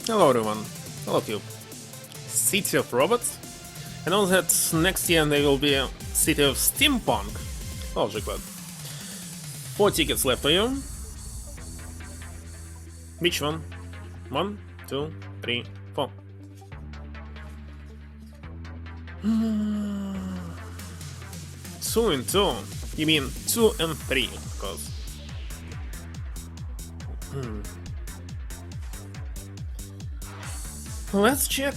Hello everyone, hello Cube. City of Robots? I know that next year there will be a City of Steampunk. Logical. 4 tickets left for you. Which one? 1, 2, 3, 4. Two and two. You mean 2 and 3, of course. Let's check.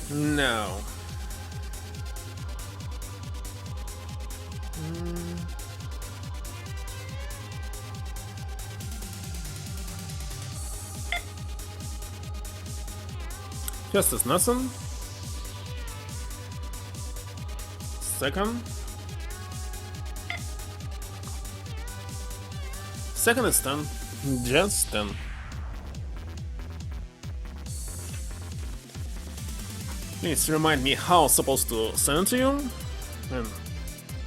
No. First is nothing. Second. Second is 10. Just 10. Please remind me how I'm supposed to send to you. And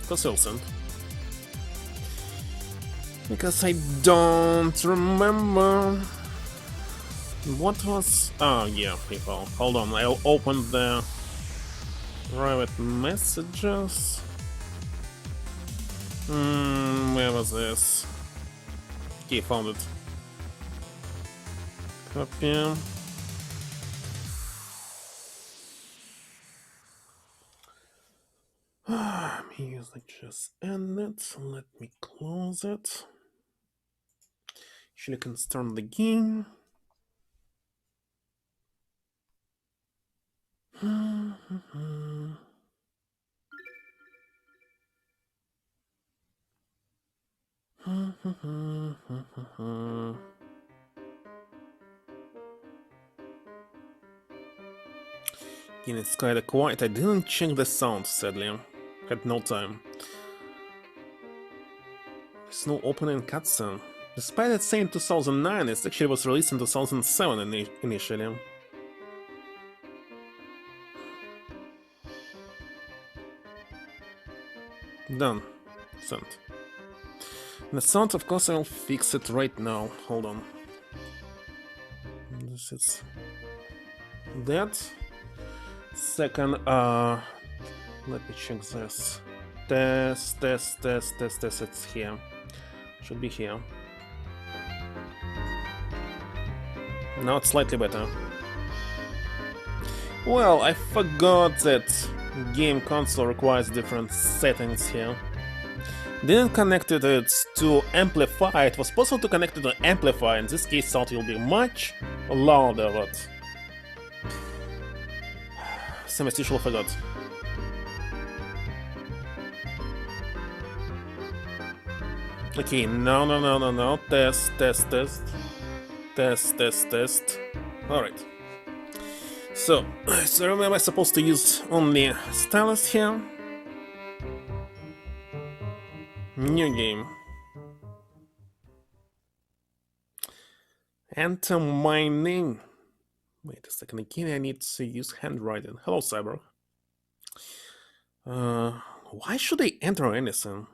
because I'll send. Because I don't remember. What was... Oh, yeah, people. Hold on, I'll open the private messages. Where was this? Okay, found it. Copy. Music just ended. Let me close it. Actually, I can start the game. Yeah, it's kinda quiet. I didn't check the sound, sadly. Had no time. There's no opening cutscene. Despite it saying 2009, it actually was released in 2007 initially. Done. Sent. The sound, of course, I'll fix it right now. Hold on. This is that. Second, let me check this. Test. It's here. Should be here. Now it's slightly better. Well, I forgot that game console requires different settings here. Didn't connect it to amplify. It was possible to connect it to amplify. In this case, sound will be much louder, but semi-still forgot. Okay, no. Test. Alright. So remember I'm supposed to use only stylus here. New game. Enter my name. Wait a second, again I need to use handwriting. Hello, Cyber. Why should I enter anything?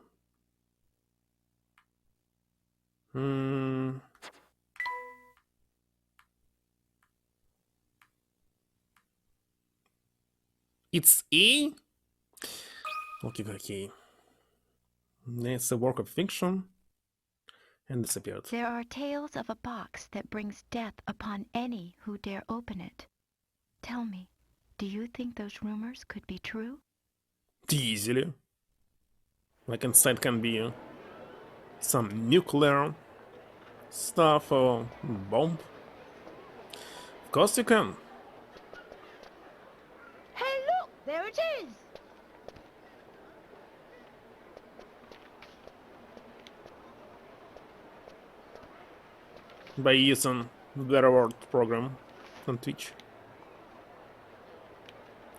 It's E? Okay. It's a work of fiction. And disappeared. There are tales of a box that brings death upon any who dare open it. Tell me, do you think those rumors could be true? Easily. Like inside can be some nuclear stuff or bomb. Of course you can. Hey, look! There it is! By using the reward program on Twitch.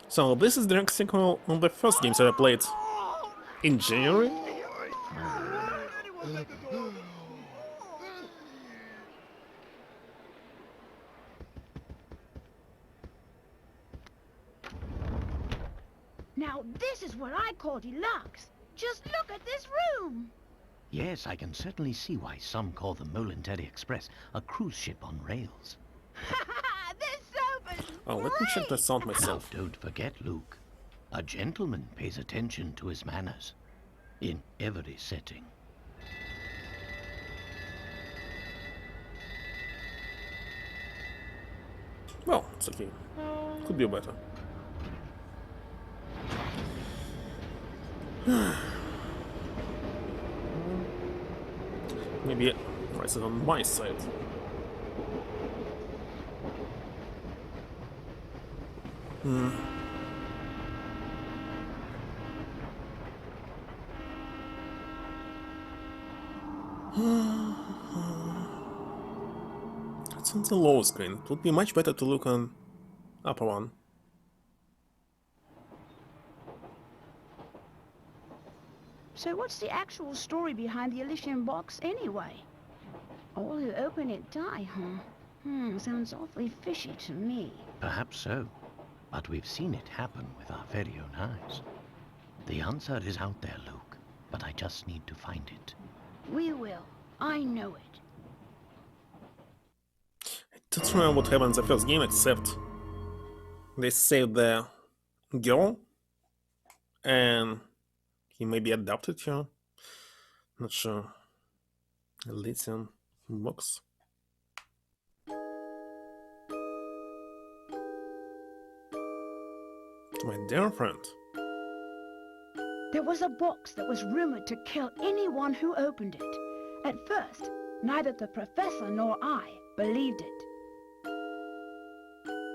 So this is the direct sequel on the first games that I played in January. Now, this is what I call deluxe. Just look at this room. Yes, I can certainly see why some call the Molenteri Express a cruise ship on rails. This sofa's Oh, let me check this out Now, myself. don't forget, Luke. A gentleman pays attention to his manners. In every setting. Well, it's okay. Could be better. Maybe price it on my side. It's on the low screen. It would be much better to look on upper one. So what's the actual story behind the Elysian box anyway? All who open it die, huh? Sounds awfully fishy to me. Perhaps so. But we've seen it happen with our very own eyes. The answer is out there, Luke. But I just need to find it. We will. I know it. I don't remember what happened in the first game, except they saved the girl and he may be adopted here. Not sure. A Layton box. To my dear friend. There was a box that was rumored to kill anyone who opened it. At first, neither the professor nor I believed it.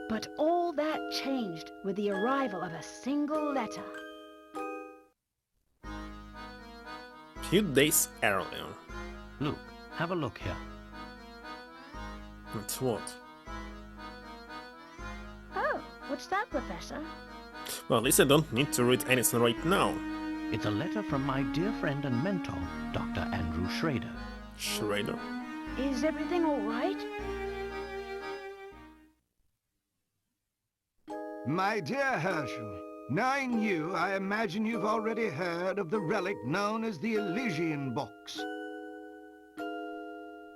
But all that changed with the arrival of a single letter. Few days earlier. Luke, have a look here. That's what? Oh, what's that, Professor? Well, at least I don't need to read anything right now. It's a letter from my dear friend and mentor, Dr. Andrew Schrader. Schrader? Is everything all right? My dear Herschel, knowing you, I imagine you've already heard of the relic known as the Elysian box.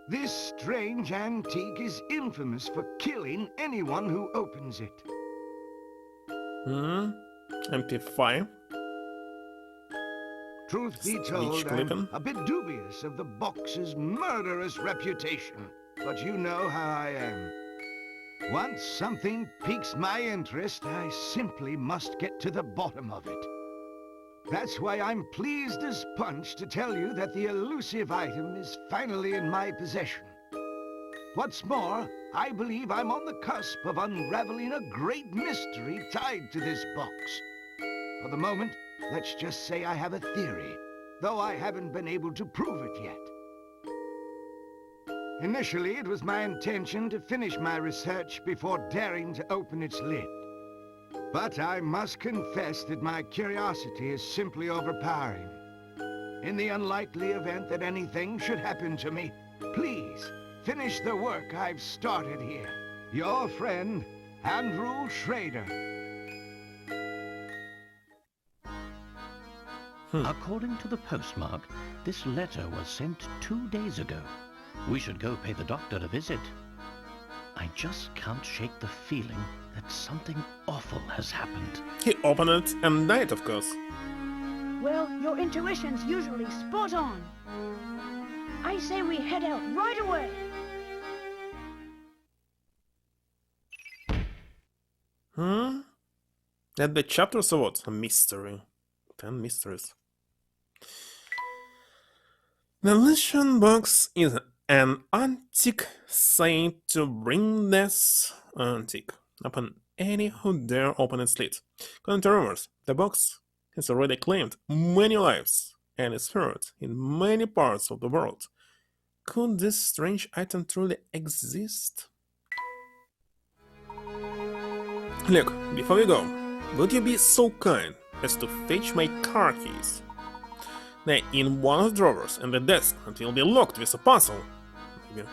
This strange antique is infamous for killing anyone who opens it. MP5? Truth be Speech told, clipping? I'm a bit dubious of the box's murderous reputation, but you know how I am. Once something piques my interest, I simply must get to the bottom of it. That's why I'm pleased as punch to tell you that the elusive item is finally in my possession. What's more, I believe I'm on the cusp of unraveling a great mystery tied to this box. For the moment, let's just say I have a theory, though I haven't been able to prove it yet. Initially, it was my intention to finish my research before daring to open its lid. But I must confess that my curiosity is simply overpowering. In the unlikely event that anything should happen to me, please finish the work I've started here. Your friend, Andrew Schrader. According to the postmark, this letter was sent 2 days ago. We should go pay the doctor a visit. I just can't shake the feeling that something awful has happened. He opened it and died, of course. Well, your intuition's usually spot on. I say we head out right away. That the chapters or what? A mystery. 10 mysteries. The Elysian box is an antique said to bring death antique upon any who dare open its lid. According to rumors, the box has already claimed many lives and is heard in many parts of the world. Could this strange item truly exist? Look, before we go, would you be so kind as to fetch my car keys? They're in one of the drawers and the desk until they're locked with a puzzle. Maybe.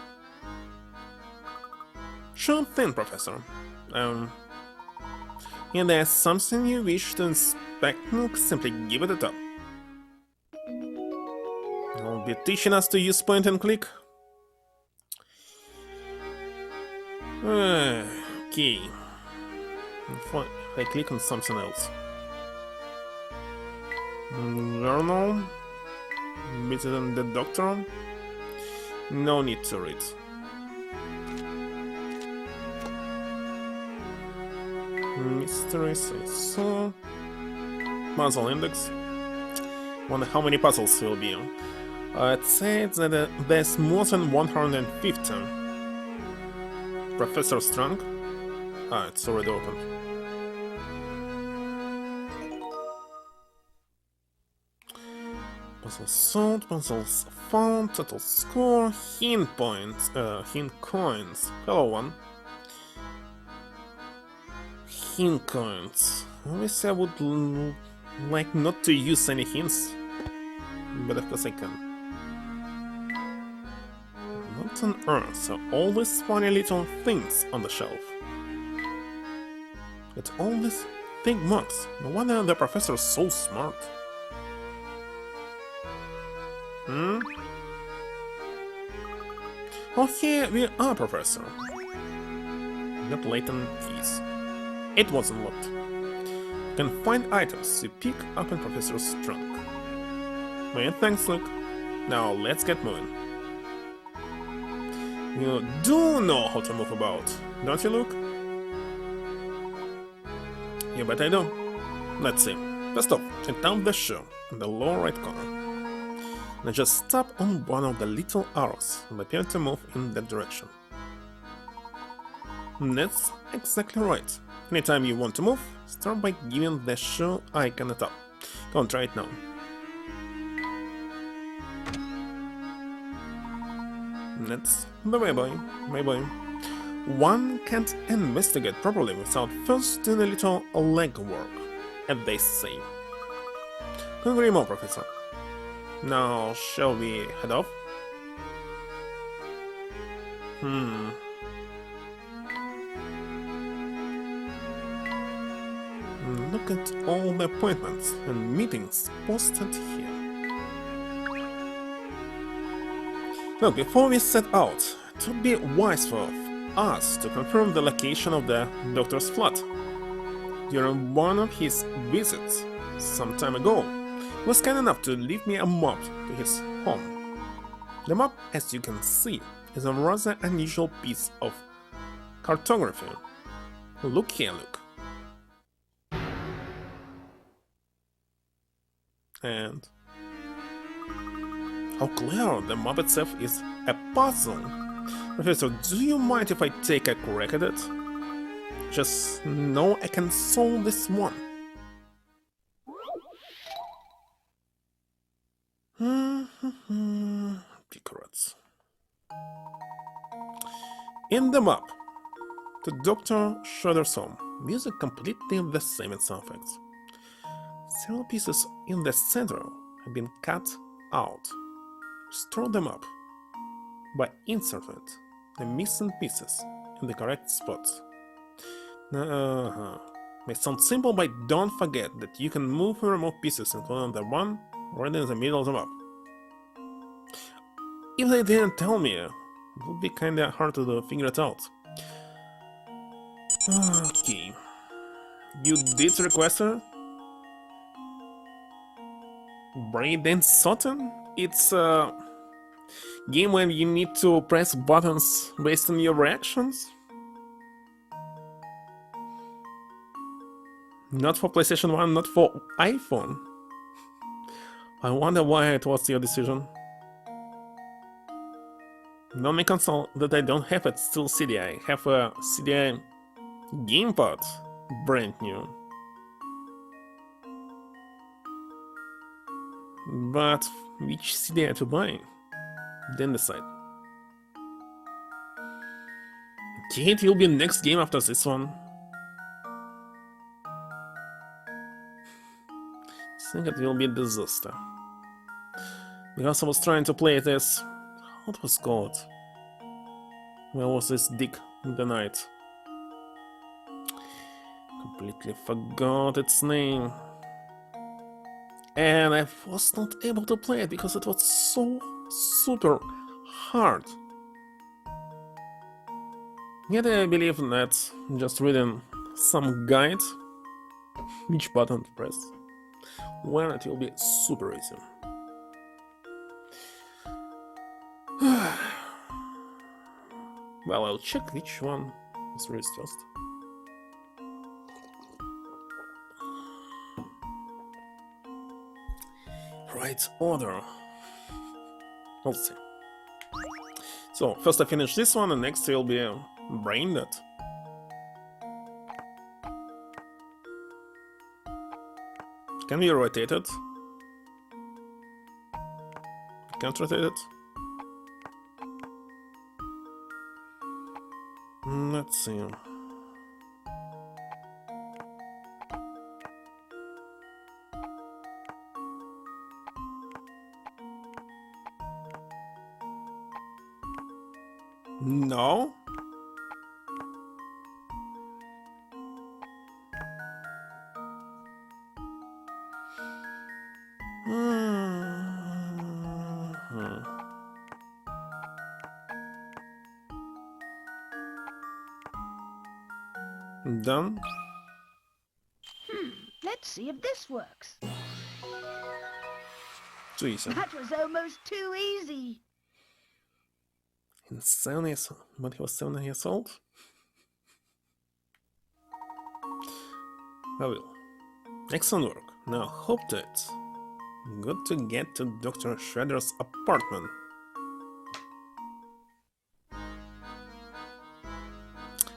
Sure thing, Professor. And there's something you wish to expect Nook, simply give it a tap. I'll be teaching us to use point and click. Okay. If I click on something else. Journal. Visiting the doctor. No need to read. Mysteries I saw. Puzzle index. Wonder how many puzzles will be. It says that there's more than 150. Professor Strong? Ah, it's already open. Puzzles solved, puzzles found, total score, hint points, hint coins. Hello one. Hint coins. Obviously I would like not to use any hints, but of course I can. What on earth are all these funny little things on the shelf? It's all these thick marks. No wonder the professor's so smart. Oh, here we are, Professor. Got Layton keys. It wasn't locked. You can find items you pick up in Professor's trunk. Well, thanks, Luke. Now let's get moving. You do know how to move about, don't you, Luke? You bet I do. Let's see. First off, check out the shoe in the lower right corner. Now just tap on one of the little arrows and appear to move in that direction. That's exactly right. Anytime you want to move, start by giving the shoe icon a tap. Go on, try it now. That's the way, boy. My boy. One can't investigate properly without first doing a little legwork, as they say. Couldn't agree more, Professor. Now, shall we head off? Look at all the appointments and meetings posted here. Look, before we set out, it would be wise for us to confirm the location of the doctor's flat. During one of his visits some time ago, he was kind enough to leave me a map to his home. The map, as you can see, is a rather unusual piece of cartography. Look here, look. And how clear the map itself is a puzzle. Professor, do you mind if I take a crack at it? Just know I can solve this one. Secrets. In the map, to Dr. Schroeder's home, music completely the same in some effects. Several pieces in the center have been cut out. Store them up by inserting the missing pieces in the correct spots. May sound simple, but don't forget that you can move and remove pieces, including the one right in the middle of the map. If they didn't tell me, it would be kinda hard to figure it out. Okay. You did request her? Brain Sutton? It's a game where you need to press buttons based on your reactions? Not for PlayStation 1, not for iPhone. I wonder why it was your decision. The only console that I don't have is still CDI. I have a CDI gamepad, brand new. But which CDI to buy? Then decide. Okay, it will be next game after this one. I think it will be a disaster. Because I was trying to play this. What was called? Where was this Dick in the Night? Completely forgot its name. and I was not able to play it because it was so super hard. Yet I believe that just reading some guide, which button to press, where it will be super easy. Well, I'll check which one is released first. Right order. We'll see. So, first I finish this one, and next will be Brain Dead. Can we rotate it? Can't rotate it? Let's see. No? Done? Let's see if this works. Too easy. That was almost too easy. In 7 years, but he was 7 years old? I will. Excellent work. Now hope to it. Good to get to Dr. Shredder's apartment.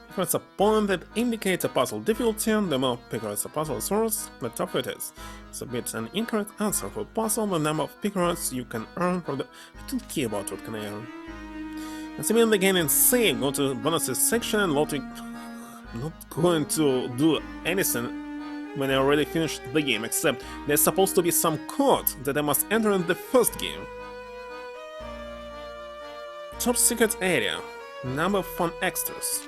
If it's a point that indicates a puzzle difficulty, the more pickers a puzzle source, the tougher it is. Submit an incorrect answer for a puzzle, the number of pickers you can earn from the... I don't care about what can I earn. And submit the game and save, go to bonuses section and load it. I'm not going to do anything when I already finished the game, except there's supposed to be some code that I must enter in the first game. Top secret area. Number of fun extras.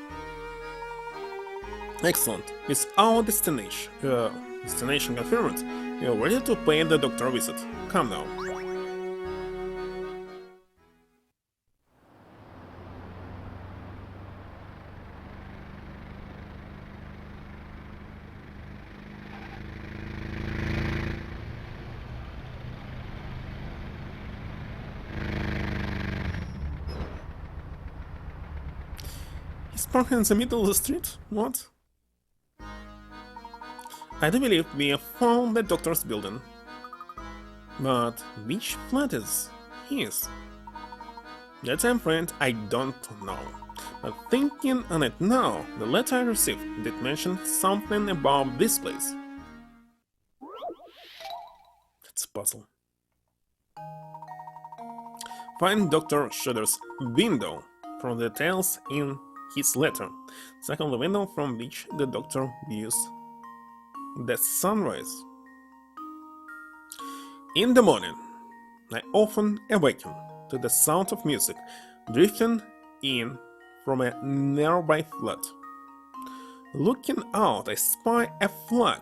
Excellent. It's our destination. Destination confirmed. You're ready to pay the doctor a visit. Come now. He's parking in the middle of the street? What? I do believe we have found the doctor's building. But which flat is his? That I'm afraid I don't know. But thinking on it now, the letter I received did mention something about this place. That's a puzzle. Find Dr. Shredder's window from the details in his letter. Second, the window from which the doctor views the sunrise. In the morning, I often awaken to the sound of music drifting in from a nearby flat. Looking out, I spy a flag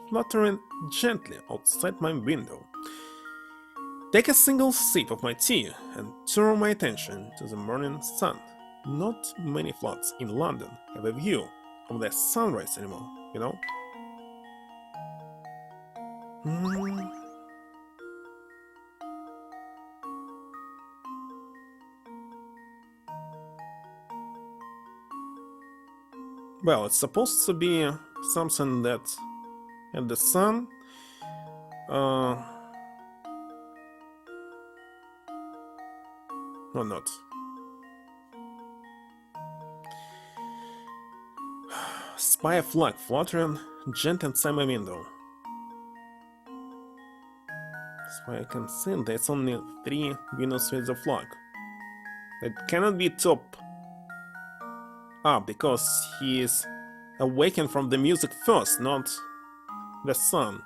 fluttering gently outside my window. Take a single sip of my tea and turn my attention to the morning sun. Not many flats in London have a view of the sunrise anymore, you know? Well, it's supposed to be something that at the sun or not. Spy a flag fluttering gently inside my window. So I can see there's only 3 windows with the flag. It cannot be top up because he is awakened from the music first, not the sun.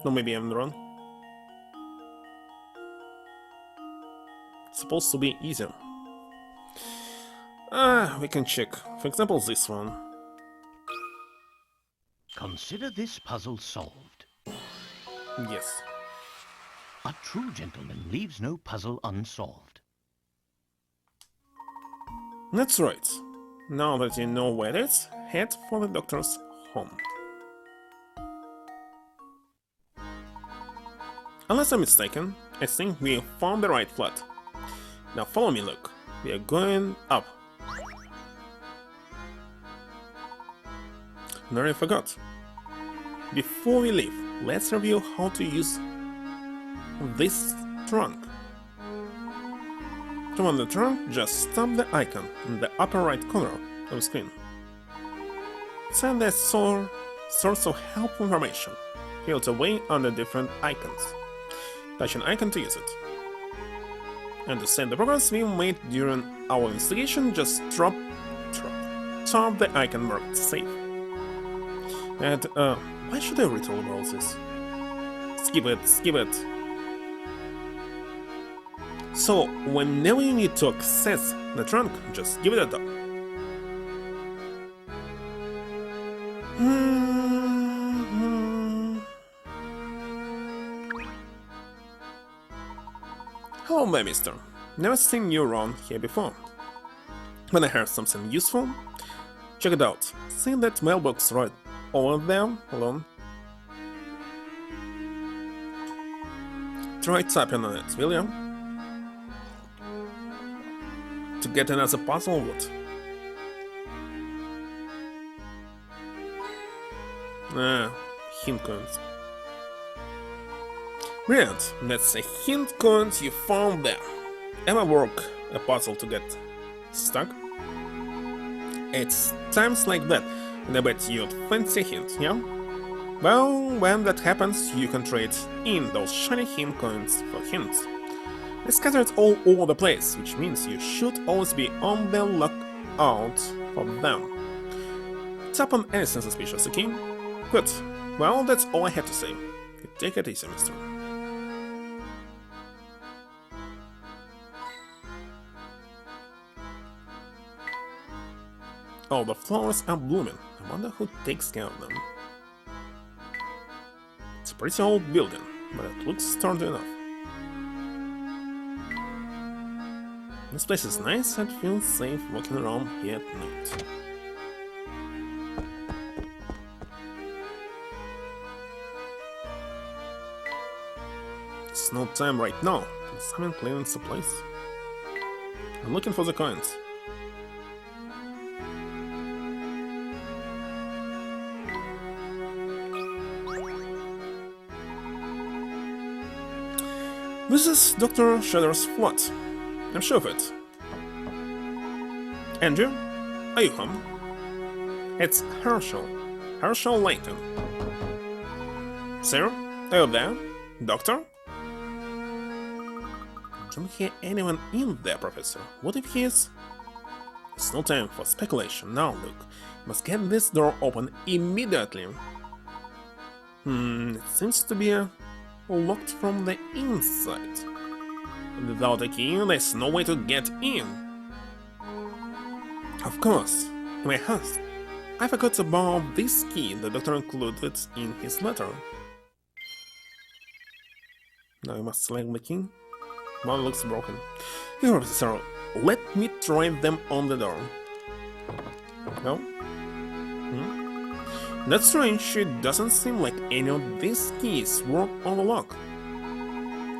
No, maybe I'm wrong. It's supposed to be easier. We can check. For example, this one. Consider this puzzle solved. Yes. A true gentleman leaves no puzzle unsolved. That's right. Now that you know where it is, head for the doctor's home. Unless I'm mistaken, I think we found the right flat. Now follow me, Luke. We are going up. No, I forgot. Before we leave, let's review how to use this trunk. To run the trunk, just tap the icon in the upper right corner of the screen. Send the source of help information filter away under different icons. Touch an icon to use it. And to send the progress we made during our investigation, just tap the icon marked save. And why should I read all about this? Skip it. So, whenever you need to access the trunk, just give it a tap. Hello there, mister. Never seen you around here before. When I heard something useful, check it out. See that mailbox right over there alone? Try tapping on it, will you? To get another puzzle wood. Hint coins. Brilliant, that's a hint coins you found there. Ever work a puzzle to get stuck? It's times like that, and I bet you'd fancy a hint, yeah? Well, when that happens, you can trade in those shiny hint coins for hints. They're scattered all over the place, which means you should always be on the lookout for them. Tap on anything suspicious, okay? Good. Well, that's all I had to say. Take it easy, mister. Oh, the flowers are blooming. I wonder who takes care of them. It's a pretty old building, but it looks sturdy enough. This place is nice and feels safe walking around here at night. It's no time right now. Someone cleaning supplies. I'm looking for the coins. This is Dr. Shredder's flat. I'm sure of it. Andrew, are you home? It's Herschel Layton. Sir, are you there? Doctor? Don't hear anyone in there, Professor. What if he is... It's no time for speculation now, Luke. Must get this door open immediately. It seems to be locked from the inside. Without a key, there's no way to get in. Of course, in my haste, I forgot about this key the doctor included in his letter. Now I must select the key. One looks broken. Here, sir, let me try them on the door. No? That's strange, it doesn't seem like any of these keys work on the lock.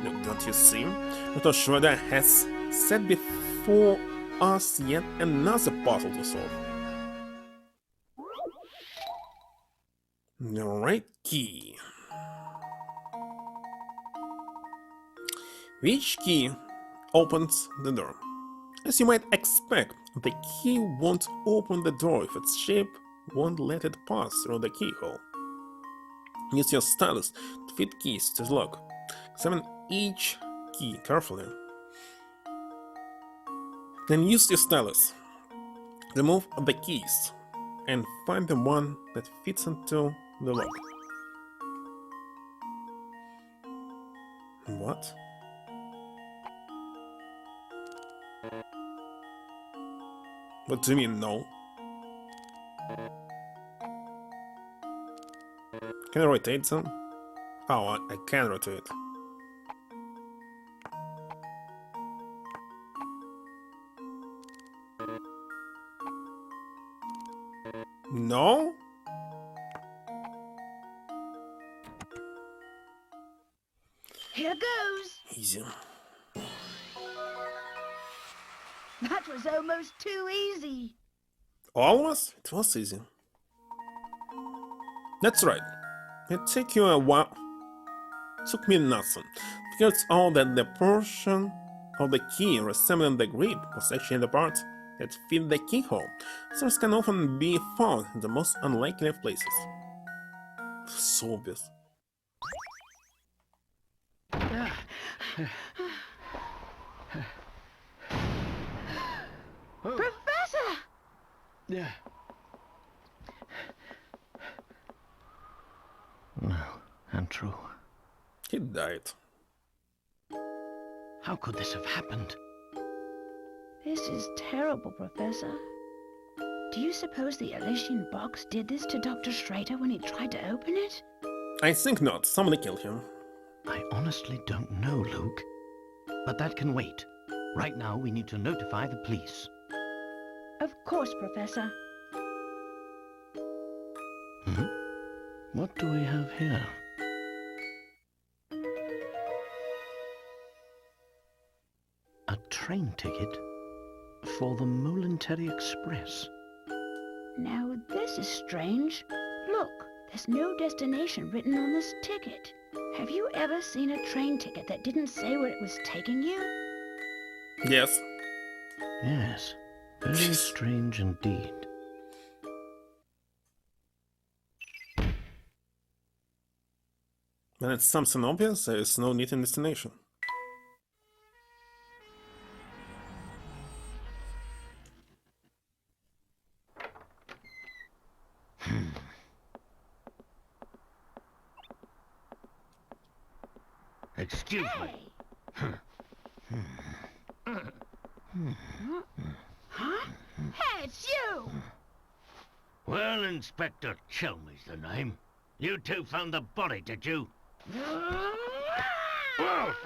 Look, don't you see? Dr. Shredder has set before us yet another puzzle to solve. The right key. Which key opens the door? As you might expect, the key won't open the door if its shape won't let it pass through the keyhole. Use your stylus to fit keys to the lock. Examine each key carefully. Then use your stylus. Remove the keys and find the one that fits into the lock. What? What do you mean, no? Can I rotate them? Oh, I can rotate. No? Here goes. Easy. That was almost too easy. Almost? It was easy. That's right. It took you a while. Took me nothing. Figured out that the portion of the key resembling the grip was actually the part that fit the keyhole. Stars can often be found in the most unlikely of places. So obvious. Professor! Yeah. No, untrue. He died. How could this have happened? This is terrible, Professor. Do you suppose the Elysian box did this to Dr. Schrader when he tried to open it? I think not. Somebody killed him. I honestly don't know, Luke. But that can wait. Right now, we need to notify the police. Of course, Professor. What do we have here? A train ticket for the Moulintary Express. Now, this is strange. Look, there's no destination written on this ticket. Have you ever seen a train ticket that didn't say where it was taking you? Yes. Yes, very strange indeed. When it's something obvious, there is no neat destination. Excuse me. Huh? Hey, it's you! Well, Inspector Chelmey's the name. You two found the body, did you? What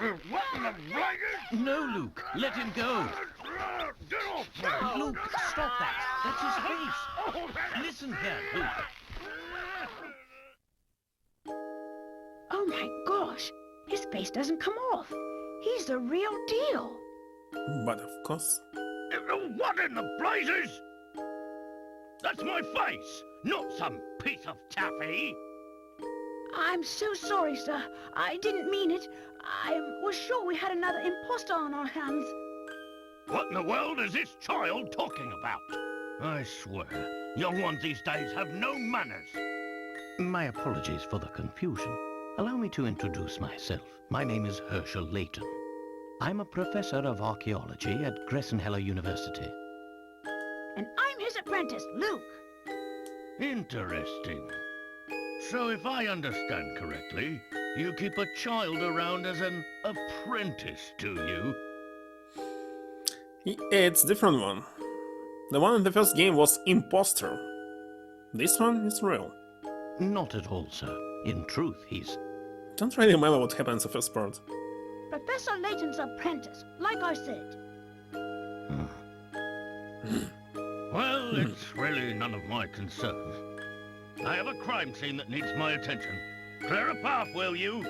in the blazes? No, Luke. Let him go. Get off me! Luke, stop that. That's his face. Listen here, Luke. Oh my gosh, his face doesn't come off. He's the real deal. But of course. What in the blazes? That's my face, not some piece of taffy. I'm so sorry, sir. I didn't mean it. I was sure we had another imposter on our hands. What in the world is this child talking about? I swear, Young ones these days have no manners. my apologies for the confusion. Allow me to introduce myself. My name is Herschel Layton. I'm a professor of archaeology at Gressenheller University. And I'm his apprentice, Luke. Interesting. So if I understand correctly, you keep a child around as an apprentice, do you? It's different one. The one in the first game was imposter. This one is real. Not at all, sir. In truth, he's... Don't really remember what happened in the first part. Professor Layton's apprentice, like I said. Well, it's really none of my concern. I have a crime scene that needs my attention. Clear a path, will you?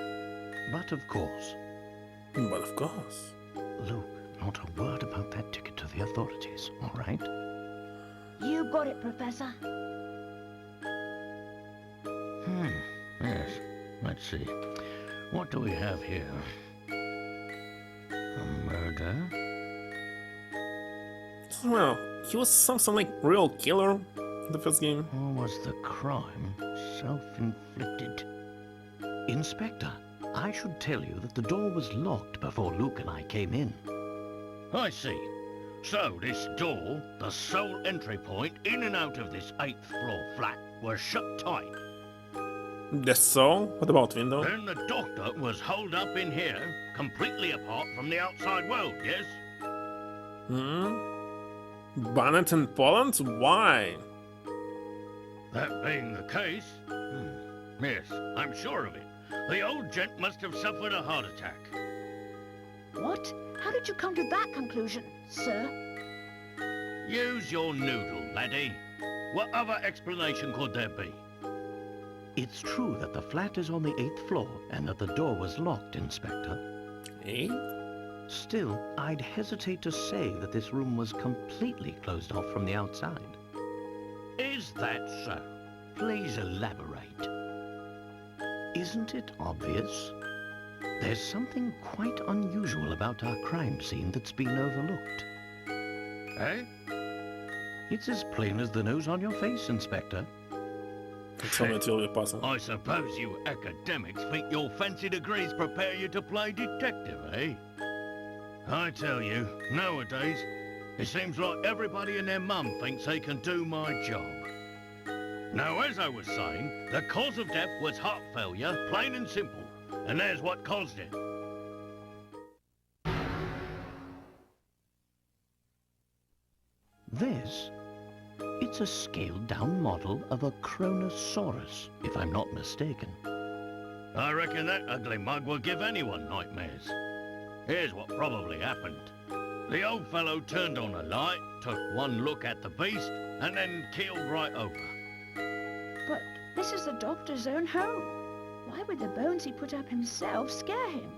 But of course. But of course. Luke, not a word about that ticket to the authorities, all right? You got it, Professor. Yes. Let's see. What do we have here? A murder? Well, he was something like real killer in the first game. Or was the crime self-inflicted? Inspector, I should tell you that the door was locked before Luke and I came in. I see. So this door, the sole entry point in and out of this 8th floor flat, was shut tight. That's so? What about window? Then the doctor was holed up in here, completely apart from the outside world, yes? Banned in Poland? Why? That being the case, Yes, I'm sure of it. The old gent must have suffered a heart attack. What? How did you come to that conclusion, sir? Use your noodle, laddie. What other explanation could there be? It's true that the flat is on the 8th floor and that the door was locked, Inspector. Eh? Still, I'd hesitate to say that this room was completely closed off from the outside. Is that so? Please elaborate. Isn't it obvious? There's something quite unusual about our crime scene that's been overlooked. Eh? It's as plain as the nose on your face, Inspector. Tell me till you pass on. I suppose you academics think your fancy degrees prepare you to play detective, eh? I tell you, nowadays, it seems like everybody and their mum thinks they can do my job. Now, as I was saying, the cause of death was heart failure, plain and simple. And there's what caused it. This? It's a scaled-down model of a Kronosaurus, if I'm not mistaken. I reckon that ugly mug will give anyone nightmares. Here's what probably happened. The old fellow turned on a light, took one look at the beast, and then keeled right over. But this is the doctor's own home. Why would the bones he put up himself scare him?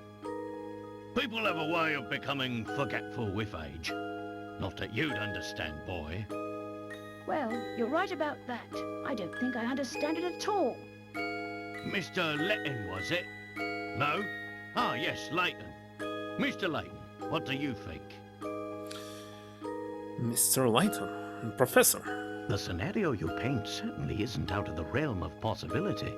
People have a way of becoming forgetful with age. Not that you'd understand, boy. Well, you're right about that. I don't think I understand it at all. Mr. Layton, was it? No? Ah, yes, Layton. Mr. Layton, what do you think? Mr. Layton, Professor. The scenario you paint certainly isn't out of the realm of possibility.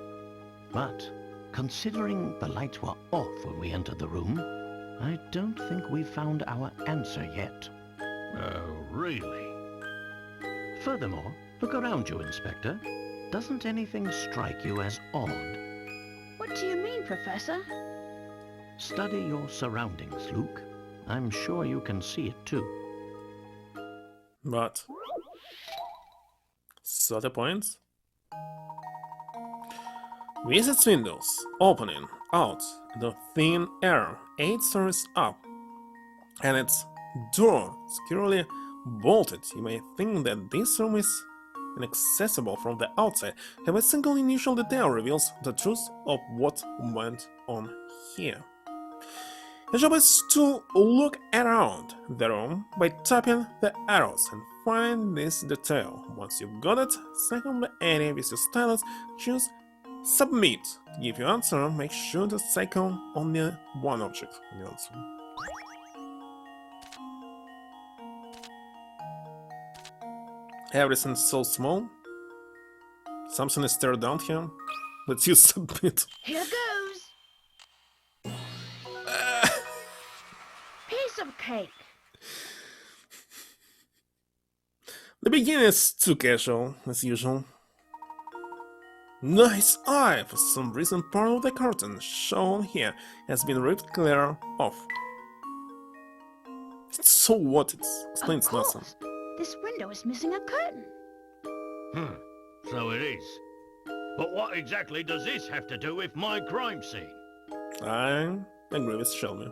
But, considering the lights were off when we entered the room, I don't think we've found our answer yet. Oh, really? Furthermore, look around you, Inspector. Doesn't anything strike you as odd? What do you mean, Professor? Study your surroundings, Luke. I'm sure you can see it too. But... so the point? Visits windows, opening, out, the thin air, 8 stories up, and its door securely bolted. You may think that this room is inaccessible from the outside. Have a single initial detail reveals the truth of what went on here. The job is to look around the room by tapping the arrows and find this detail. Once you've got it, cycle the area with your stylus, choose Submit. To give your answer, make sure to cycle only one object on the answer. Everything's so small. Something is stirred down here. Let's use Submit. Here goes! Piece of cake! The beginning is too casual, as usual. Nice eye! For some reason part of the curtain shown here has been ripped clear off. So what? It explains Of nothing. course. This window is missing a curtain. So it is. But what exactly does this have to do with my crime scene? I agree with Shelby.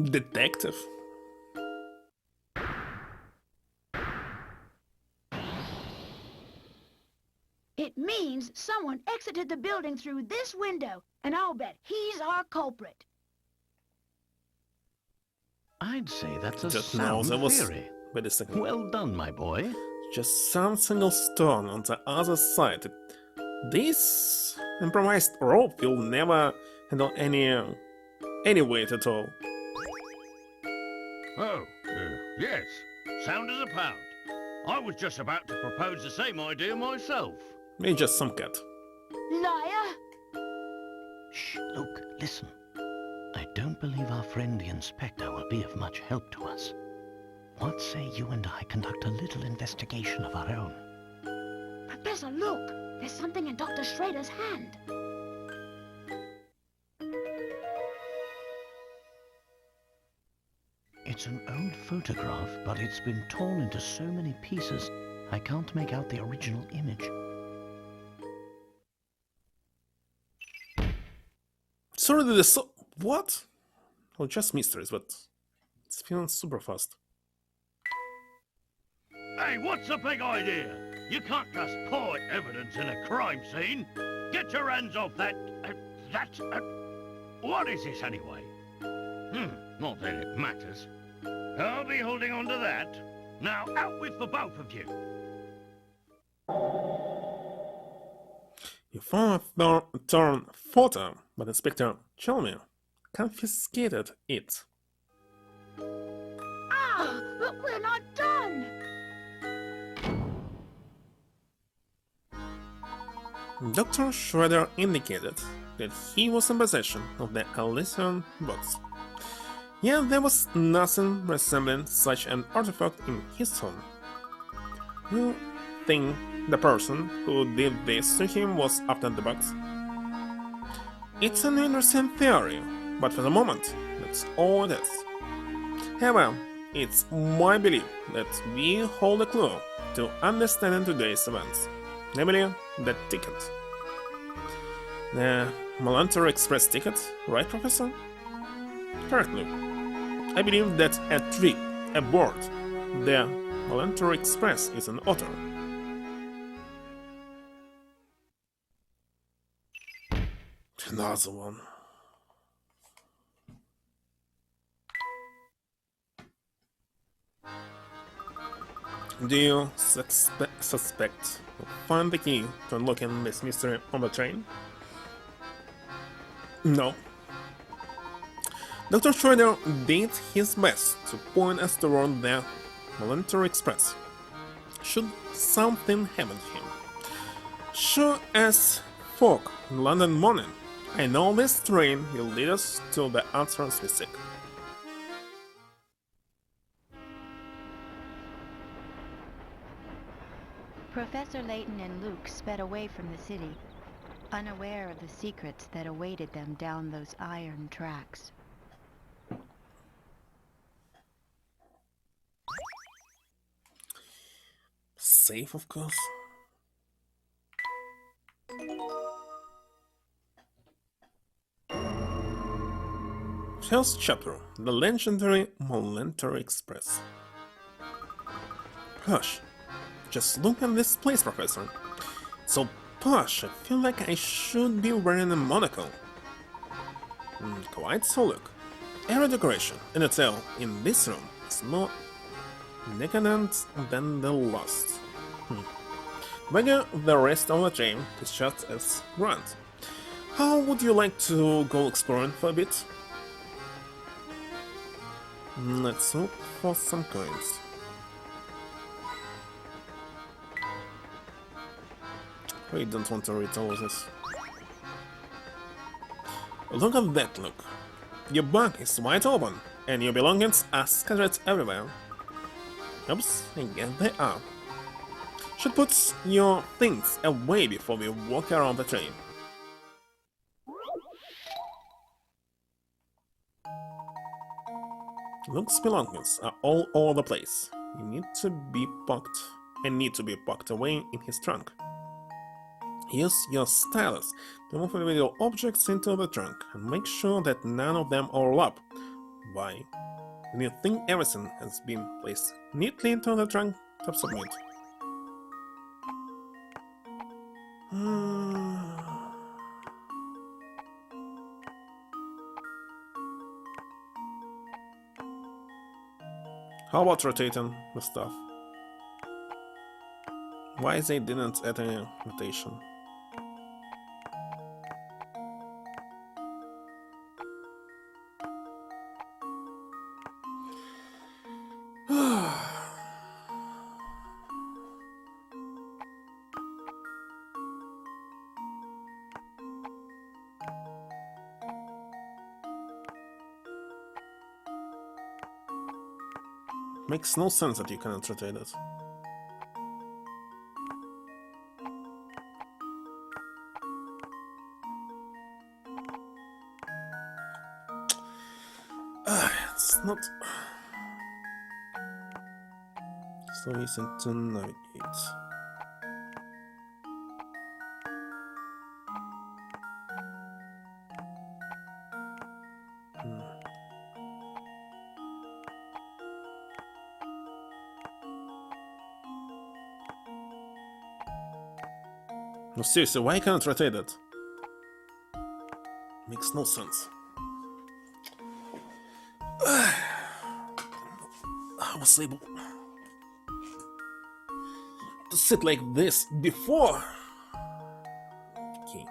Detective. It means someone exited the building through this window, and I'll bet he's our culprit. I'd say that's a Just now, sound that was... theory. Wait a second. Well done, my boy. Just some single stone on the other side. This improvised rope will never handle any weight at all. Oh, yes. Sound as a pound. I was just about to propose the same idea myself. Maybe just some cat. Liar! Shh, Luke, listen. I don't believe our friend the inspector will be of much help to us. What say you and I conduct a little investigation of our own? Professor, look! There's something in Dr. Schrader's hand. It's an old photograph, but it's been torn into so many pieces, I can't make out the original image. Sorry that this so... What? Oh, just mysteries, but it's feeling super fast. Hey, what's the big idea? You can't just pour evidence in a crime scene. Get your hands off that... what is this anyway? Not that it matters. I'll be holding on to that. Now, out with the both of you. You found a torn photo, but Inspector Chalmers confiscated it. Ah, but we're not done. Dr. Schroeder indicated that he was in possession of the Elysian box. Yet there was nothing resembling such an artifact in his home. You think the person who did this to him was after the box? It's an interesting theory, but for the moment, that's all it is. However, it's my belief that we hold a clue to understanding today's events, namely the ticket. The Melantor Express ticket, right, Professor? Correctly. I believe that a tree aboard the Melantor Express is an otter. Another one. Do you suspect you'll find the key to unlocking this mystery on the train? No. Dr. Schroeder did his best to point us toward the Melantor Express. Should something happen to him? Sure as fog in London morning, I know this train will lead us to the answers we seek. Professor Layton and Luke sped away from the city, unaware of the secrets that awaited them down those iron tracks. Safe, of course. First chapter, the legendary Melantor Express. Hush. Just look at this place, Professor. So posh, I feel like I should be wearing a monocle. Quite so look. Every decoration and detail in this room is more decadent than the last. Whether the rest of the train is just as grand. How would you like to go exploring for a bit? Let's look for some coins. We don't want to read all of this. Look at that look. Your bag is wide open, and your belongings are scattered everywhere. Oops, I guess they are. Should put your things away before we walk around the train. Luke's belongings are all over the place. You need to be packed away in his trunk. Use your stylus to move individual objects into the trunk and make sure that none of them overlap. Why? When you think everything has been placed neatly into the trunk, tap submit. How about rotating the stuff? Why they didn't add any rotation? Makes no sense that you cannot rotate it. It's not so easy to navigate. No, seriously, why can't I rotate it? Makes no sense. I was able to sit like this before. Okay.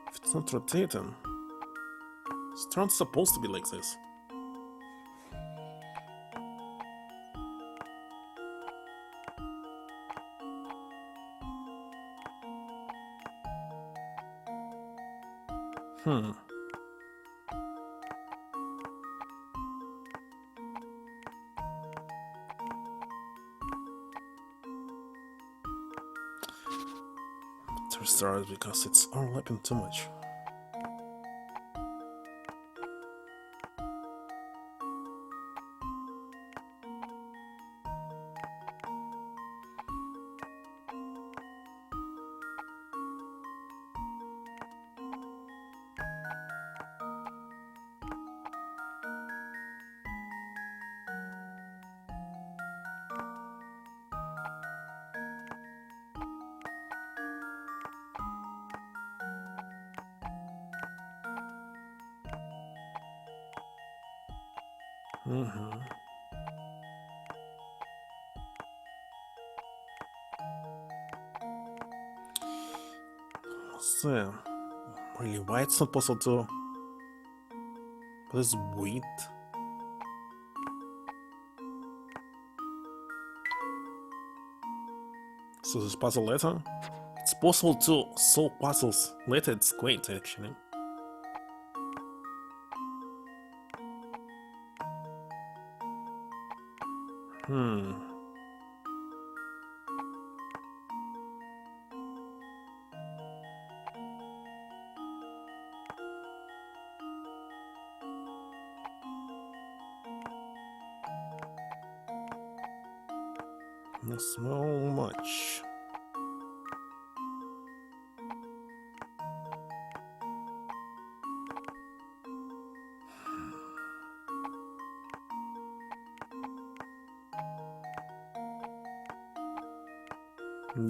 If it's not rotating, it's not supposed to be like this. To restart it because it's overlapping too much. So, really, why it's not possible to put this weight? So this puzzle later? It's possible to solve puzzles later, it's great actually. Not so much.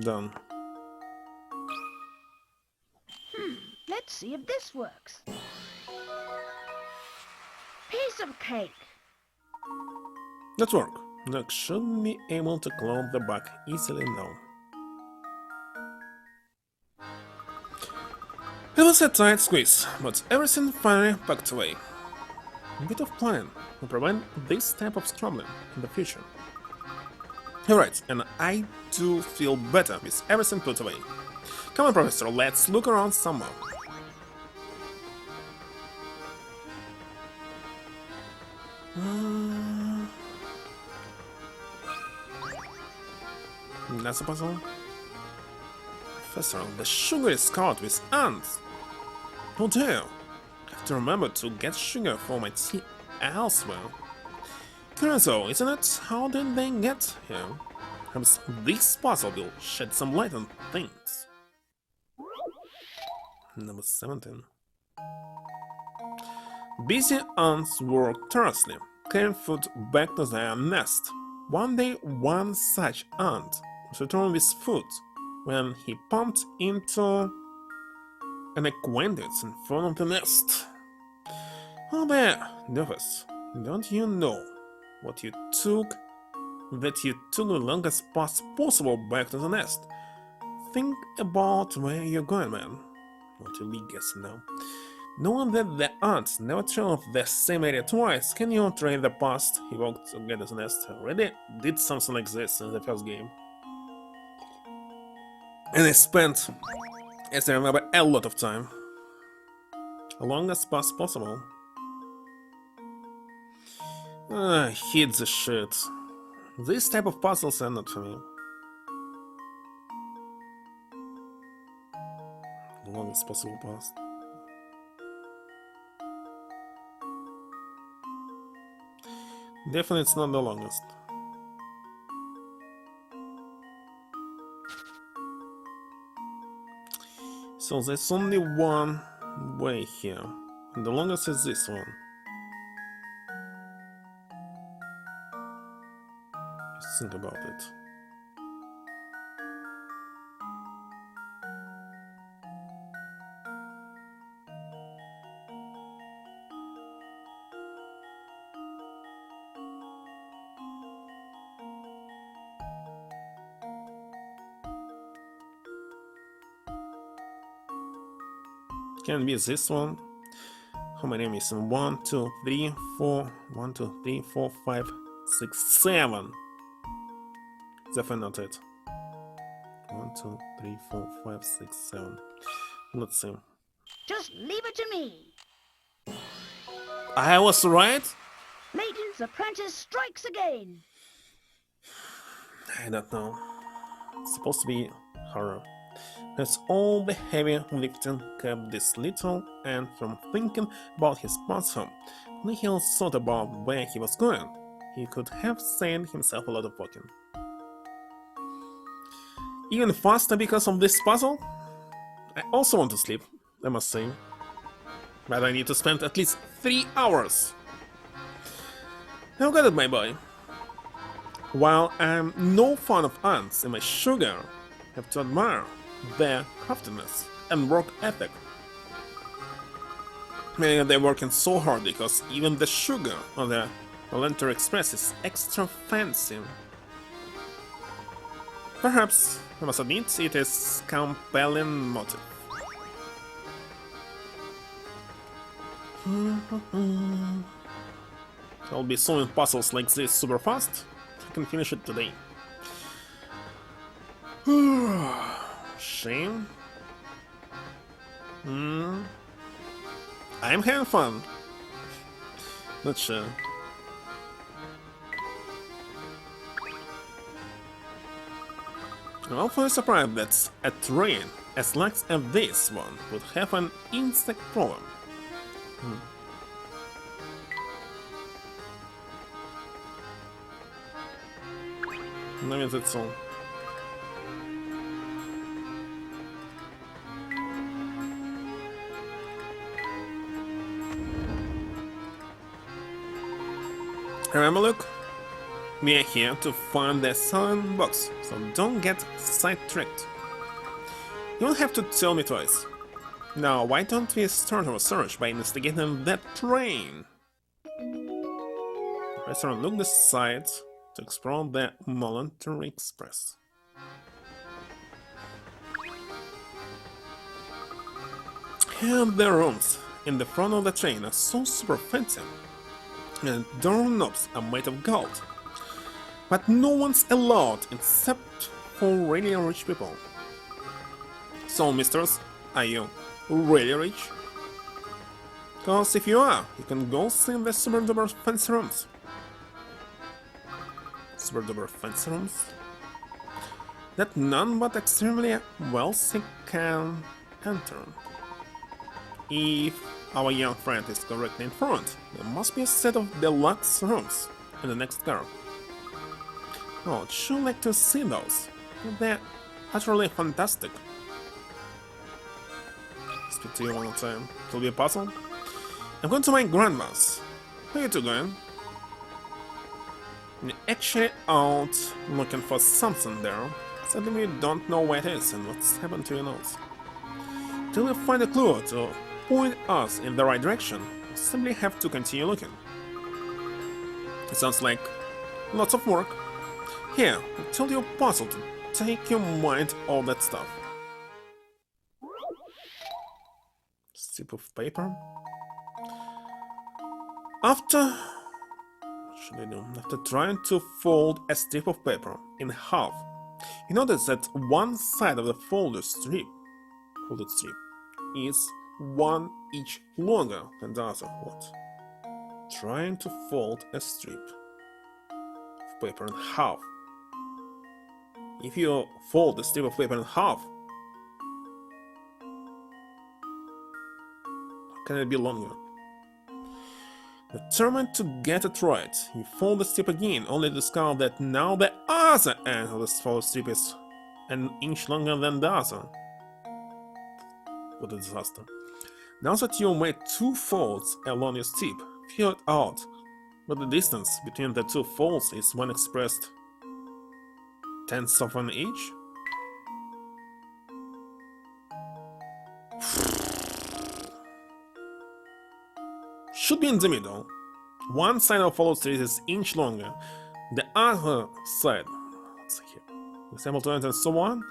Done. Let's see if this works. Piece of cake. That work. Doc should be able to clone the bug easily now. It was a tight squeeze, but everything finally packed away. A bit of plan will prevent this type of problem in the future. You're right, and I do feel better with everything put away. Come on, Professor, let's look around some more. That's a puzzle. Professor, the sugar is covered with ants. Oh dear, I have to remember to get sugar for my tea elsewhere. Curious though, isn't it? How did they get here? Perhaps this puzzle will shed some light on things. Number 17. Busy ants worked tirelessly, carrying food back to their nest. One day, one such ant was returned with food when he bumped into an acquaintance in front of the nest. Oh there, Nervous, don't you know what you took? That you took the longest path possible back to the nest. Think about where you're going, man. What will we guess now? Knowing that the ants never travel the same area twice, can you train the past he walked to get to the nest? Already did something like this in the first game. And I spent, as I remember, a lot of time. The longest path possible. I hate this shit. This type of puzzles are not for me. The longest possible path. Definitely it's not the longest. So there's only one way here. And the longest is this one. Think about it. Can be this one. How many missing? 1, 2, 3, 4. 1, 2, 3, 4, 5, 6, 7. Definitely not it. 1, 2, 3, 4, 5, 6, 7. Let's see. Just leave it to me. I was right? Layton's apprentice strikes again. I don't know. It's supposed to be horror. As all the heavy lifting kept this little ant from thinking about his path home. When he thought about where he was going, he could have saved himself a lot of walking. Even faster because of this puzzle? I also want to sleep, I must say. But I need to spend at least 3 hours. Now got it, my boy. While I'm no fan of ants and my sugar, I have to admire their craftiness and work ethic. Meaning they're working so hard because even the sugar on the Volunteer Express is extra fancy. Perhaps, I must admit, it is compelling motive. I'll be solving puzzles like this super fast. I can finish it today. Shame. I'm having fun. Not sure. I'm awfully surprised that a train as large as this one would have an insect problem. Maybe that's all. Remember, look, we are here to find the silent box, so don't get sidetracked. You won't have to tell me twice. Now, why don't we start our search by investigating that train? Let's look the sides to explore the Voluntary Express. And the rooms in the front of the train are so super fancy. And doorknobs are made of gold. But no one's allowed except for really rich people. So, misters, are you really rich? Cause if you are, you can go see the super duper fancy rooms. Super duper fancy rooms? That none but extremely wealthy can enter. If our young friend is correctly informed, there must be a set of deluxe rooms in the next car. Oh, I'd sure like to see those. They're utterly fantastic. Speak to you one more time. It'll be a puzzle. I'm going to my grandma's. Where are you two going? We're actually out looking for something there. Sadly, we don't know where it is and what's happened to your nose. Till we find a clue to point us in the right direction, we simply have to continue looking. It sounds like lots of work. Here, I'll tell you a puzzle to take your mind all that stuff. Strip of paper. After trying to fold a strip of paper in half, you notice that one side of the folded strip is 1 inch longer than the other. What? Trying to fold a strip of paper in half. If you fold the strip of paper in half, how can it be longer? Determined to get it right, you fold the strip again, only to discover that now the other end of the folded strip is 1 inch longer than the other. What a disaster. Now that you made 2 folds along your strip, figure it out, but the distance between the 2 folds is when expressed tenths of an inch? Should be in the middle. One side of follow street is inch longer. The other side, let's see here, example 20 and so on,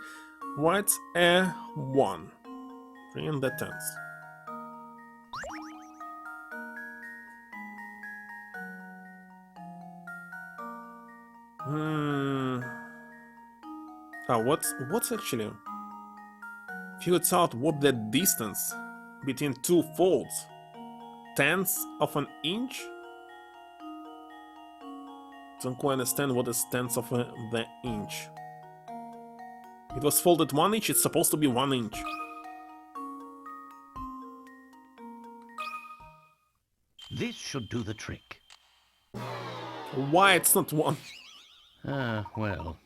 write a 1. 3 in the tenths. What's actually? Figure out what the distance between two folds. Tenths of an inch? Don't quite understand what is tenths of the inch. It was folded 1 inch, it's supposed to be 1 inch. This should do the trick. Why it's not 1? Well,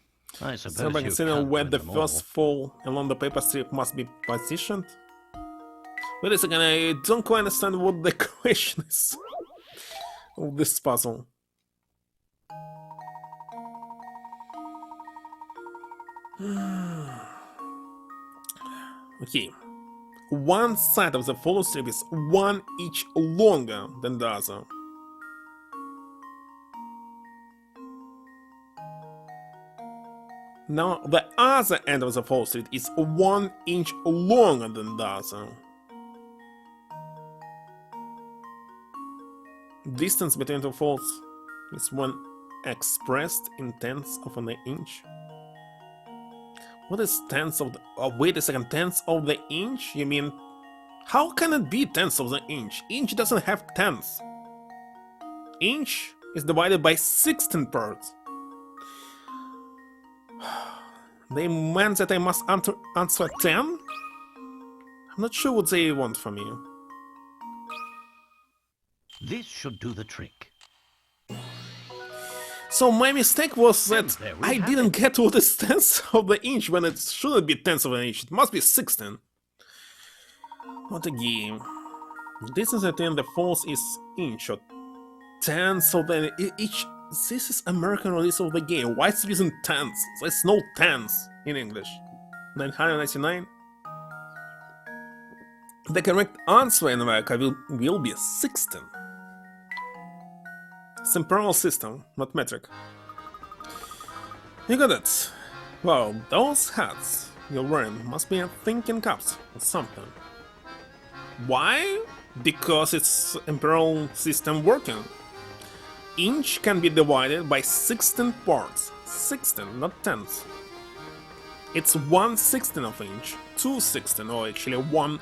I suppose So by you considering can't where win the them first all. fold along the paper strip must be positioned? Wait a second, I don't quite understand what the question is of this puzzle. Okay. One side of the follow strip is 1 inch longer than the other. Now the other end of the follow strip is 1 inch longer than the other. Distance between the folds is when expressed in tenths of an inch. What is tenths of the... Oh, wait a second, tenths of the inch? You mean... How can it be tenths of the inch? Inch doesn't have tenths. Inch is divided by 16 parts. They meant that I must answer 10? I'm not sure what they want from me. This should do the trick. So my mistake was that there we I have didn't it. get what is tenths of the inch when it shouldn't be tenths of an inch. It must be 16. What a game. Distance between the folds is inch or tenths of the each. This is American release of the game. Why is it using tenths? There's no tenths in English. 999. The correct answer in America will be 16. It's imperial system, not metric. You got it. Well, those hats you're wearing must be thinking caps or something. Why? Because it's imperial system working. Inch can be divided by 16 parts. 16, not tenths. It's 1/16 of inch, 2/16, or actually 1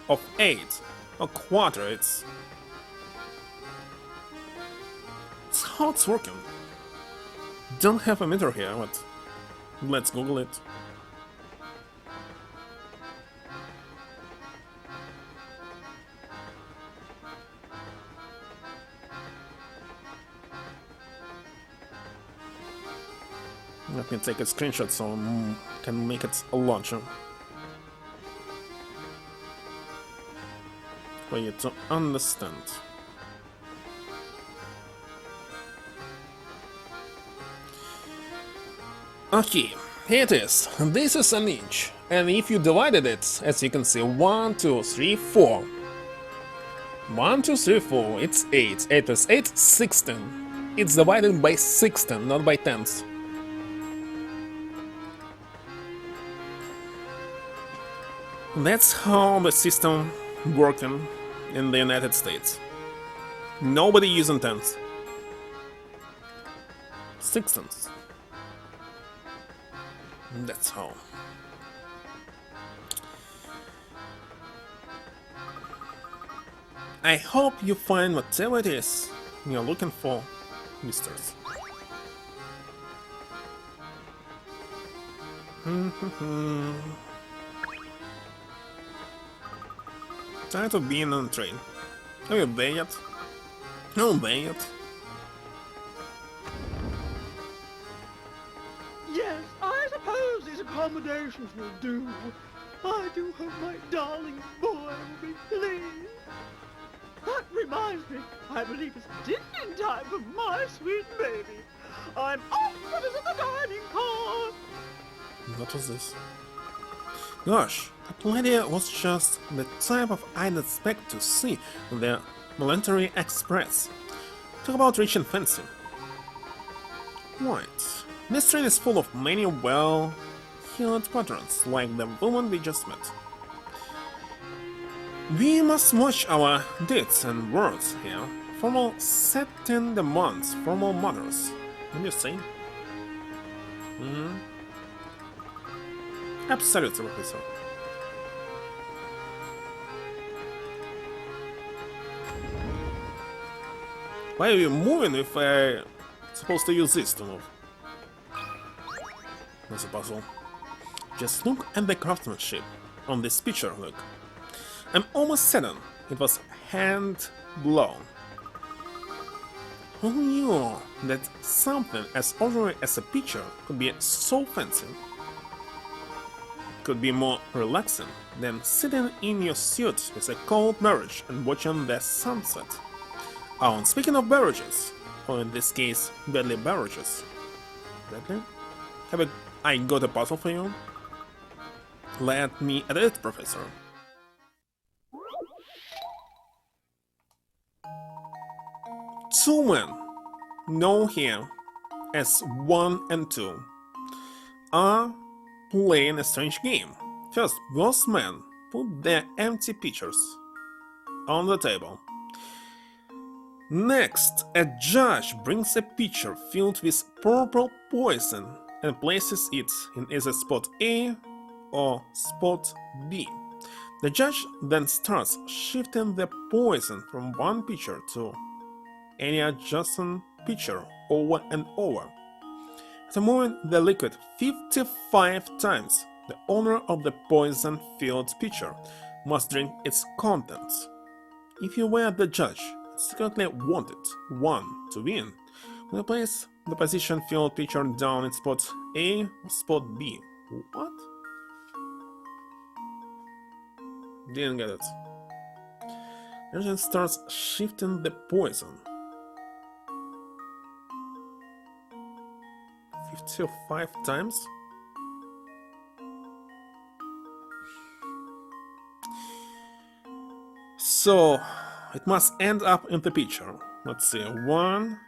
of 8. A quarter, it's how it's working. Don't have a meter here, but let's Google it. Let me take a screenshot so I can make it a launcher for you to understand. Okay, here it is. This is an inch, and if you divided it, as you can see, 1, 2, 3, 4. 1, 2, 3, 4, it's 8. 8 plus 8, 16. It's divided by 16, not by tenths. That's how the system working in the United States. Nobody using tenths. Sixteenths. That's how. I hope you find whatever it is you're looking for, misters. Tired of being on a train. Are you there yet? No, there yet. Yes, I suppose these accommodations will do. I do hope my darling boy will be pleased. That reminds me, I believe it's dinner time for my sweet baby. I'm off to visit the dining car. What was this? Gosh, that lady was just the type of I'd expect to see on the Military Express. Talk about rich and fancy. Right. This train is full of many well-heeled patrons, like the woman we just met. We must watch our deeds and words here. Formal setting demands formal manners. What do you say? Absolutely, Professor. Why are you moving if I'm supposed to use this to move? That's a puzzle. Just look at the craftsmanship on this picture, look. I'm almost certain it was hand-blown. Who knew that something as ordinary as a picture could be so fancy? It could be more relaxing than sitting in your suit with a cold beverage and watching the sunset. Oh, and speaking of beverages, or in this case, deadly beverages. Deadly? I got a puzzle for you? Let me at it, Professor. Two men, known here as 1 and 2, are playing a strange game. First, both men put their empty pitchers on the table. Next, a judge brings a pitcher filled with purple poison and places it in either spot A or spot B. The judge then starts shifting the poison from one pitcher to any adjacent pitcher over and over. After moving the liquid 55 times, the owner of the poison-filled pitcher must drink its contents. If you were the judge and secretly wanted one to win, would you place the poison-filled pitcher down in spot A or spot B? What? Didn't get it. The judge starts shifting the poison 55 times? So, it must end up in the pitcher. Let's see, 1,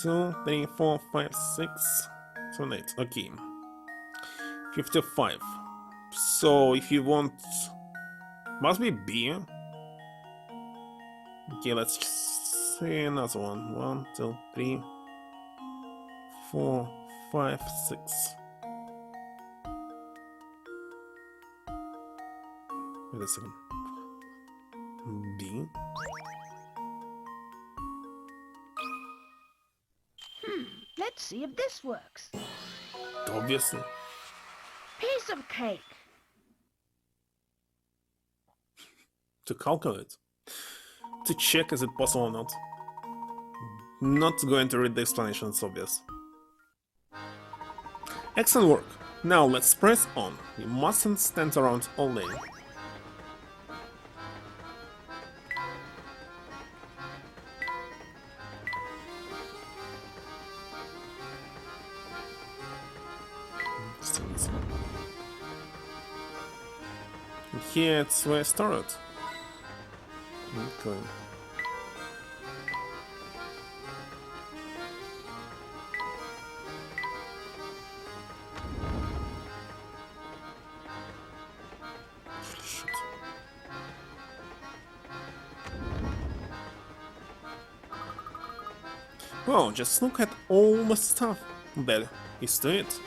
2, 3, 4, 5, 6, 7, 8. Okay. 55. So, if you want... Must be B. Okay, let's see another one. 1, 2, 3, 4, 5, 6. Wait a second. B. Let's see if this works. Obviously. Piece of cake. To calculate. To check is it possible or not. Not going to read the explanation, it's obvious. Excellent work. Now let's press on. You mustn't stand around all day. Here it's where I started. Okay. Shit. Well, just look at all the stuff that is to it.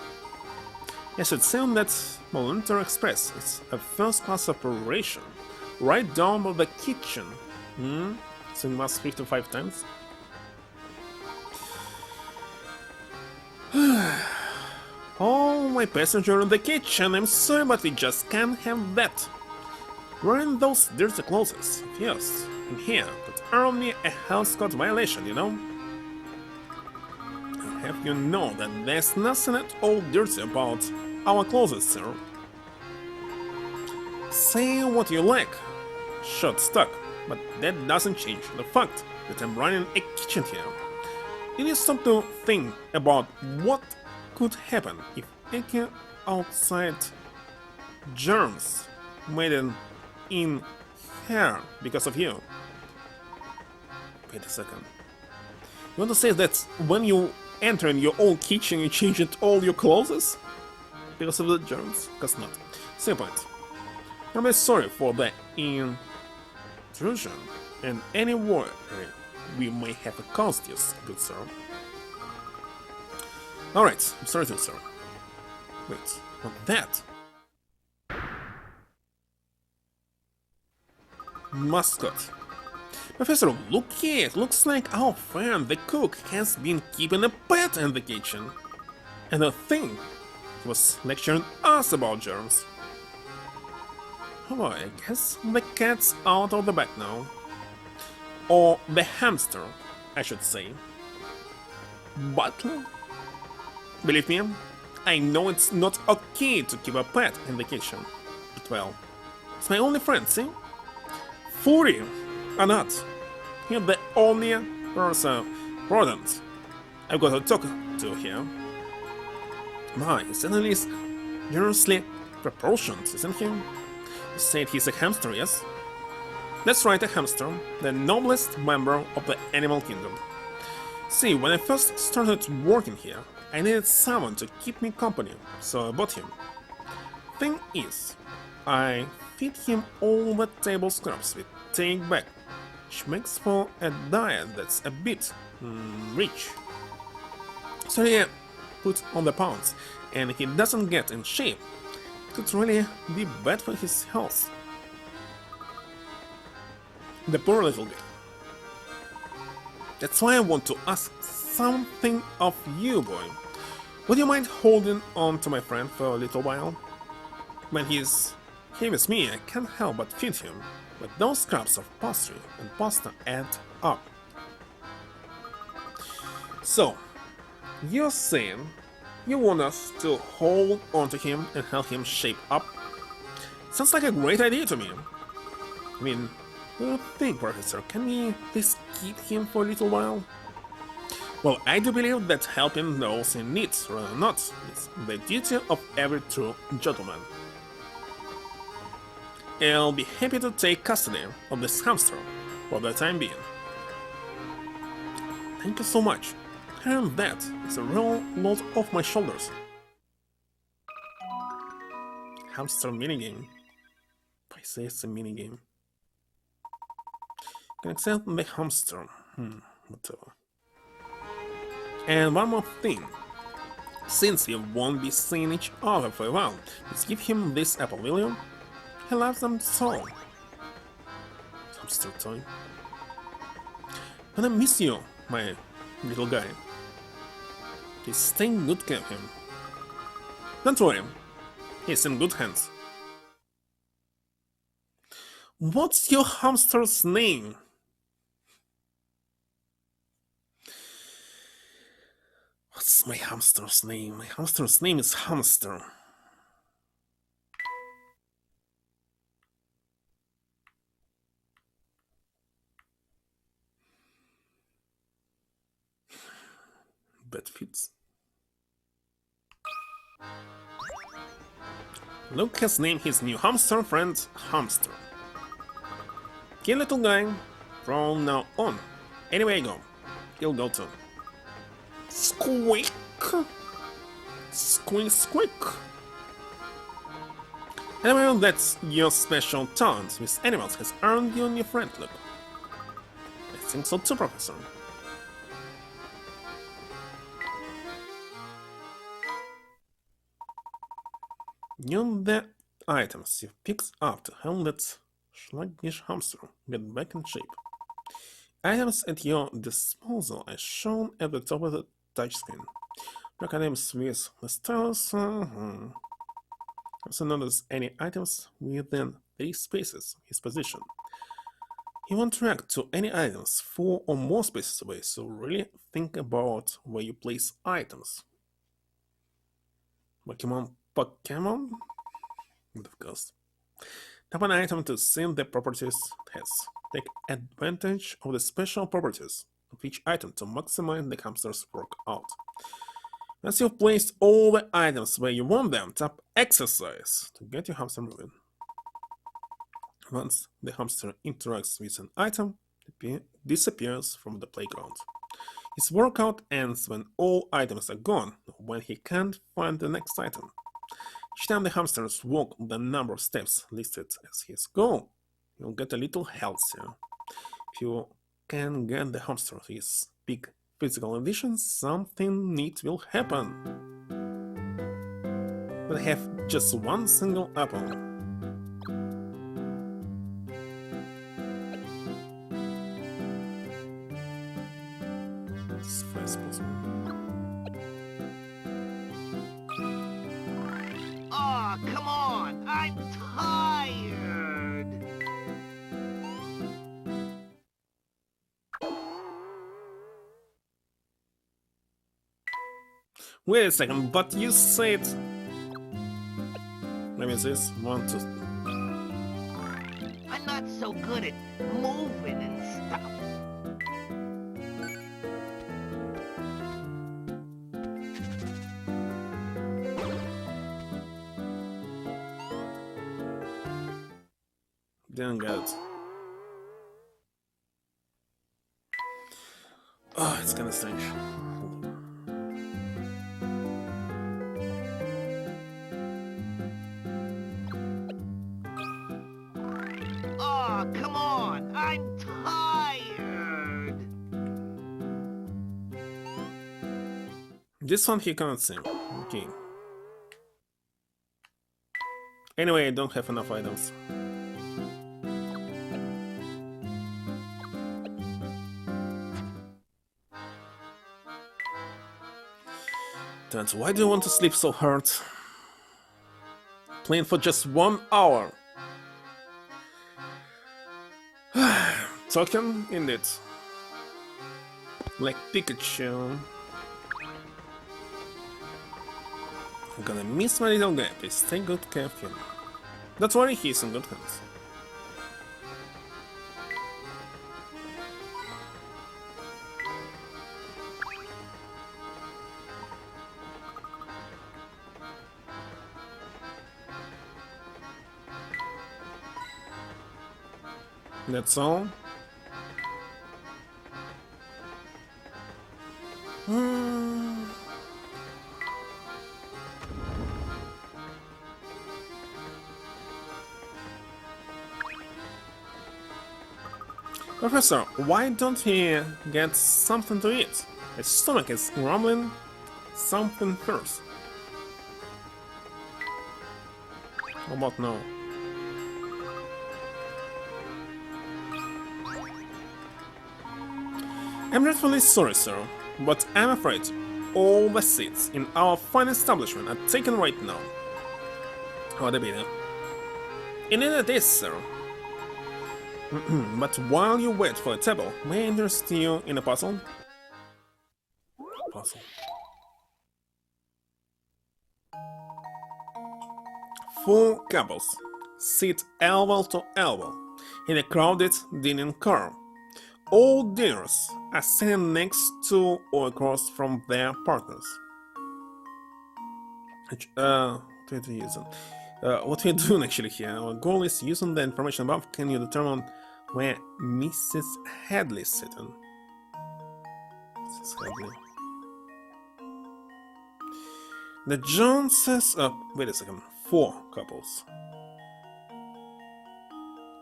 I should say that Military Express is a first-class operation, right down by the kitchen. So it must 55 times. Oh, my passenger in the kitchen, I'm sorry, but we just can't have that. Wearing those dirty clothes, yes, in here, could earn me a house code violation, you know? I'll have you know that there's nothing at all dirty about our clothes, sir. Say what you like, short stuck, but that doesn't change the fact that I'm running a kitchen here. You need some to think about what could happen if eking outside germs made in here because of you. Wait a second. You want to say that when you enter in your own kitchen you changed all your clothes? Because of the germs? Guess not. Same point. I'm very sorry for the intrusion and any worry we may have caused you, good sir. Alright, I'm sorry to sir. Wait, not that. Mascot. Professor, look here, looks like our friend the cook has been keeping a pet in the kitchen. And I think he was lecturing us about germs. Oh, I guess the cat's out of the bag now. Or the hamster, I should say. Butler? Believe me, I know it's not okay to keep a pet in the kitchen. But well, it's my only friend, see? Fury or not, you're the only rodent I've got to talk to here. My, he certainly is generously proportioned, isn't he? You said he's a hamster, yes? That's right, a hamster, the noblest member of the animal kingdom. See, when I first started working here, I needed someone to keep me company, so I bought him. Thing is, I feed him all the table scraps we take back, which makes for a diet that's a bit rich. So he put on the pounds, and if he doesn't get in shape, it could really be bad for his health. The poor little guy. That's why I want to ask something of you, boy. Would you mind holding on to my friend for a little while? When he's here with me, I can't help but feed him, but those scraps of pastry and pasta add up. So, you're saying you want us to hold on to him and help him shape up? Sounds like a great idea to me. I mean, what do you think, Professor? Can we please keep him for a little while? Well, I do believe that helping those in need, rather than not, is the duty of every true gentleman. I'll be happy to take custody of this hamster for the time being. Thank you so much. And that is a real load off my shoulders. Hamster minigame. If I say it's a minigame. Can accept the hamster. Whatever. And one more thing. Since we won't be seeing each other for a while, let's give him this apple, will you? He loves them so. Hamster toy. And I miss you, my little guy. Please take good care of him. Don't worry, he's in good hands. What's your hamster's name? What's my hamster's name? My hamster's name is Hamster. Bad fits. Luke has named his new hamster friend Hamster. Okay, little guy, from now on, anywhere I go, he'll go too. Squeak! Squeak, squeak! Anyway, that's your special talent with animals has earned you a new friend, Luke. I think so too, Professor. Use the items you picked up to help that sluggish hamster get back in shape. Items at your disposal are shown at the top of the touchscreen. Mark items with the stylus. Also notice any items within 3 spaces of his position. You won't react to any items 4 or more spaces away, so really think about where you place items. Pokemon? And of course. Tap an item to see the properties it has. Take advantage of the special properties of each item to maximize the hamster's workout. Once you've placed all the items where you want them, tap exercise to get your hamster moving. Once the hamster interacts with an item, it disappears from the playground. His workout ends when all items are gone, or when he can't find the next item. Each time the hamsters walk the number of steps listed as his goal, you'll get a little healthier. If you can get the hamster his big physical addition, something neat will happen. But I have just one single apple. As fast as possible. Aw, come on! I'm tired! Wait a second, but you said... Maybe this one, two... I'm not so good at moving and stuff. Didn't get it. Oh, it's kinda strange. Aw, come on! I'm tired! This one he can't sing. Okay. Anyway, I don't have enough items. That's why do you want to sleep so hard? Playing for just 1 hour. Talking indeed. Like Pikachu. I'm gonna miss my little guy. Please take good care of him. Don't worry, he's in good hands. That's all. Professor, why don't he get something to eat? His stomach is grumbling something first. How about now? I'm dreadfully sorry, sir, but I'm afraid all the seats in our fine establishment are taken right now. What a pity. Indeed it is, sir. But while you wait for a table, may I interest you in a puzzle? Puzzle. 4 couples sit elbow to elbow in a crowded dining car. All diners are sitting next to or across from their partners. What we're doing actually here, our goal is using the information above, can you determine where Mrs. Hadley is sitting? Mrs. Hadley. The Joneses, wait a second, 4 couples.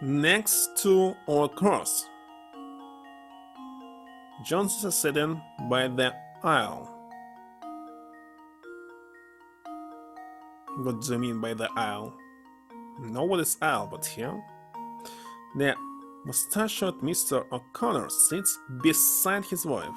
Next to or across. Joneses are sitting by the aisle. What do you mean by the aisle? Know what is aisle, but here? The mustachioed Mr. O'Connor sits beside his wife.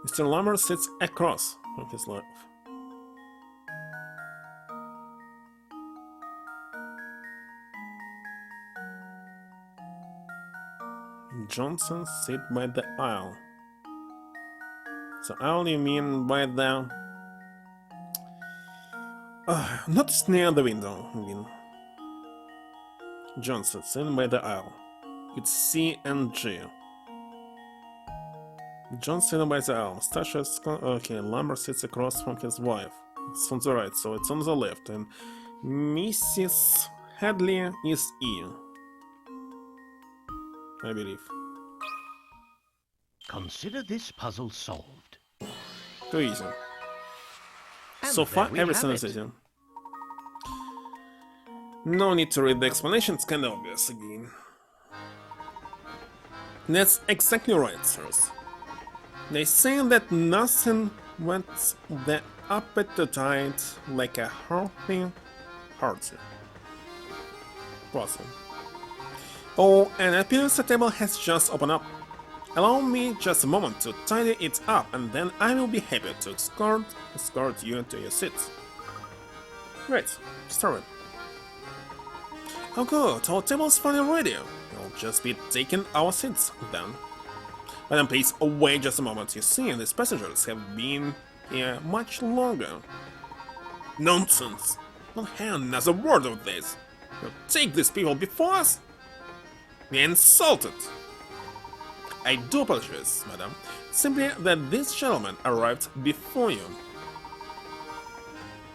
Mr. Lumber sits across from his wife. Johnson sit by the aisle. So aisle you mean by the... Not near the window, Win. John sits in by the aisle. It's C and G. John sitting by the aisle. Stasha's okay, Lambert sits across from his wife. It's on the right, so it's on the left, and Mrs. Hadley is E. I believe. Consider this puzzle solved. Too easy. And So far, there we everything have is it. easy. No need to read the explanation, it's kinda obvious again. That's exactly right, sirs. They say that nothing went the appetite like a hearty puzzle. Oh, and it appears the table has just opened up. Allow me just a moment to tidy it up, and then I will be happy to escort you to your seats. Great, start. Oh good, our table's finally ready. We'll just be taking our seats then. Madam, please wait just a moment. You see, these passengers have been here much longer. Nonsense! Don't hear another word of this. You'll take these people before us? We're insulted. I do apologize, madam. Simply that this gentleman arrived before you.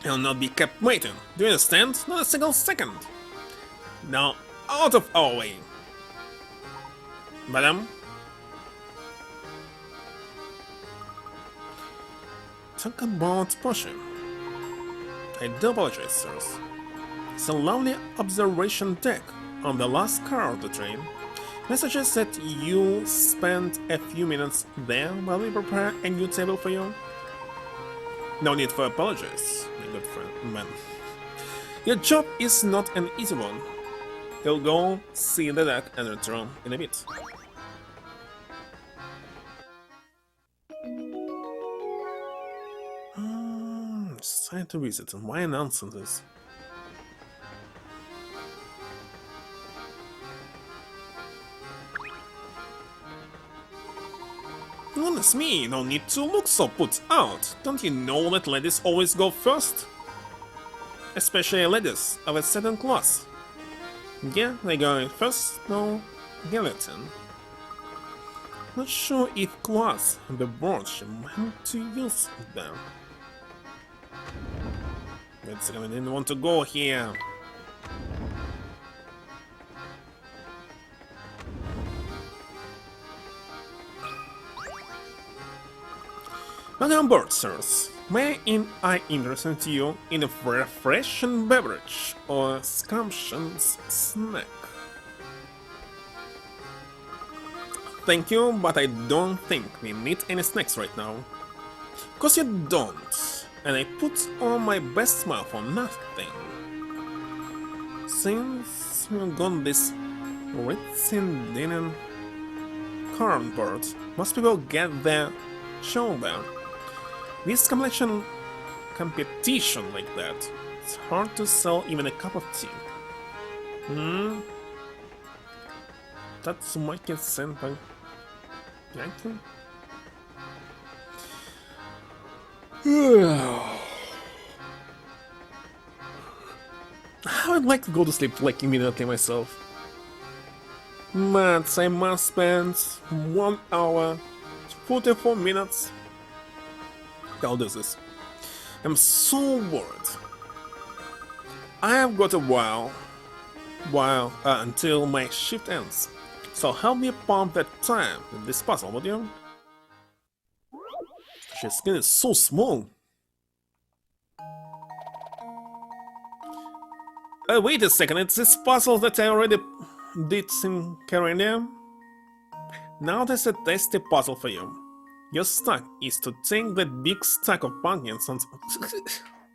He'll not be kept waiting. Do you understand? Not a single second. Now, out of our way. Madam? Talk about pushing. I do apologize, sirs. It's a lovely observation deck on the last car of the train. Messages that you spent a few minutes there while we prepare a new table for you. No need for apologies, my good friend, man. Your job is not an easy one. You'll go see the deck and return in a bit. It's time to visit. Why announcing this? Goodness me, no need to look so put out. Don't you know that ladies always go first? Especially ladies of a certain class. Yeah, they go first, no, Layton. Not sure if class the word she meant to use there. Wait a second, I didn't want to go here. Welcome on board, sirs. May I interest you in a refreshing beverage or scrumptious snack? Thank you, but I don't think we need any snacks right now. Cause you don't, and I put on my best smile for nothing. Since you got this ritzy dinner cardboard, most people get their shoulder. This competition like that, it's hard to sell even a cup of tea. That's make it simple. Yankee? I would like to go to sleep like immediately myself. But I must spend 1 hour 44 minutes. I'll do this. I'm so bored. I have got a while until my shift ends. So help me pump that time with this puzzle, would you? Her skin is so small. Wait a second, it's this puzzle that I already did in Carolina. Now there's a tasty puzzle for you. Your stack is to take that big stack of pumpkins and...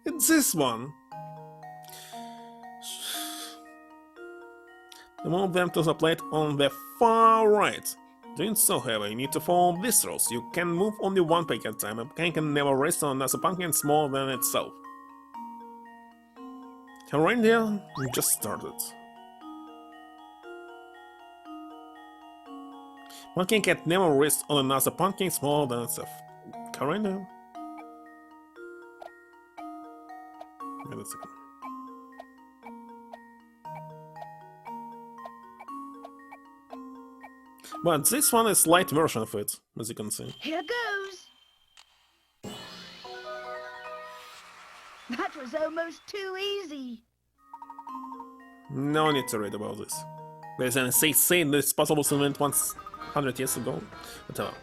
it's this one. Move them to the plate on the far right. Doing so, however, you need to follow these rules. You can move only one pumpkin at a time. A pumpkin can never rest on another pumpkin smaller than itself. Her reindeer just started. Pumpkin can never rest on another pumpkin smaller than itself. Reindeer? a second. But this one is light version of it, as you can see. Here goes. That was almost too easy. No need to read about this. There's an say this possible event 100 years ago. Whatever.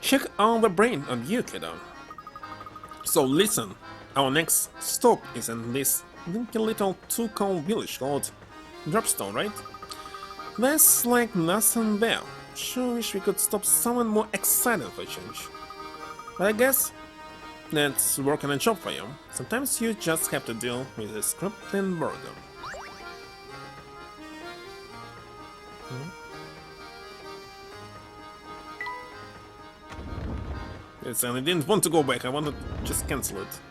Check on the brain of you, kiddo. So listen, our next stop is in this dinky little two-town village called Dropstone, right? There's like nothing there. Sure wish we could stop someone more excited for a change. But I guess that's working a job for you. Sometimes you just have to deal with a crippling boredom. Yes, and I didn't want to go back, I wanted to just cancel it.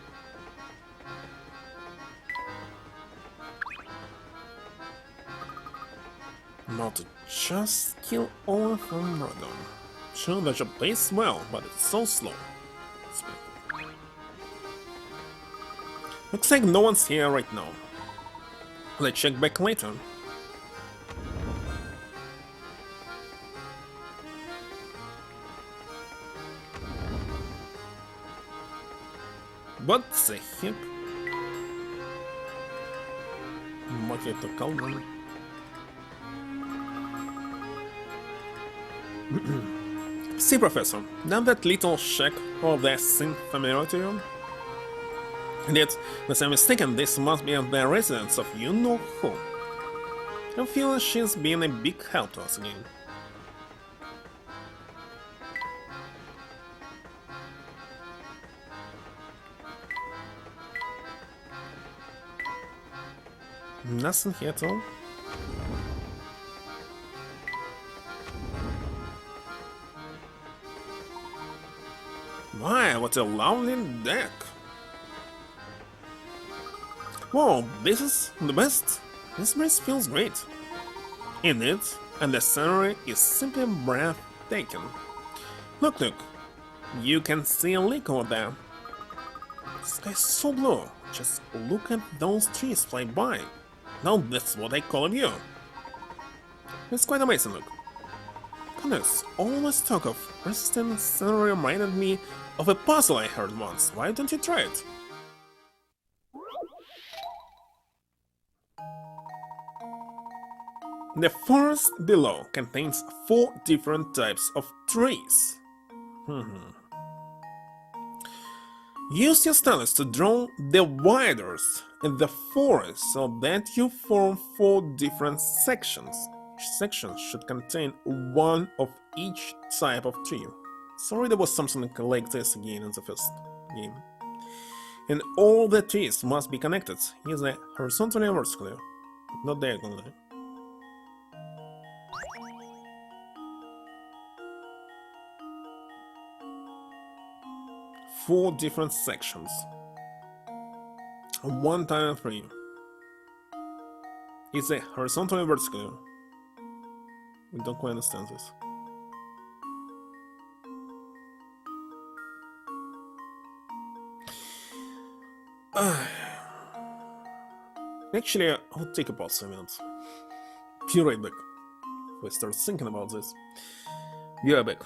Not to just kill all from murder. Sure, that job pays well, but it's so slow. Looks like no one's here right now. Let's check back later. What's a hip? Макета Calvin. See, Professor, does that little shack or that seem familiar to you? Yet, unless I'm mistaken, this must be the residence of you-know-who. I feel she's been a big help to us again. Nothing here at all. My, what a lovely deck! Whoa, this is the best! This place feels great. In it, and the scenery is simply breathtaking. Look, you can see a lake over there. The sky's so blue, just look at those trees fly by. Now that's what I call a view. It's quite amazing, look. Goodness, all this talk of persistent scenery reminded me of a puzzle I heard once. Why don't you try it? The forest below contains 4 different types of trees. Use your stylus to draw the dividers in the forest so that you form 4 different sections. Each section should contain one of each type of tree. Sorry there was something like this again in the first game. And all the trees must be connected either horizontally or vertically, not diagonally. Four different sections. One time three. Is it horizontally or vertically? We don't quite understand this. Actually, I'll take a pause a minute. Be right back. If I start thinking about this. Be right back.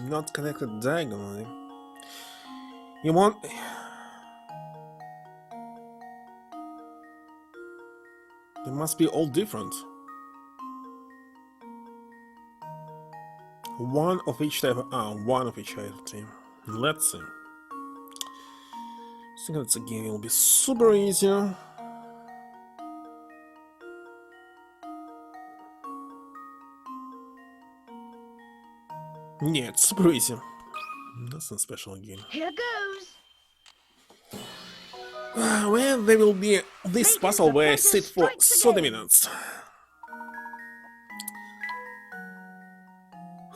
Not connected diagonally. You want... They must be all different. One of each type. One of each team. Let's see. I think that game will be super easy. Yeah, it's super easy. That's not special again. Here goes. Well, there will be this Layton, puzzle the where I fighter sit for strikes 30 again. minutes.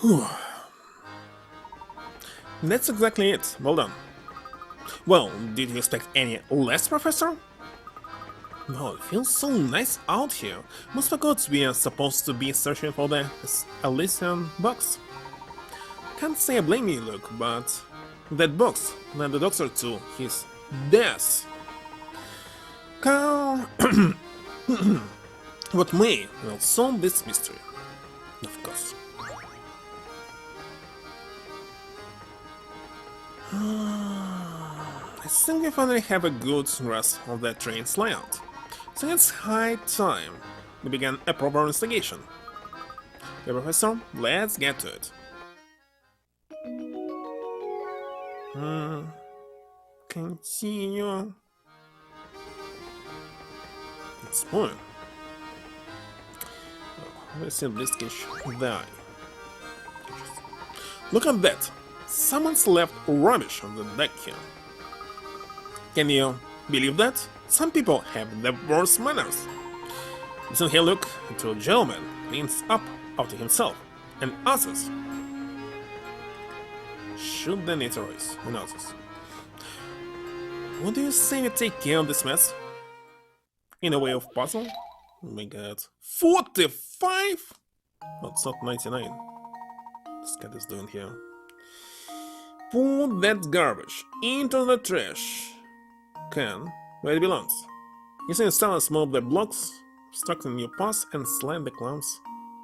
Whew. That's exactly it. Well done. Well, did you expect any less, Professor? No, it feels so nice out here. Most forgot we are supposed to be searching for the Elysian box. Can't say I blame you, Luke, but that box led the doctor to his death. Carl, what may will solve this mystery, of course. I think we finally have a good grasp of that train's layout. So it's high time we began a proper investigation. Okay, Professor, let's get to it. Continue. It's fine. Let's see this cache die. Look at that! Someone's left rubbish on the deck here. Can you believe that? Some people have the worst manners. Listen here, look into a gentleman leans up after himself and asks, should the Natoroids and others. What do you say we take care of this mess? In a way of puzzle? Oh my god. 45?! Oh, it's not 99. This cat is doing here. Put that garbage into the trash can where it belongs. You see Stylus move the blocks, obstructing your path, and slide the clown's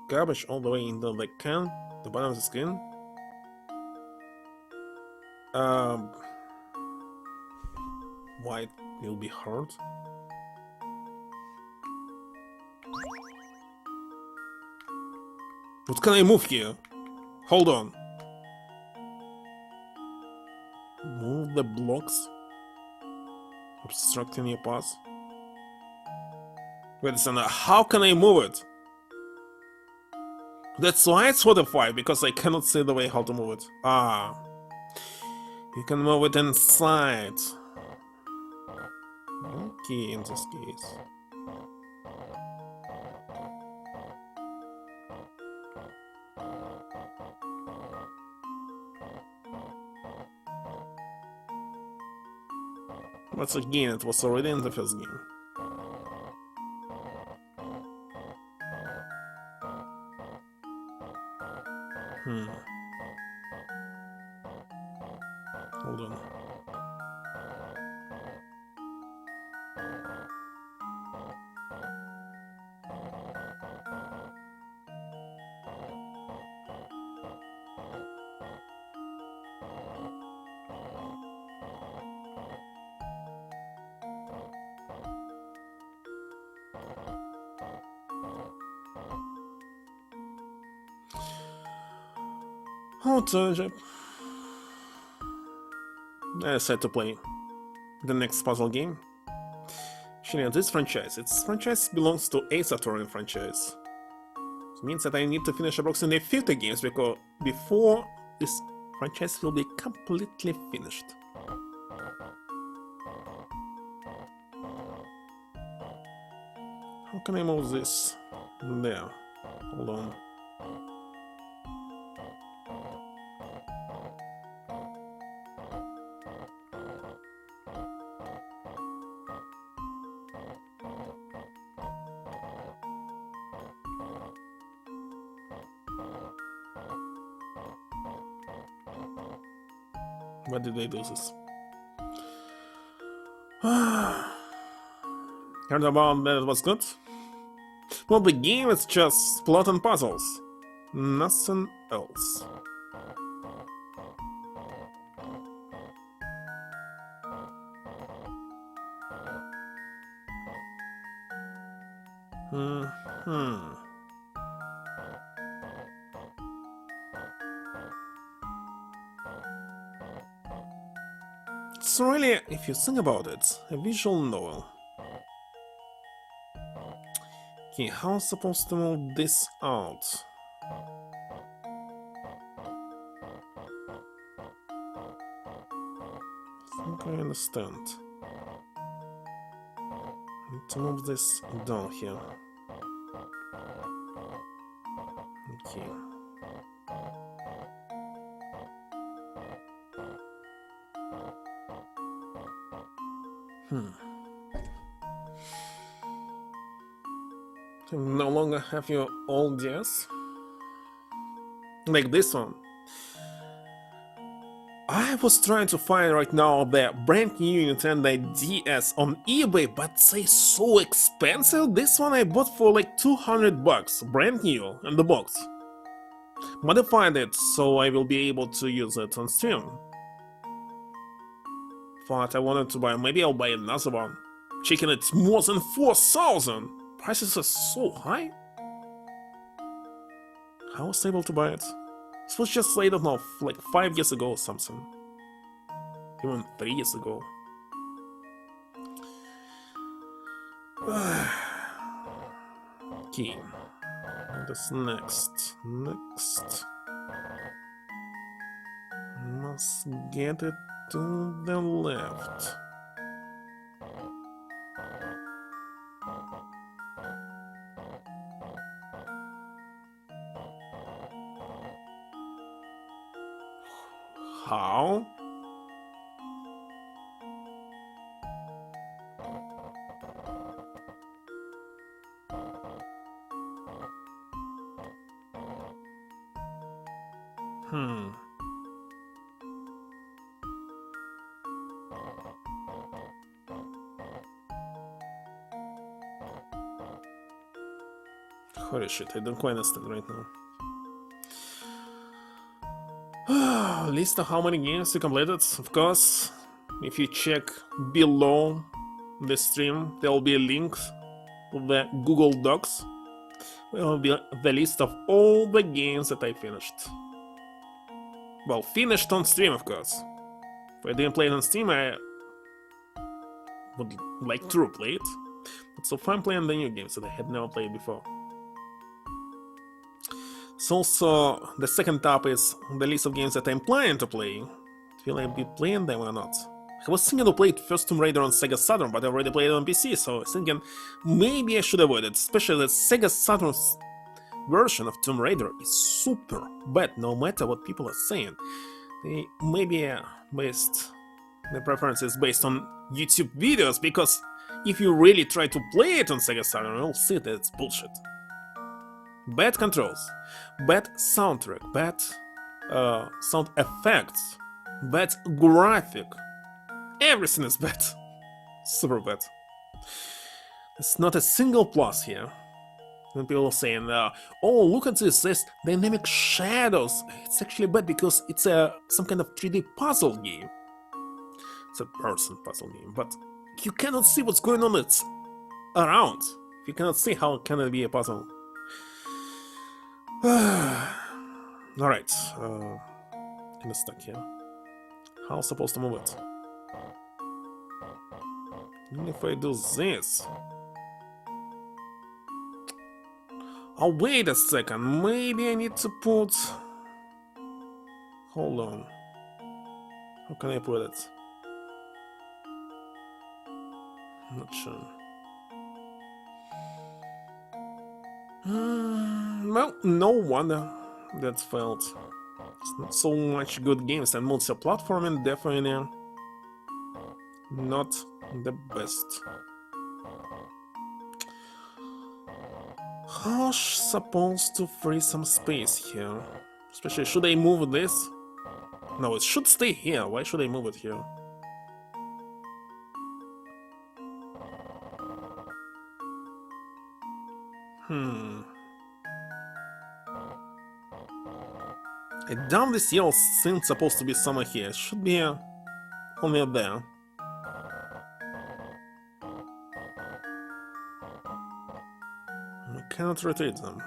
garbage all the way into the can, the bottom of the screen. Why it will be hard? What can I move here? Hold on. Move the blocks, obstructing your path. Wait a second, how can I move it? That's why it's 45, because I cannot see the way how to move it. Ah. You can move it inside. Okay, in this case. Once again, it was already in the first game. Hold on. Oh, Toja. I decided to play the next puzzle game. Actually, this franchise. Its franchise belongs to a Saturn franchise. It means that I need to finish approximately 50 games before this franchise will be completely finished. How can I move this? There. Hold on. Why did they do this? Heard about that it was good? Well, the game is just plot and puzzles. Nothing else. It's really, if you think about it, a visual novel. Okay, how am I supposed to move this out? I think I understand. Need to move this down here. Okay. You no longer have your old DS? Like this one. I was trying to find right now the brand new Nintendo DS on eBay, but they so expensive. This one I bought for like 200 bucks, brand new in the box. Modified it so I will be able to use it on stream. But I wanted to buy, maybe I'll buy another one. Checking it's more than 4,000. Prices are so high. How was I able to buy it? This was just, I don't know, like 5 years ago or something. Even 3 years ago. Okay. What's next? Must get it to the left. How? Holy shit, I don't quite understand right now. List of how many games you completed. Of course, if you check below the stream, there will be a link to the Google Docs. There will be the list of all the games that I finished. Well, finished on stream, of course. If I didn't play it on Steam, I would like to replay it. But so far I'm playing the new games that I had never played before. So also, the second top is the list of games that I'm planning to play. Will I be playing them or not? I was thinking to play first Tomb Raider on Sega Saturn, but I already played it on PC, so I was thinking maybe I should avoid it, especially that Sega Saturn's version of Tomb Raider is super bad, no matter what people are saying. They maybe the preference is based on YouTube videos, because if you really try to play it on Sega Saturn, you'll see that it's bullshit. Bad controls, bad soundtrack, bad sound effects, bad graphic. Everything is bad. Super bad. There's not a single plus here. When people are saying, oh, look at this, there's dynamic shadows. It's actually bad because it's some kind of 3D puzzle game. It's a person puzzle game, but you cannot see what's going on it's around. If you cannot see, how can it be a puzzle? Alright, kinda stuck here. How am I supposed to move it? And if I do this... Oh, wait a second, maybe I need to put... Hold on. How can I put it? I'm not sure. Well, no wonder that's failed. It's not so much good games, and multi-platforming definitely not the best. How's supposed to free some space here? Especially, should I move this? No, it should stay here. Why should I move it here? I doubt this yellow thing's supposed to be somewhere here. It should be only there. We cannot retrieve them.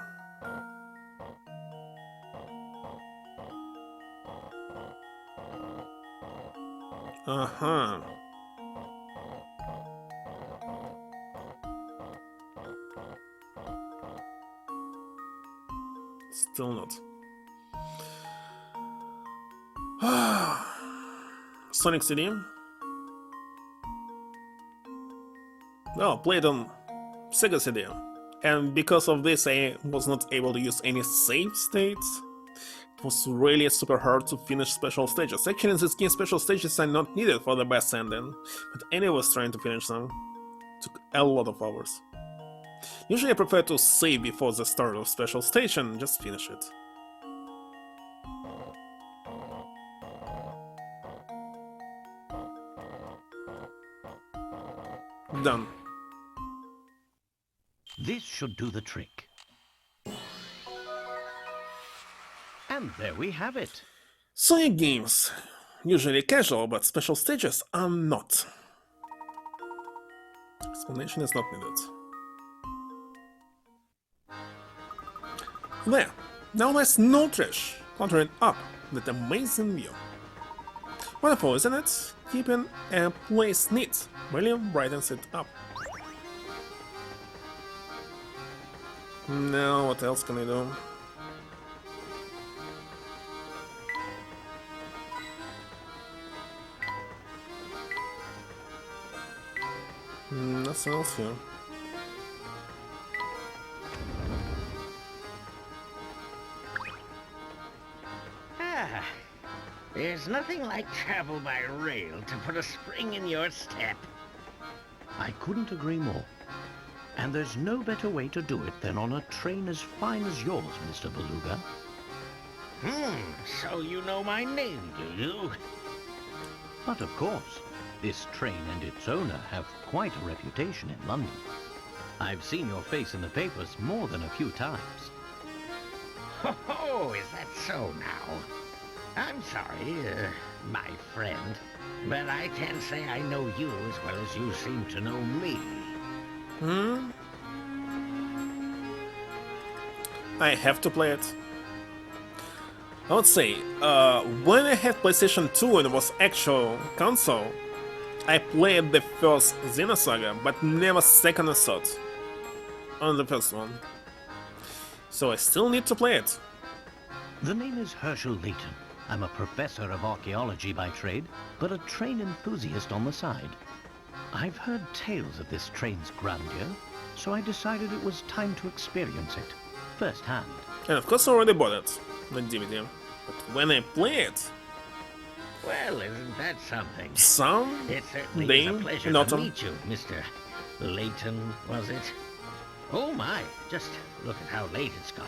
Uh-huh. Still not. Sonic CD. Oh, played on Sega CD. And because of this I was not able to use any save states. It was really super hard to finish special stages. Actually in this game special stages are not needed for the best ending, but anyway I was trying to finish them. It took a lot of hours. Usually I prefer to save before the start of special stage and just finish it. Done. This should do the trick. And there we have it. Sonic games. Usually casual, but special stages are not. Explanation is not needed. There. Now there's no trash. Cluttering up that amazing view. Wonderful, isn't it? Keeping a place neat really brightens it up. Now, what else can I do? Nothing else here. There's nothing like travel by rail to put a spring in your step. I couldn't agree more. And there's no better way to do it than on a train as fine as yours, Mr. Beluga. So you know my name, do you? But of course, this train and its owner have quite a reputation in London. I've seen your face in the papers more than a few times. Oh, is that so now? I'm sorry, my friend, but I can't say I know you as well as you seem to know me. I have to play it. I would say, when I had PlayStation 2 and it was actual console, I played the first Xenosaga, but never second or third on the first one. So I still need to play it. The name is Herschel Layton. I'm a professor of archaeology by trade, but a train enthusiast on the side. I've heard tales of this train's grandeur, so I decided it was time to experience it firsthand. And of course I already bought it, the DVD. But when I play it, Well, isn't that something? It certainly someday is a pleasure in to autumn. meet you, Mr. Layton, was it? Oh my, just look at how late it's gone.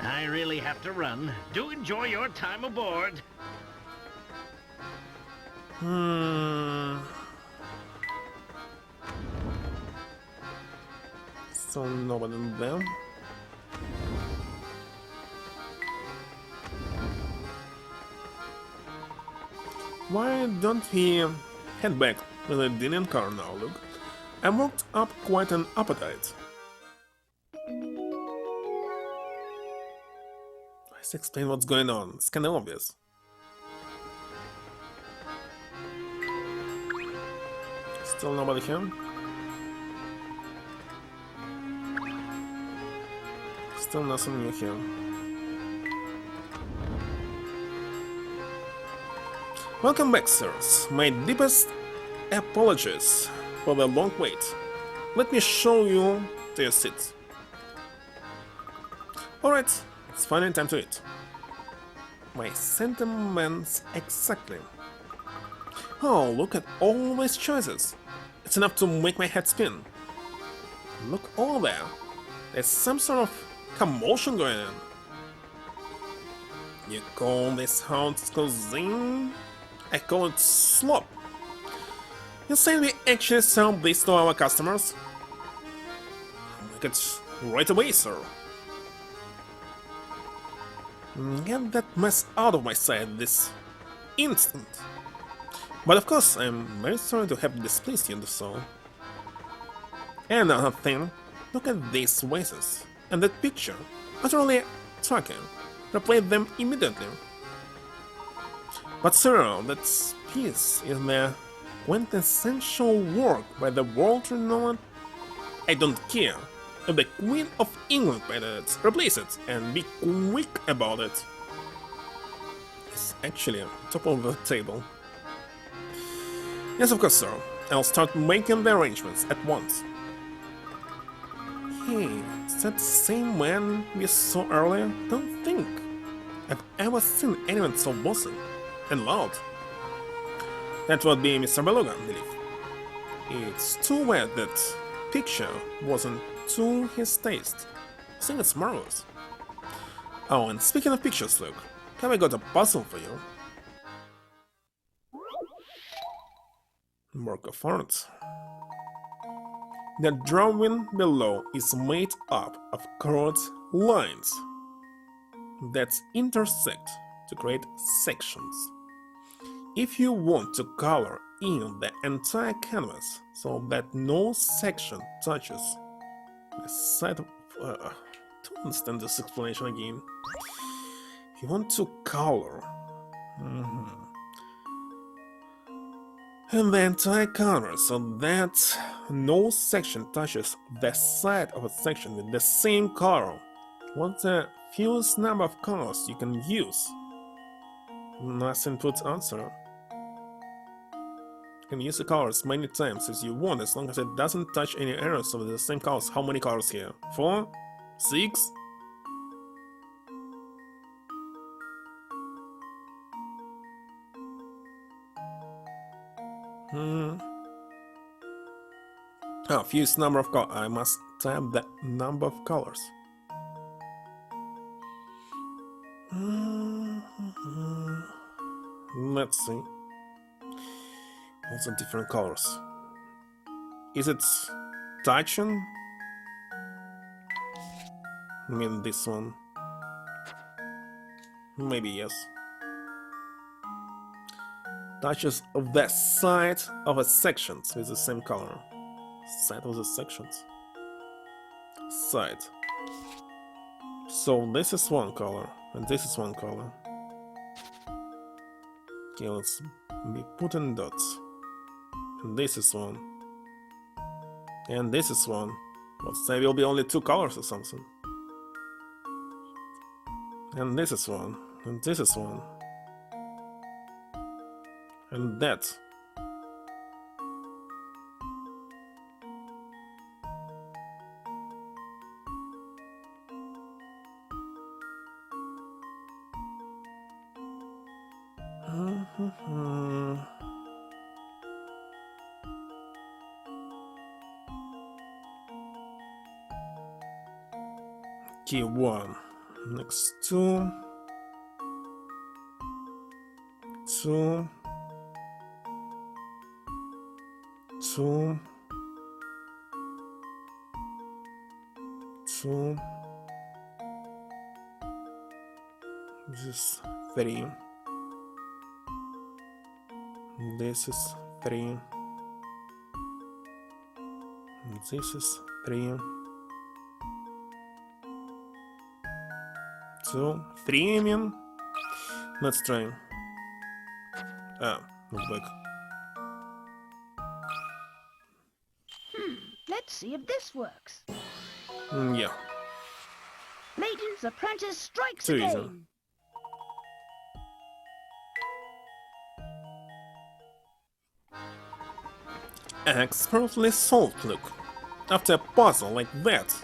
I really have to run. Do enjoy your time aboard. So nobody there. Why don't we head back with a dinner car now, look? I worked up quite an appetite. Let's explain what's going on. It's kinda obvious. Still nobody here? Still nothing new here. Welcome back, sirs. My deepest apologies for the long wait. Let me show you to your seat. Alright, it's finally time to eat. My sentiments exactly. Oh, look at all these choices. It's enough to make my head spin. Look over there. There's some sort of commotion going on. You call this house cuisine? I call it slop. You say we actually sell this to our customers? Make it right away, sir. Get that mess out of my sight this instant. But of course, I'm very sorry to have displeased you so. And another thing, look at these vases and that picture. Utterly striking. Replace them immediately. But sir, that piece is the quintessential work by the world-renowned. I don't care if the Queen of England painted it. Replace it and be quick about it. It's actually on top of the table. Yes, of course, sir. I'll start making the arrangements at once. Hey, is that the same man we saw earlier? Don't think I've ever seen anyone so bossy and loud. That would be Mr. Beluga, I believe. It's too bad that picture wasn't to his taste. I think it's marvelous. Oh, and speaking of pictures, look, have I got a puzzle for you? Work of art. The drawing below is made up of curved lines that intersect to create sections. If you want to color in the entire canvas so that no section touches the side of... don't understand this explanation again. If you want to color... and the entire canvas so that no section touches the side of a section with the same color. What's the fewest number of colors you can use? Nice input answer. You can use the colors many times as you want as long as it doesn't touch any areas of the same colors. How many colors here? 4? 6? Oh, fewest number of colors. I must type the number of colors. Let's see. Also different colors. Is it touching? I mean this one. Maybe yes. Touches of the side of a section with the same color. Side of the sections. Side. So this is one color, and this is one color. Okay, let's be putting dots. And this is one. And this is one. Let's say will be only 2 colors or something. And this is one. And this is one. And that. Okay, 1. Next 2. 2. 2. 2. This is 3. This is 3. This is 3. 2, 3, I mean. Let's try. Ah, not back. Let's see if this works. Yeah. Layton's apprentice strikes Too easy. again. Expertly solved, look. After a puzzle like that,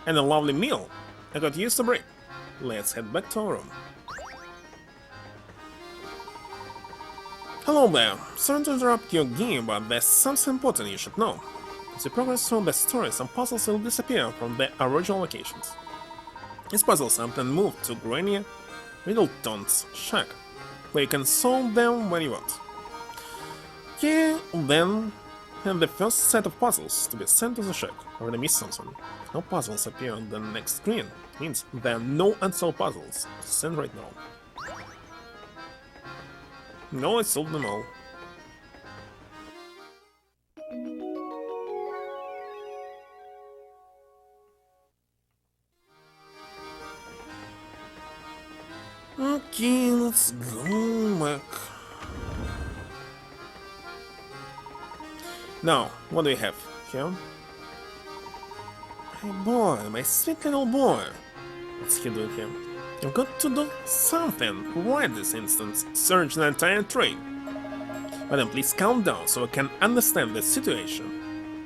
and a lovely meal, I got used to break. Let's head back to our room. Hello there. Sorry to interrupt your game, but there's something important you should know. As you progress through the story, some puzzles will disappear from their original locations. These puzzles are often moved to grainier Middleton's shack, where you can solve them when you want. You then have the first set of puzzles to be sent to the shack. Already missed something. If no puzzles appear on the next screen, it means there are no unsolved puzzles to send right now. No, I solved them all. Okay, let's go back. Now, what do we have here? My boy, my sweet little boy. What's he doing here? You've got to do something right this instant. Search the entire train. Madam, please calm down so I can understand the situation.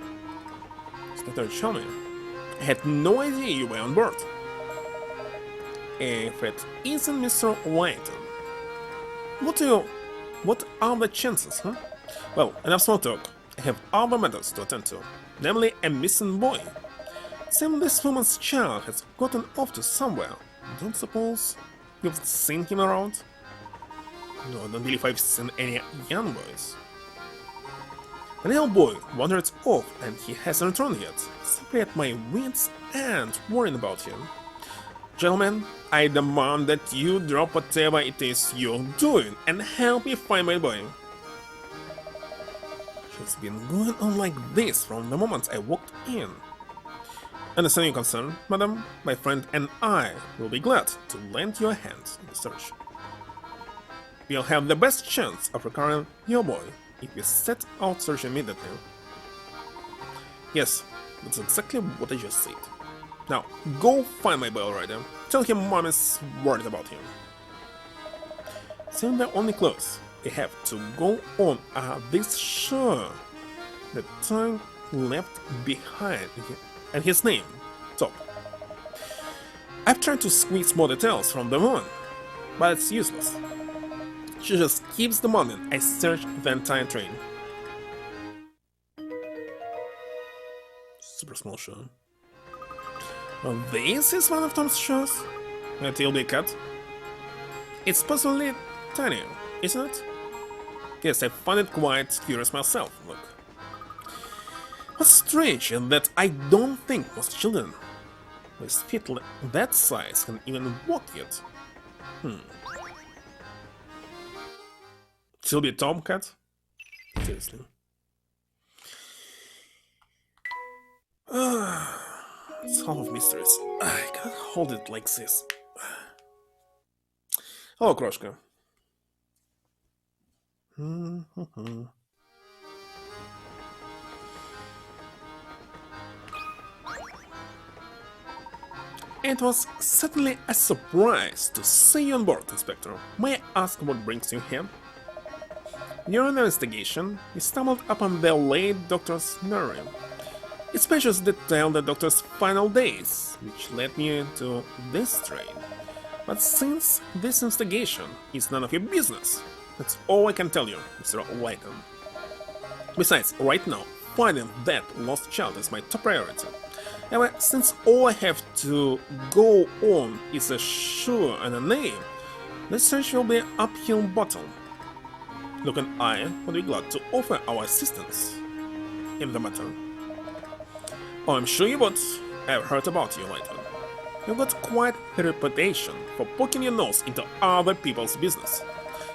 Inspector, show me. I had no idea you were on board. If it isn't Mr. Layton. What are the chances, huh? Well, enough small talk. I have other matters to attend to, namely a missing boy. It seems this woman's child has gotten off to somewhere. Don't suppose you've seen him around? No, I don't believe I've seen any young boys. A little boy wandered off and he hasn't returned yet. Simply at my wits' end worrying about him. Gentlemen, I demand that you drop whatever it is you're doing and help me find my boy. It's been going on like this from the moment I walked in. Understand your concern, madam. My friend and I will be glad to lend you a hand in the search. We'll have the best chance of recovering your boy if we set out searching immediately. Yes, that's exactly what I just said. Now, go find my boy already. Tell him mom is worried about him. Seeing the only clothes we have to go on are this shirt, the tongue left behind, and his name, top. I've tried to squeeze more details from the woman, but it's useless. She just keeps demanding I search the entire train. Super small show. Well, this is one of Tom's shows. A TLB cut. It's possibly tiny, isn't it? Yes, I find it quite curious myself, look. What's strange is that I don't think most children with feet that size can even walk yet. Still be a tomcat? Seriously. It's full of mysteries. I can't hold it like this. Hello, Крошка. It was certainly a surprise to see you on board, Inspector. May I ask what brings you here? During the investigation, we stumbled upon the late doctor's diary. Its pages detail the doctor's final days, which led me into this train. But since this investigation is none of your business, that's all I can tell you, Mr. Layton. Besides, right now, finding that lost child is my top priority. However, since all I have to go on is a shoe and a name, the search will be an uphill battle. Luke and I would be glad to offer our assistance in the matter. Oh, I'm sure you would. I've heard about you, Layton. You've got quite a reputation for poking your nose into other people's business.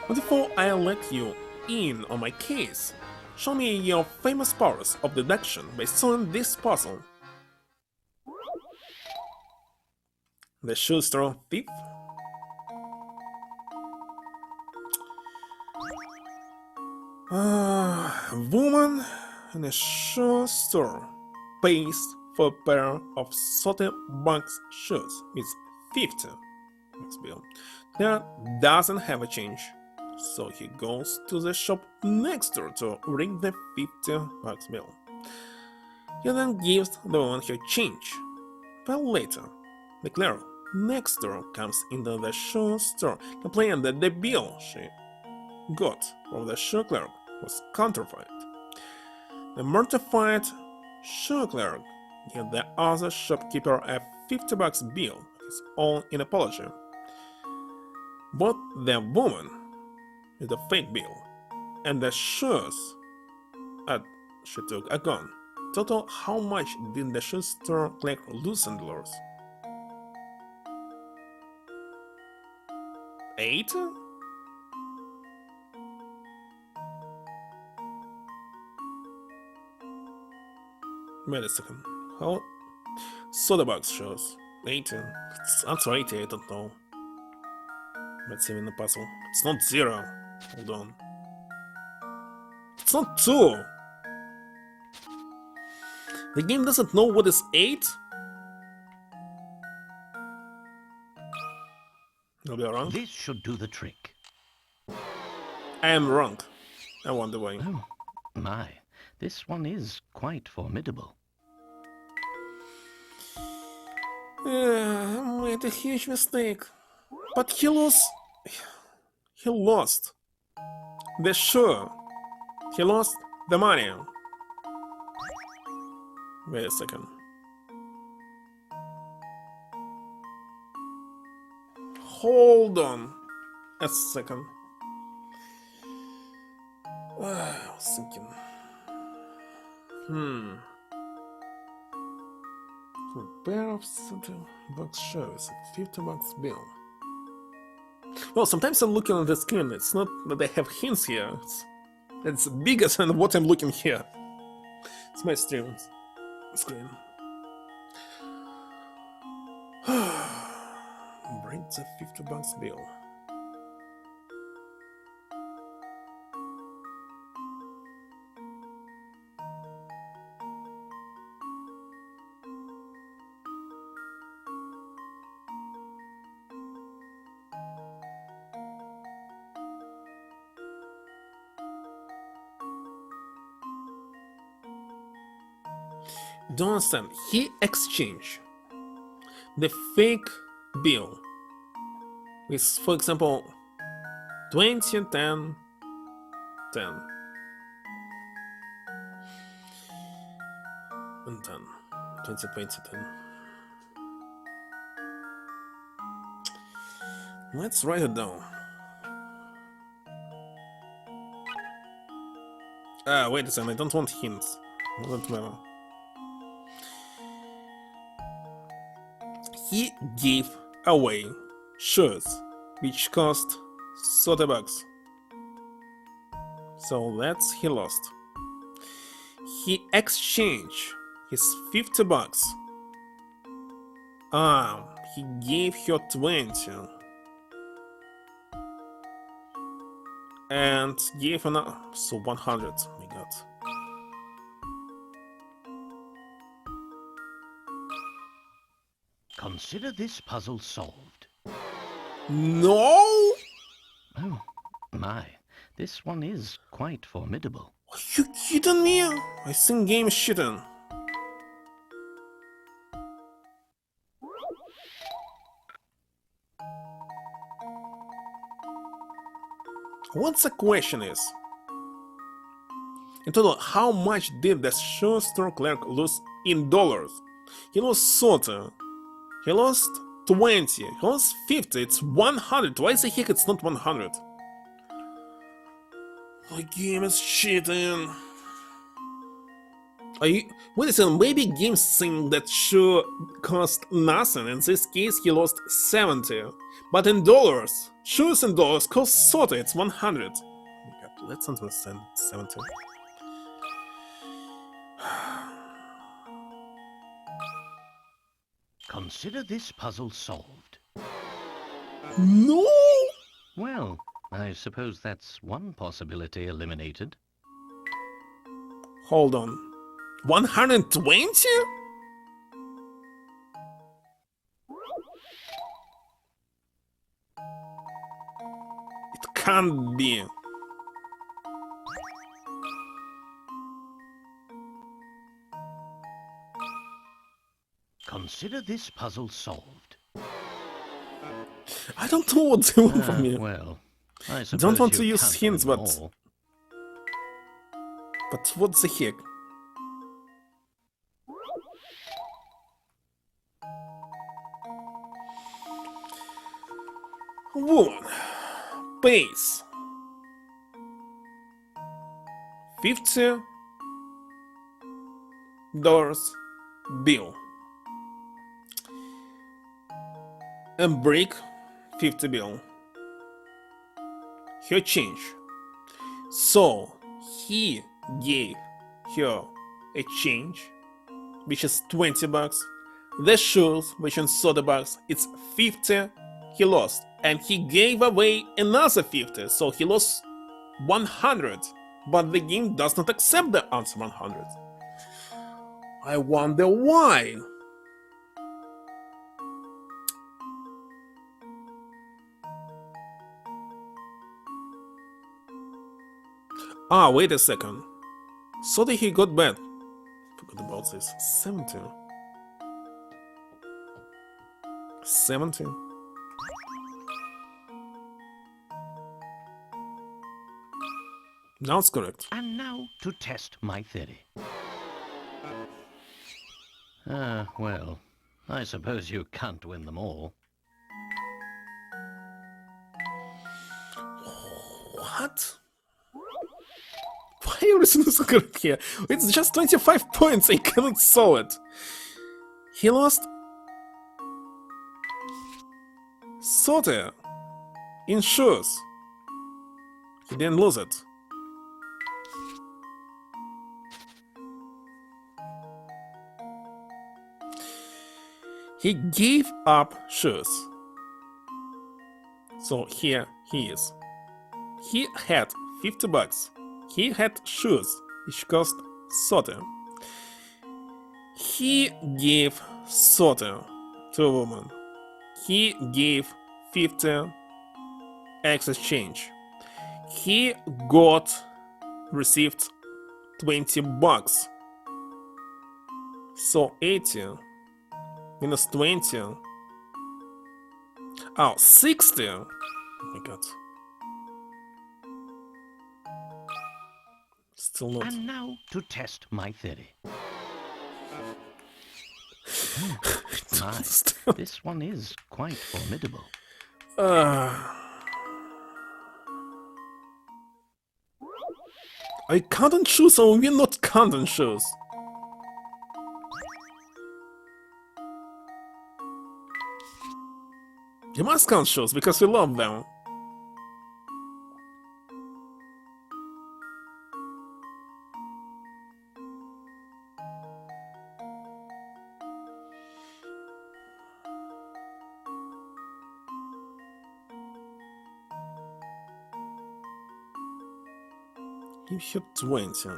But before I let you in on my case, show me your famous powers of deduction by solving this puzzle. The shoe store thief? Woman in a shoe store pays for a pair of 30 bucks shoes with 50 bucks bill. There doesn't have a change, so he goes to the shop next door to ring the 50 bucks bill. He then gives the woman her change. But later, the clerk next door comes into the shoe store complaining that the bill she got from the shoe clerk was counterfeit. The mortified shoe clerk gave the other shopkeeper a 50 bucks bill of his own in apology. Both the woman with the fake bill and the shoes she took are gone. Total, how much did the shoe store clerk lose in dollars? 8? Wait a second. How? Soda box shows 18. It's answer 80, I don't know. Let's see in the puzzle. It's not 0. Hold on. It's not 2. The game doesn't know what is 8? I'll be wrong. This should do the trick. I am wrong. I wonder why. Oh, my. This one is quite formidable. I made a huge mistake. But he lost. He lost the shoe. He lost the money. Wait a second. Hold on a second. I was thinking. For a pair of $70 shoes, $50 bill. Well, sometimes I'm looking on the screen. It's not that I have hints here. It's bigger than what I'm looking here. It's my stream screen. Bring the $50 bill. Don't understand. He exchanged the fake bill with, for example, 20, 10, 10, and 10, 20, 20, 10. Let's write it down. Wait a second. I don't want hints. Doesn't matter. He gave away shoes which cost $30. So that's he lost. He exchanged his $50. He gave her 20 and gave another, so 100 we got. Consider this puzzle solved. No! Oh, my. This one is quite formidable. Are you kidding me? I think game is shitting. What the question is? In total, how much did the shoe store clerk lose in dollars? He lost 30. He lost 20. He lost 50. It's 100. Why the heck it's not 100? The game is cheating. Wait a second, maybe games think that shoe cost nothing. In this case, he lost 70. But in dollars, shoes in dollars cost 30. It's 100. Oh my god, let's understand 70. Consider this puzzle solved. No! Well, I suppose that's one possibility eliminated. Hold on. 120? It can't be. Consider this puzzle solved. I don't know what they want from me. Well, I I don't want to you use can't hints, do but... more. But what the heck? Woman pays $50 bill and break 50 bill. Her change. So he gave her a change, which is $20. The shoes, which in soda bucks, it's 50. He lost, and he gave away another 50, so he lost 100. But the game does not accept the answer 100. I wonder why. Ah, wait a second. So that he got bad. Forgot about this. 17. 17. That's correct. And now to test my theory. Well, I suppose you can't win them all. What? Why everything is correct here? It's just 25 points, I cannot solve it. He lost... Sorta. In shoes. He didn't lose it. He gave up shoes. So here he is. He had $50. He had shoes, which cost $30. He gave $30 to a woman. He gave 50 excess change. He received $20. So 80 minus 20. Oh, 60. Oh my god. Still not. And now to test my theory. My, this one is quite formidable. I can't choose, so we're not can't choose. You must count shows because we love them. Give her 20.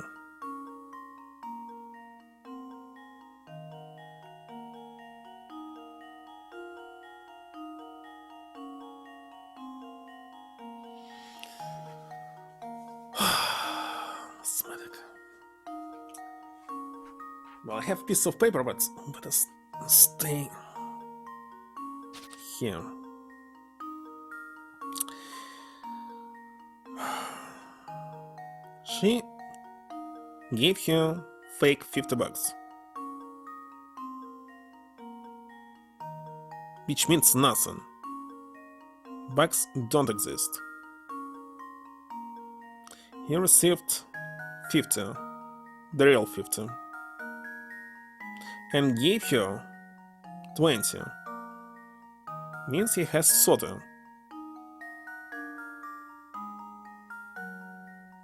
Mathematic. Well, I have a piece of paper, but better stay here. She gave her fake $50, which means nothing. Bucks don't exist. He received 50, the real 50, and gave her 20. Means he has 30.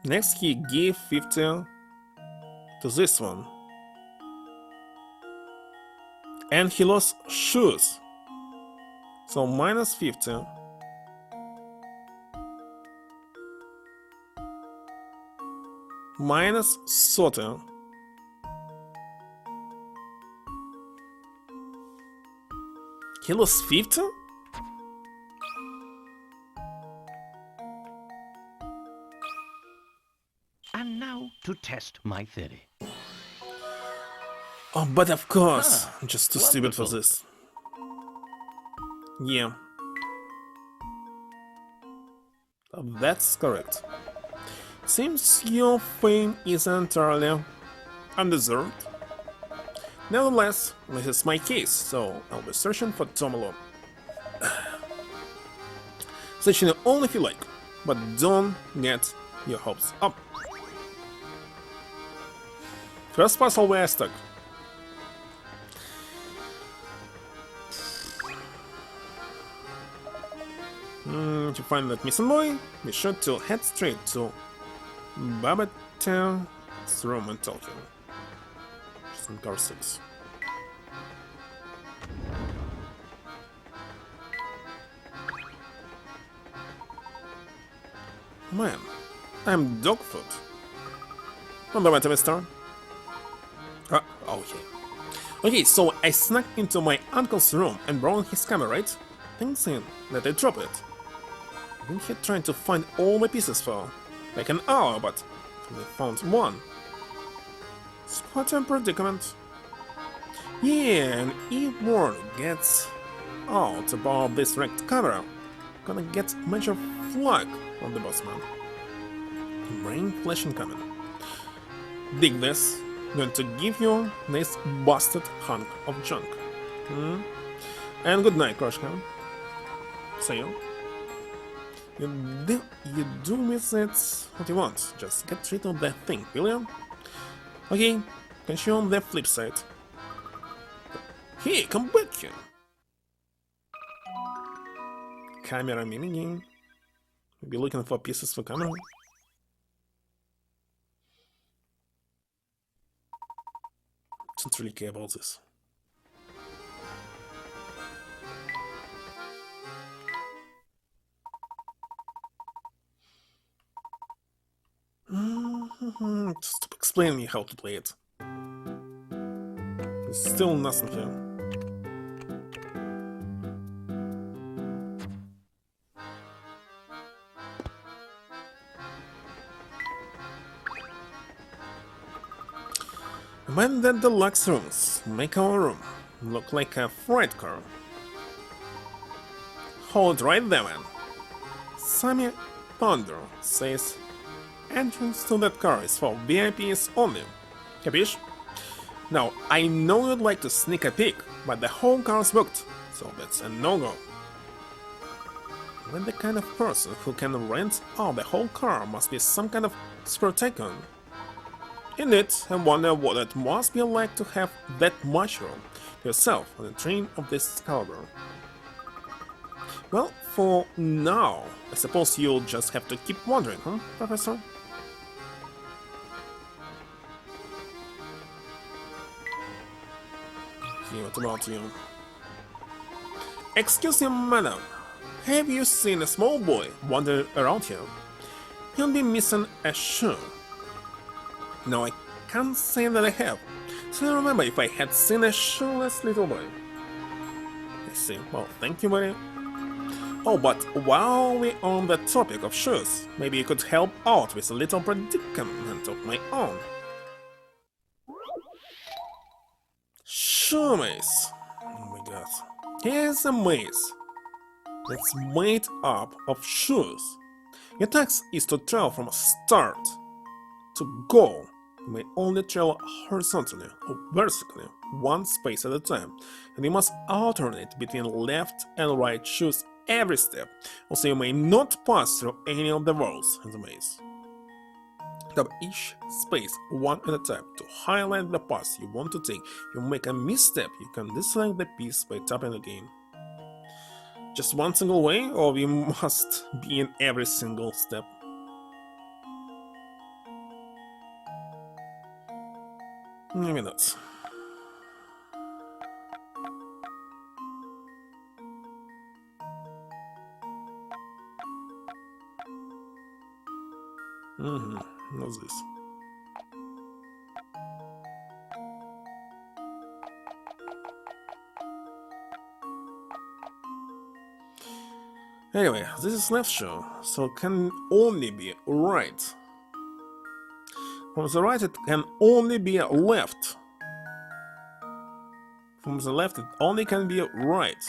Next he gave 50 to this one. And he lost shoes. So minus 50. Minus 30. He lost 50? And now to test my theory. Oh, but of course, Ah, I'm just too stupid for wonderful. this. Yeah. That's correct. Seems your fame is entirely undeserved. Nevertheless, this is my case, so I'll be searching for Tom alone. Searching only if you like, but don't get your hopes up. First puzzle where I stuck. To find that missing boy, be sure to head straight to Babette's room in Tokyo. She's in car 6. Man, I'm Dogfoot. On the way to Mr. Okay. Okay, so I snuck into my uncle's room and brought his camera, right? Thinking that I dropped it. I've been here trying to find all my pieces for like an hour, but I found one. It's quite a predicament. Yeah, and if word gets out about this wrecked camera, gonna get major flag on the boss man. Brain flashing coming. Dig this. Going to give you this busted hunk of junk. And good night, Crush Cam. See you. You do miss it what you want. Just get rid of that thing, will you? Okay, catch you on the flip side. Hey, come back here! Camera mini game. Be looking for pieces for camera. Don't really care about this. Stop explaining me how to play it. There's still nothing here. When the deluxe rooms make our room look like a freight car. Hold right there, man. Sammy Thunder says entrance to that car is for VIPs only. Capiche? Now, I know you'd like to sneak a peek, but the whole car's booked, so that's a no-go. When the kind of person who can rent out the whole car must be some kind of super tycoon. Indeed, I wonder what it must be like to have that much room to yourself on a train of this caliber. Well, for now, I suppose you'll just have to keep wondering, huh, Professor? Okay, what about you? Excuse me, madam. Have you seen a small boy wandering around here? He'll be missing a shoe. No, I can't say that I have. So I remember if I had seen a shoeless little boy. I see. Well, thank you, buddy. Oh, but while we're on the topic of shoes, maybe you could help out with a little predicament of my own. Shoe maze. Oh my god. Here's a maze that's made up of shoes. Your task is to travel from start to goal. You may only travel horizontally or vertically, one space at a time, and you must alternate between left and right shoes every step. Also, you may not pass through any of the walls in the maze. Tap each space one at a time to highlight the path you want to take. If you make a misstep, you can deselect the piece by tapping again. Just one single way, or we must be in every single step? Maybe not. What's this? Anyway, this is left shoe, so it can only be right. From the right it can only be left. From the left it only can be right.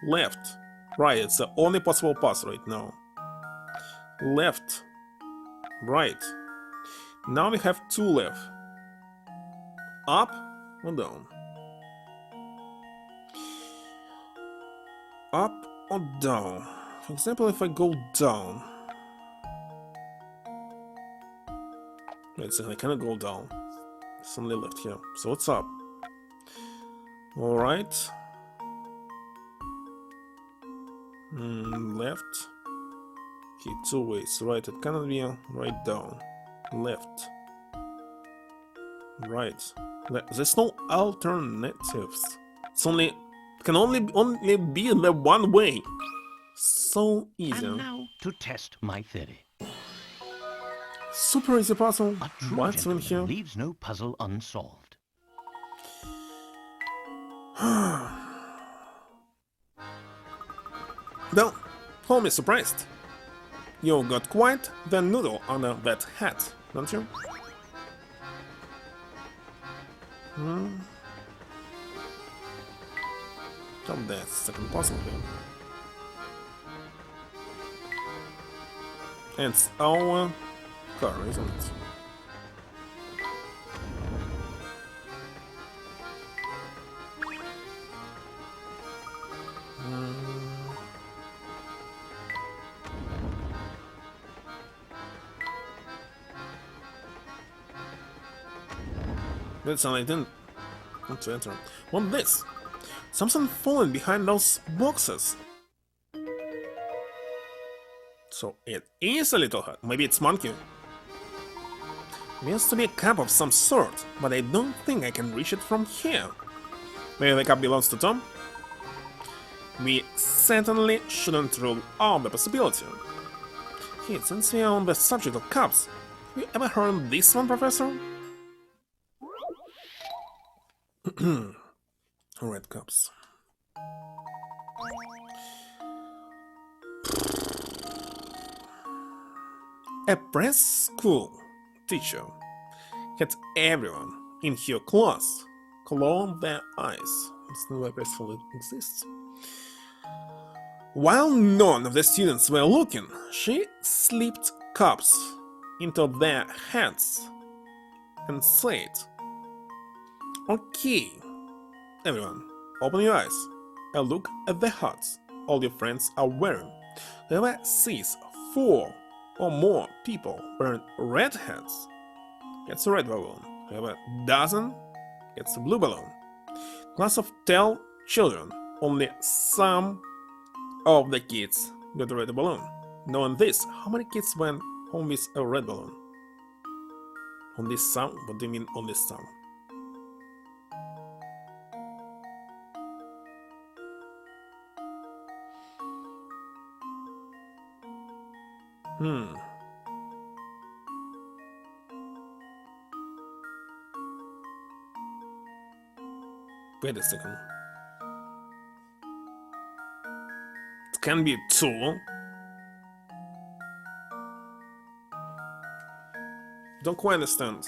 Left. Right, it's the only possible path right now. Left. Right. Now we have two left. Up or down? Up or down? For example, if I go down. Wait a second, I cannot go down. It's only left here. So what's up? Alright. Left. Okay, two ways. Right, it cannot be right down. Left. Right. There's no alternatives. It's only it can only be in the one way. So easy. And now to test my theory. Super easy puzzle. A true What's in here? gentleman leaves no puzzle unsolved. Well, call me surprised. You got quite the noodle under that hat, don't you? Oh, that's second puzzle here. It's our car, isn't it? That's I didn't want to enter. What's this? Something falling behind those boxes. So it is a little hut. Maybe it's monkey. It has to be a cup of some sort, but I don't think I can reach it from here. Maybe the cup belongs to Tom? We certainly shouldn't rule out the possibility. Hey, since we are on the subject of cups, have you ever heard of this one, Professor? Red cups. A preschool teacher had everyone in her class close their eyes. It's not why preschool exists. While none of the students were looking, she slipped cups into their hands and said, "Okay, everyone, open your eyes and look at the hats all your friends are wearing. Whoever sees 4 or more people wearing red hats gets a red balloon. Whoever doesn't gets a blue balloon. Class of 10 children, only some of the kids got a red balloon. Knowing this, how many kids went home with a red balloon? Only some? What do you mean only some? Wait a second. It can be 2. Don't quite understand.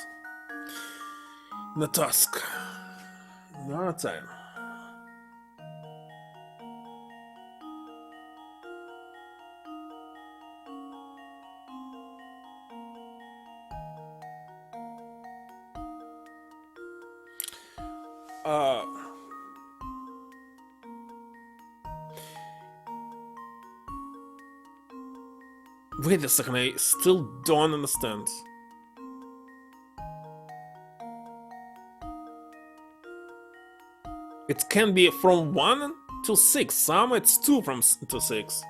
The task. Another time. Wait a second, I still don't understand. It can be from 1 to 6, some it's 2 to 6.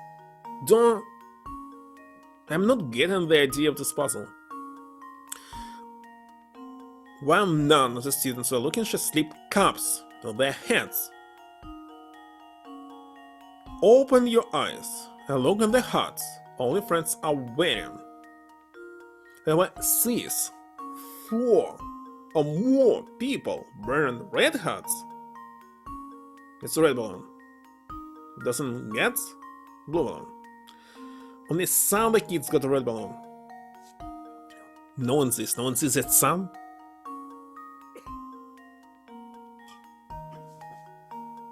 I'm not getting the idea of this puzzle. While none of the students were looking, she slipped cups to their hands. Open your eyes and look at the hats all your friends are wearing. Whoever sees 4 or more people wearing red hats, it's a red balloon. Doesn't get blue balloon. Only some of the kids got a red balloon. No one sees that some.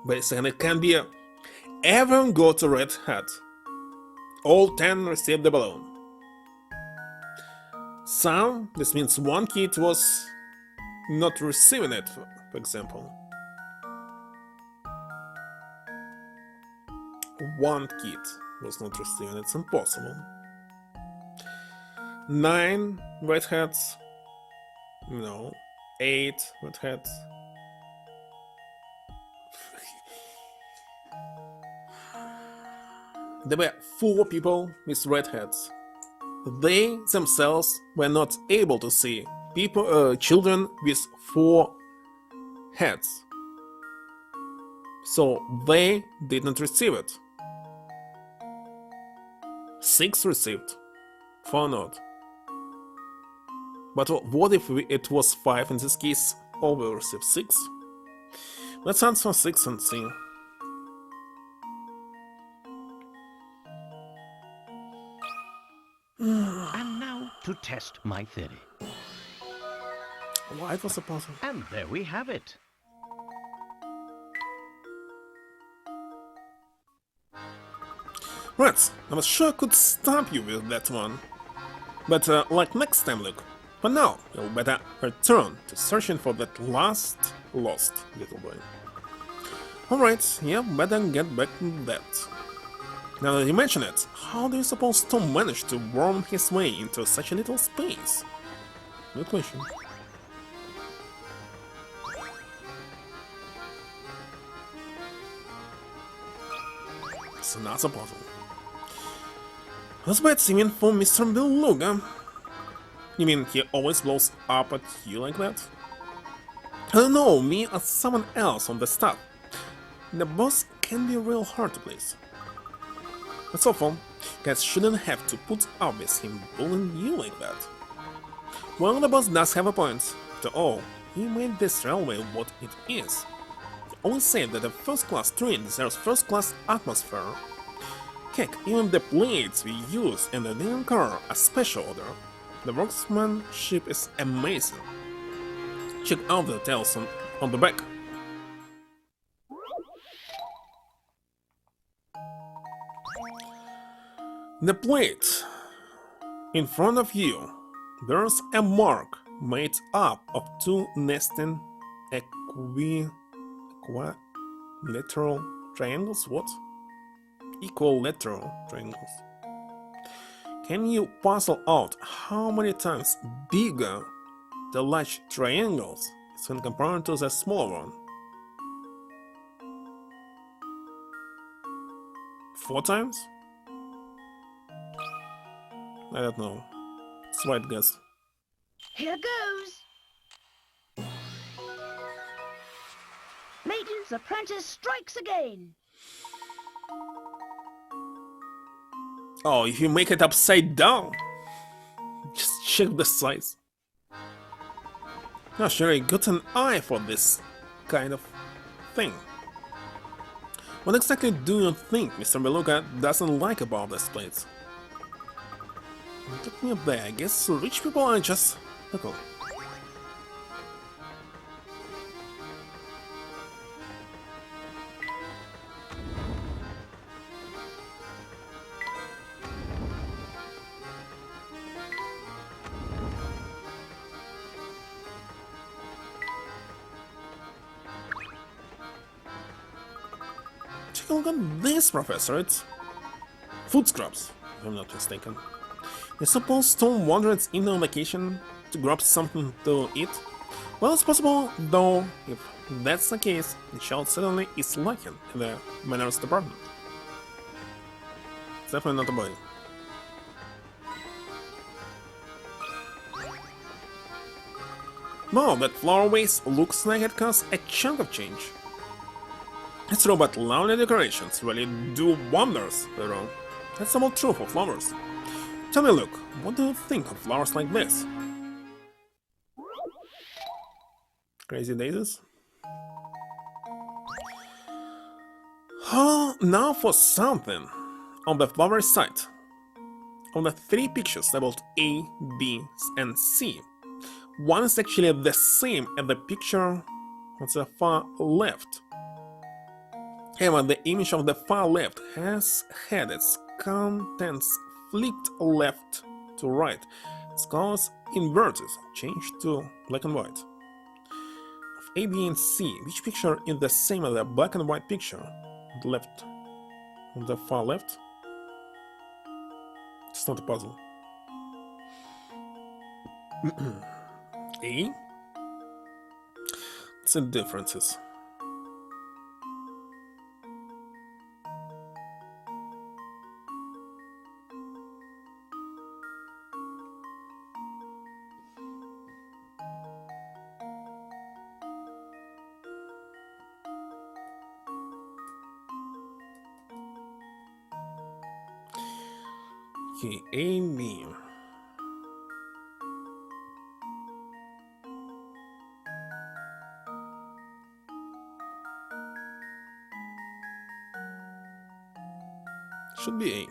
Wait a second, it can be everyone got a red hat. All 10 received the balloon. Some, this means one kid was not receiving it, for example. One kid. was not received. It's impossible. 9 redheads. No. 8 redheads. There were 4 people with redheads. They themselves were not able to see children with 4 heads. So they didn't receive it. 6 received, 4 not. But what if it was 5 in this case? All will receive 6. Let's answer 6 and see. And now to test my theory. Why it was a puzzle? And there we have it. Right, I was sure I could stump you with that one. But like next time, Luke. For now, you'll better return to searching for that last lost little boy. Alright, yeah, better get back to that. Now that you mention it, how do you suppose Tom managed to worm his way into such a little space? Good question. It's another puzzle. That's bad seeming for Mr. Beluga. You mean he always blows up at you like that? I don't know, me or someone else on the staff. The boss can be real hard to please. That's awful. Guys shouldn't have to put up with him bullying you like that. Well, the boss does have a point. After all, he made this railway what it is. He always said that a first-class train deserves first-class atmosphere. Heck, even the plates we use in the damn car are special order. The workmanship is amazing. Check out the details on the back. The plate. In front of you, there's a mark made up of 2 nesting equilateral triangles. What? Equilateral triangles. Can you puzzle out how many times bigger the large triangles is when compared to the small one? 4 times? I don't know. It's right guess. Here goes. Layton's apprentice strikes again. Oh, if you make it upside down, just check the size. Oh, sure, I got an eye for this kind of thing. What exactly do you think Mr. Beluga doesn't like about this place? Look me up there, I guess rich people are just fickle. Take a look at this, Professor. It's food scraps, if I'm not mistaken. I suppose Tom wandered in on vacation to grab something to eat? Well, it's possible, though, if that's the case, the child certainly is lacking in the manners department. It's definitely not a boy. No, that flower vase looks like it costs a chunk of change. It's true, but lovely decorations really do wonders, though. That's about true for flowers. Tell me, Luke, what do you think of flowers like this? Crazy daisies? Oh, now for something. On the flower site, on the 3 pictures labeled A, B, and C, one is actually the same as the picture on the far left. However, the image of the far left has had its contents flipped left to right, its colors inverted, changed to black and white. Of A, B, and C, which picture is the same as the black and white picture on the left, on the far left? not a puzzle. A? What's the differences? Okay, A and B. Should be A.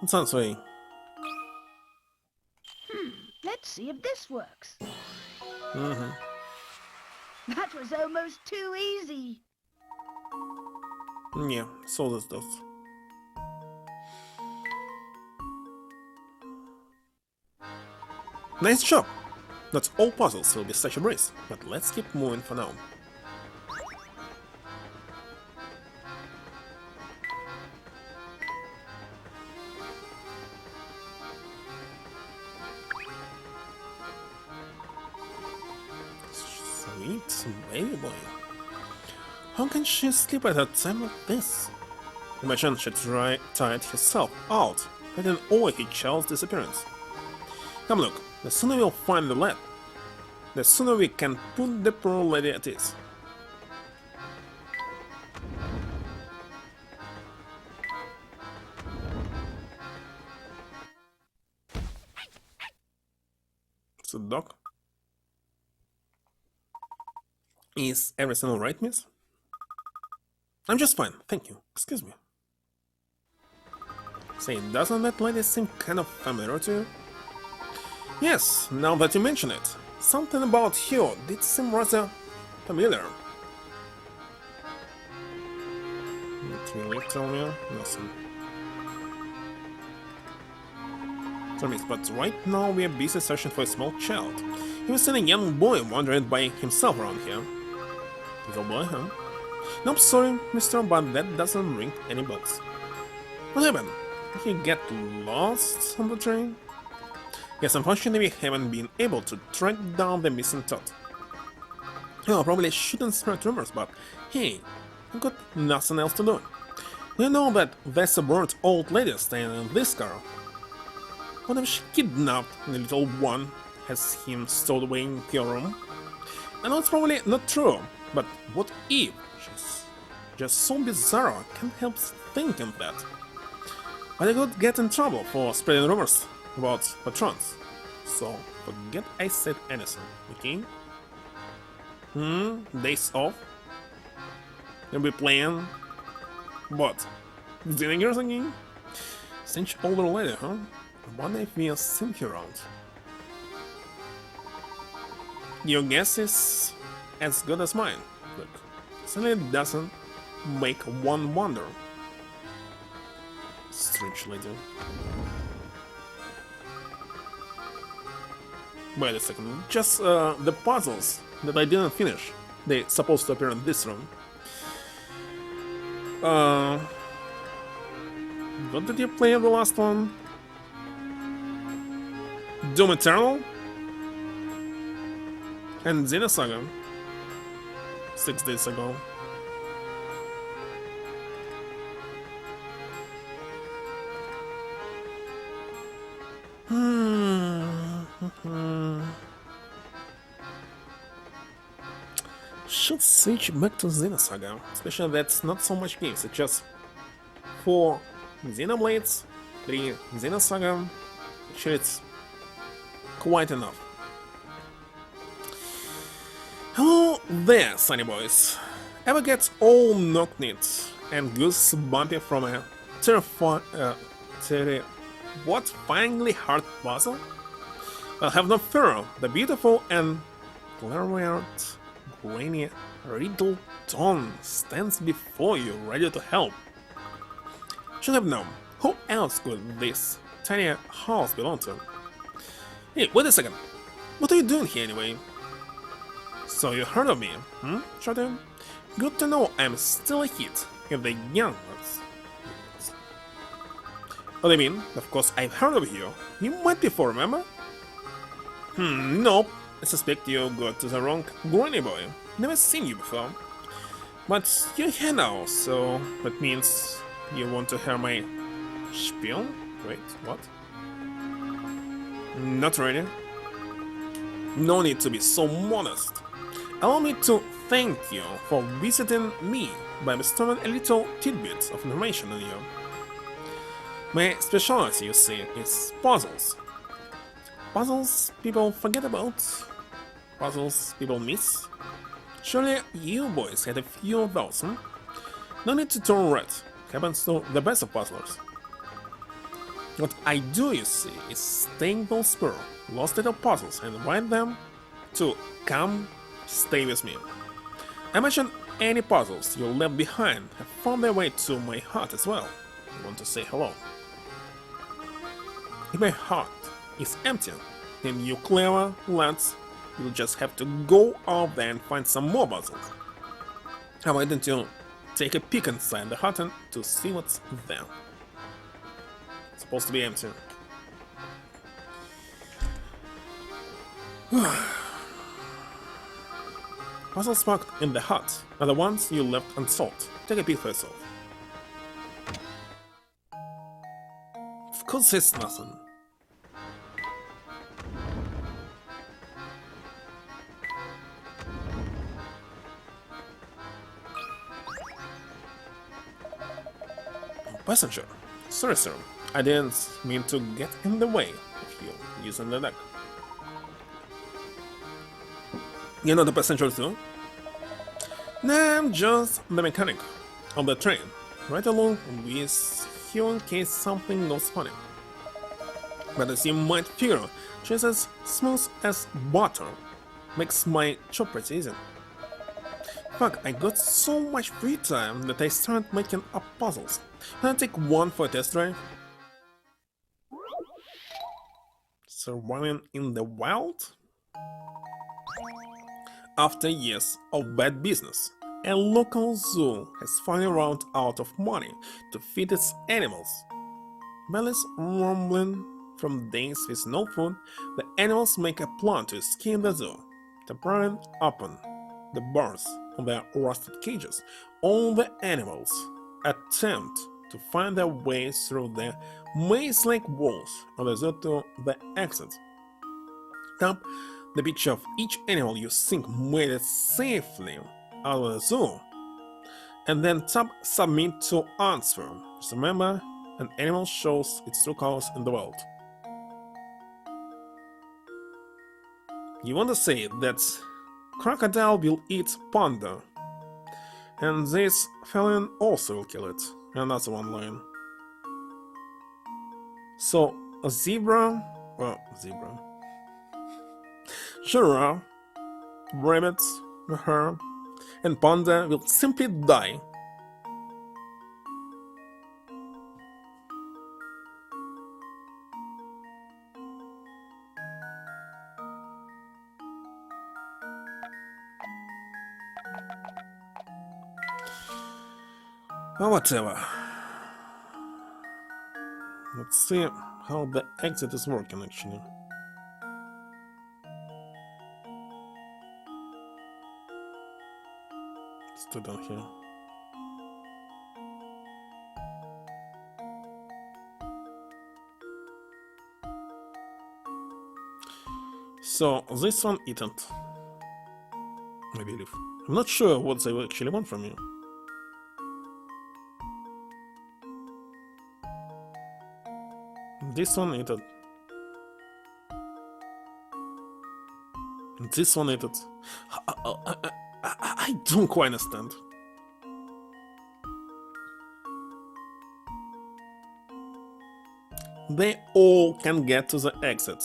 It sounds A. Let's see if this works. Mm-hmm. That was almost too easy. Yeah, so this does. Nice job! Not all puzzles will be such a breeze, but let's keep moving for now. Sweet baby boy. How can she sleep at a time like this? Imagine she tired herself out, hiding over her child's disappearance. Come look, the sooner we'll find the lad, the sooner we can put the poor lady at ease. It's a dog. Is everything alright, miss? I'm just fine, thank you. Excuse me. Say, doesn't that lady seem kind of familiar to you? Yes, now that you mention it, something about her did seem rather familiar. Not really, tell me nothing. So miss, but right now we are busy searching for a small child. He was a young boy wandering by himself around here. Little boy, huh? Nope, sorry, mister, but that doesn't ring any bells. What happened? Did he get lost on the train? Yes, unfortunately we haven't been able to track down the missing tot. Well, probably shouldn't spread rumors, but hey, I've got nothing else to do. You know that there's a burnt old lady staying in this car? What if she kidnapped the little one, has him stowed away in her room? I know it's probably not true, but what if she's just so bizarre, I can't help thinking that. But I could get in trouble for spreading rumors about patrons, so forget I said anything, okay? Days off? You'll be playing... what? Xenogears again? Strange older lady, huh? I wonder if we'll see her around. Your guess is as good as mine. Look, certainly doesn't make one wonder. Strange lady. Wait a second, just the puzzles that I didn't finish. They're supposed to appear in this room. What did you play in the last one? Doom Eternal? And Xenosaga 6 days ago. Should switch back to Xenosaga, especially that's not so much games, it's just 4 Xenoblades, 3 Xenosaga, actually it's quite enough. Hello there, sunny boys. Ever get all knock-kneed and goosebumpy from a terrifyingly hard puzzle? Well, have no fear, the beautiful and clairvoyant Granny Riddleton stands before you, ready to help. Should have known, who else could this tiny house belong to? Hey, wait a second. What are you doing here anyway? So you heard of me, Jordan? Good to know I'm still a hit in the young ones. What do you mean? Of course I've heard of you. You met before, remember? Nope. I suspect you got to the wrong granny boy. Never seen you before. But you're here now, so that means you want to hear my spiel? Wait, what? Not really. No need to be so modest. Allow me to thank you for visiting me by bestowing a little tidbit of information on you. My specialty, you see, is puzzles. Puzzles people forget about. Puzzles people miss. Surely you boys had a few of those, No need to turn red. Happens to the best of puzzlers. What I do, you see, is take those spur, lost little puzzles and invite them to come stay with me. Imagine any puzzles you left behind have found their way to my heart as well. You want to say hello. If my heart is empty, then you clever lads will just have to go out there and find some more puzzles. Why don't you take a peek inside the heart and to see what's there? It's supposed to be empty. Puzzles marked in the hut are the ones you left unsolved. Take a peek for yourself. Of course it's nothing. Passenger. Sorry sir, I didn't mean to get in the way of you using the deck. You're not a passenger too? Nah, I'm just the mechanic of the train, right along with you in case something goes funny. But as you might figure, she's as smooth as butter, makes my job pretty easy. Fuck, I got so much free time that I started making up puzzles. Can I take one for a test drive? Surviving in the wild? After years of bad business, a local zoo has finally run out of money to feed its animals. Bellies rumbling from days with no food, the animals make a plan to escape the zoo. The prying open the bars of their rusted cages. All the animals attempt to find their way through the maze-like walls of the zoo to the exit. Tap the picture of each animal you think made it safely out of the zoo, and then tap submit to answer. Just remember, an animal shows its true colors in the world. You want to say that crocodile will eat panda, and this felon also will kill it. Another one line. So a zebra, giraffe, rabbit, hare, and panda will simply die. Or whatever. Let's see how the exit is working actually. Let's do down here. So this one isn't, I believe. I'm not sure what they actually want from you. This one ate it. This one ate it. I don't quite understand. They all can get to the exit.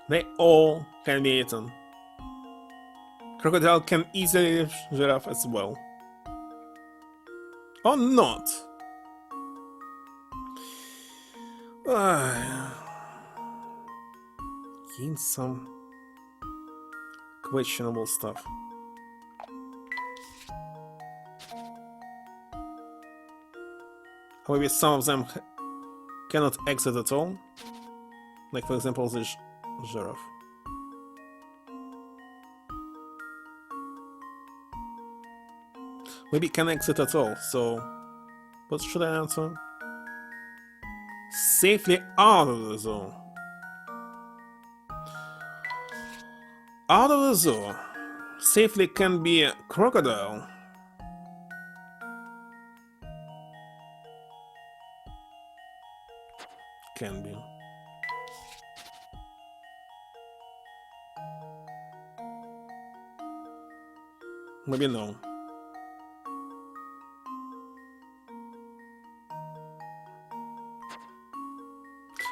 They all can be eaten. Crocodile can easily eat giraffe as well. Or not. Gain some questionable stuff. Or maybe some of them cannot exit at all. Like for example the giraffe. Maybe can exit at all, so what should I answer? Safely out of the zoo. Out of the zoo. Safely can be a crocodile. Can be. Maybe no.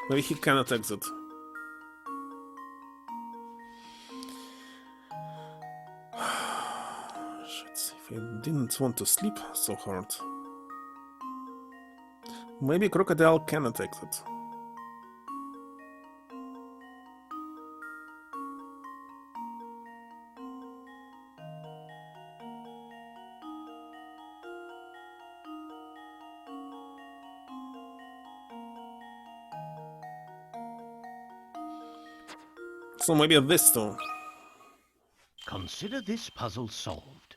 Maybe he cannot exit. Shit, if I didn't want to sleep so hard. Maybe crocodile cannot exit. So maybe this too. Consider this puzzle solved.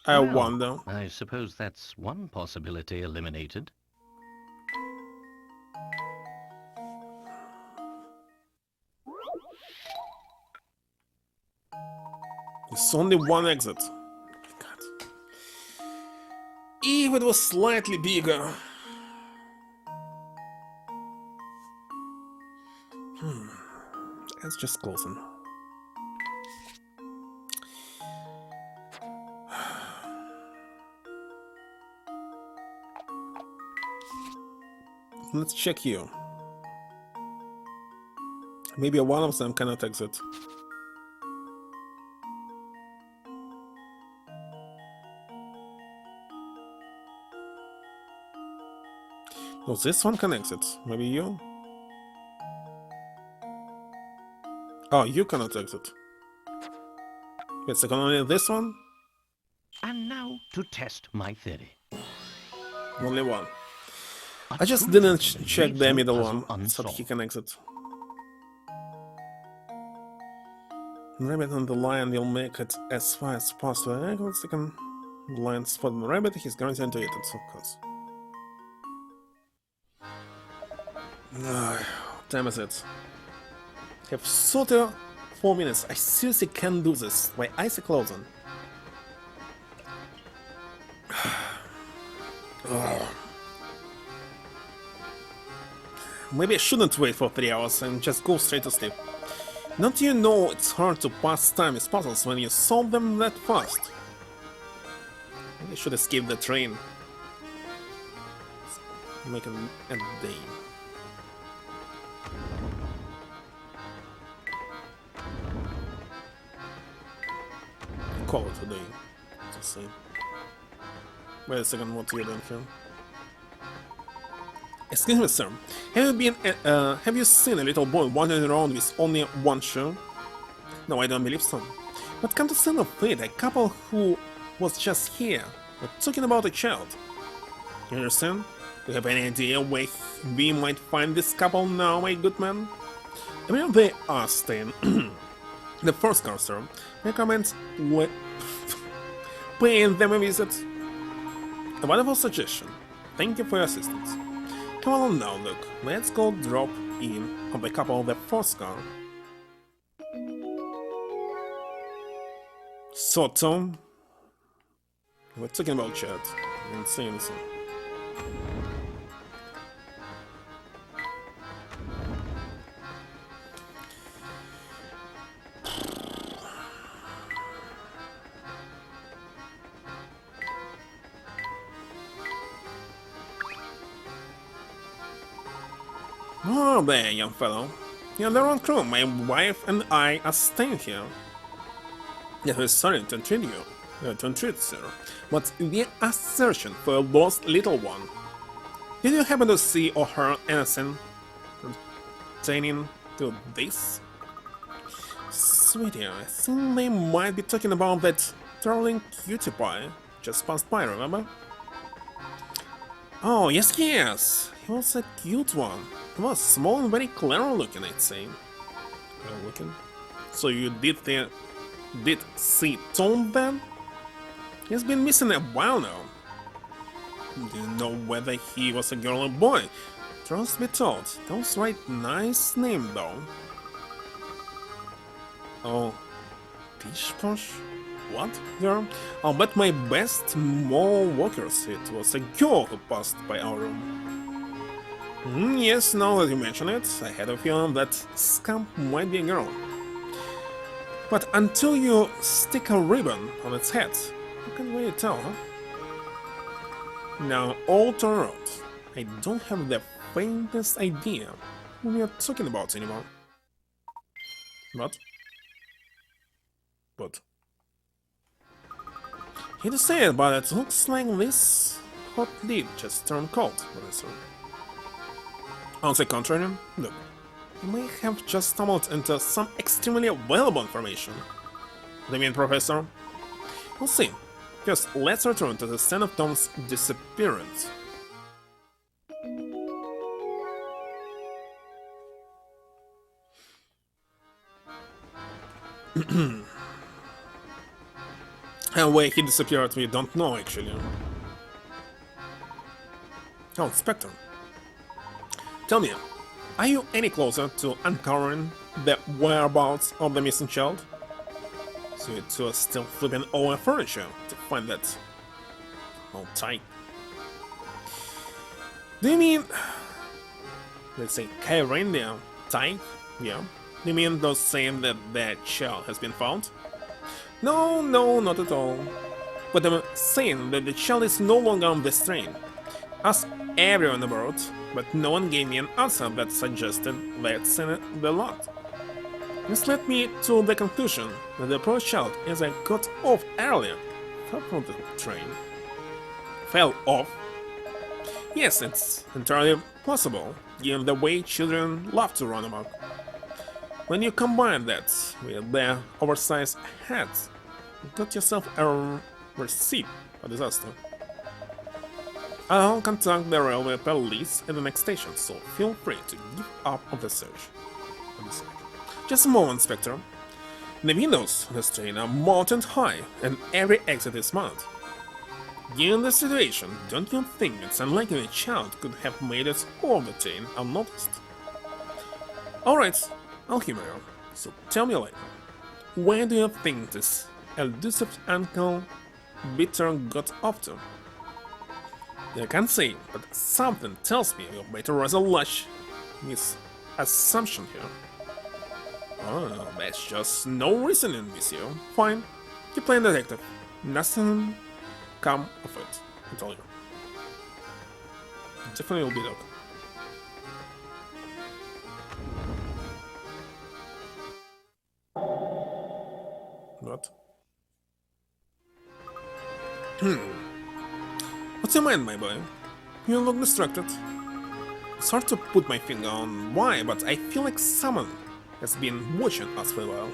I Well, wonder. I suppose that's one possibility eliminated. There's only one exit. God. If it was slightly bigger. Let's just close them. Let's check you. Maybe one of them cannot exit. Oh, this one can exit. Maybe you? Oh, you cannot exit. Wait a second, only this one? And now to test my theory. Only one. A I just true didn't gentleman check leaves the no middle puzzle one, so that he unsolved. can exit. Rabbit and the lion will make it as far as possible. I got second lion spot the rabbit, he's going to eat it, of course. Damn it. I have 34 minutes. I seriously can't do this. My eyes are closing. Maybe I shouldn't wait for 3 hours and just go straight to sleep. Don't you know it's hard to pass time with puzzles when you solve them that fast? Maybe I should escape the train. Make it a day. Call it a day. Just say. Wait a second, what are you doing here? Excuse me, sir. Have you seen a little boy wandering around with only one shoe? No, I don't believe so. But come to think of it, a couple who was just here. We're talking about a child. You understand? Do you have any idea where we might find this couple now, my good man? I mean, they are staying. The first car, sir. Recommends paying them a visit. A wonderful suggestion. Thank you for your assistance. Come along now, look. Let's go drop in on the couple of the first car. So, Tom, we're talking about chat. I didn't say anything. Oh, there, young fellow. You're the wrong crew. My wife and I are staying here. Yes, we're sorry to intrude you, sir, but we are searching for a lost little one. Did you happen to see or hear anything? pertaining to this? Sweetie, I think they might be talking about that darling cutie pie just passed by, remember? Oh, yes, yes! He was a cute one. He was small and very clever looking, I'd say. Clever looking? So you did see Tom then? He's been missing a while now. Didn't know whether he was a girl or boy. Truth be told, that was right nice name though. Oh, Pish Posh? What, girl? I'll bet my best mall walkers it was a girl who passed by our room. Yes, now that you mention it, I had a feeling that scamp might be a girl. But until you stick a ribbon on its head, you can really tell, huh? Now, all turn around. I don't have the faintest idea who we are talking about anymore. What? But hate to say it, but it looks like this hot lead just turned cold, Professor. On the contrary, look, you may have just stumbled into some extremely valuable information. What do you mean, Professor? We'll see. First, let's return to the scene of Tom's disappearance. And where he disappeared, we don't know actually. Oh, Spectre. Tell me, are you any closer to uncovering the whereabouts of the missing child? So you two are still flipping over furniture to find that old type. Do you mean, let's say, Kyrandia type? Yeah. Do you mean those saying that the child has been found? No, not at all. But I'm saying that the child is no longer on this train. Asked everyone about, but no one gave me an answer that suggested that's in the lot. This led me to the conclusion that the poor child, as I got off earlier, fell from the train. Fell off? Yes, it's entirely possible, given the way children love to run amok. When you combine that with their oversized heads, you got yourself a receipt for disaster. I'll contact the railway police at the next station, so feel free to give up on the search. Just a moment, Spectre. The windows of this train are mounted high, and every exit is marked. Given the situation, don't you think it's unlikely a child could have made it off the train unnoticed? Alright, I'll humor you. So tell me later, where do you think this elusive Uncle Bitter got up to? I can't say, but something tells me you made a rather large misassumption here. Oh, that's just no reasoning, monsieur. Fine, keep playing detective. Nothing come of it, I tell you. Definitely will be dog. What? What's your mind, my boy? You look distracted. It's hard to put my finger on why, but I feel like someone has been watching us for a while.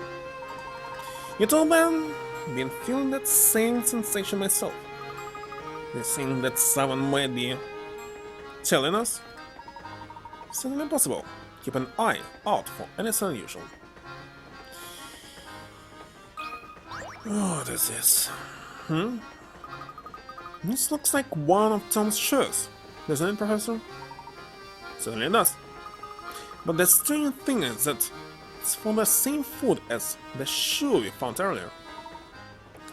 You told them, been feeling that same sensation myself. You think that someone might be telling us? Certainly possible. Keep an eye out for anything unusual. What is this? This looks like one of Tom's shirts, doesn't it, Professor? Certainly does. But the strange thing is that it's from the same food as the shoe we found earlier.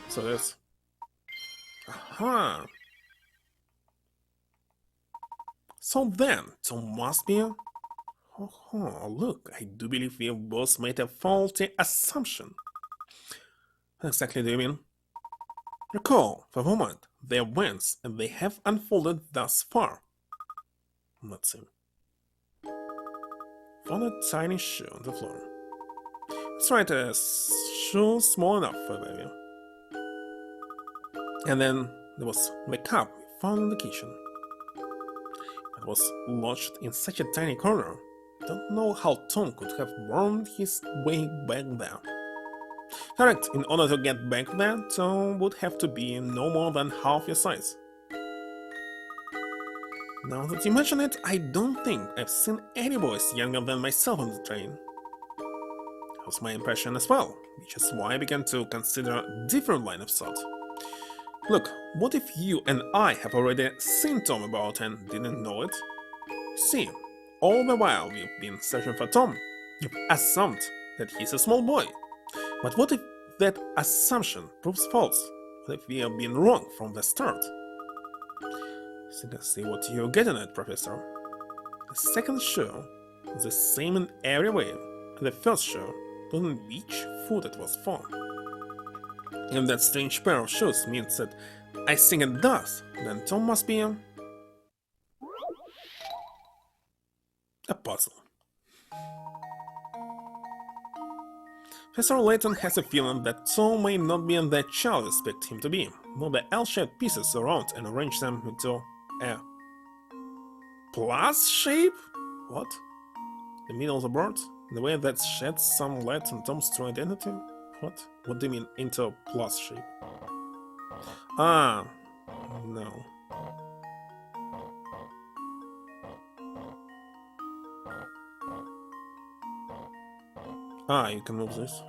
So this. Aha! So then, Tom must be... Oh, look, I do believe we both made a faulty assumption. What exactly do you mean? Recall, for a moment, the events and they have unfolded thus far. Let's see. Found a tiny shoe on the floor. That's right, a shoe small enough for a baby. And then there was the cup we found in the kitchen. It was lodged in such a tiny corner Don't know how Tom could have wormed his way back there. Correct, in order to get back there, Tom would have to be no more than half your size. Now that you mention it, I don't think I've seen any boys younger than myself on the train. That was my impression as well, which is why I began to consider a different line of thought. Look, what if you and I have already seen Tom about and didn't know it? See, all the while we've been searching for Tom, you've assumed that he's a small boy. But what if that assumption proves false? What if we have been wrong from the start? I think I see what you're getting at, Professor. The second show is the same in every way, and the first show told me which foot it was for. If that strange pair of shoes means that I think it does, then Tom must be a puzzle. Professor Layton has a feeling that Tom may not be the child we expect him to be. Move the L-shaped pieces around and arrange them into a plus shape? What? The middle of the board? The way that sheds some light on Tom's true identity? What? What do you mean into a plus shape? Ah, no. Ah, you can move this.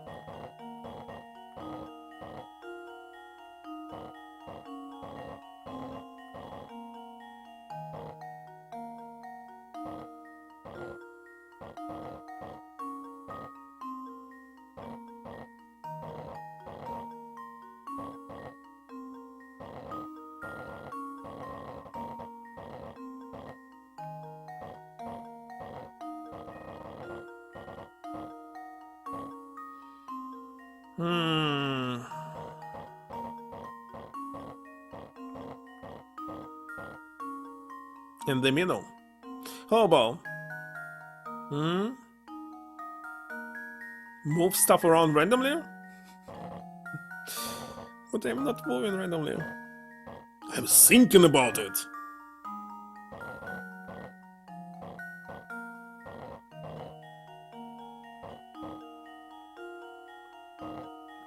In the middle. How about? Move stuff around randomly? But I'm not moving randomly. I'm thinking about it.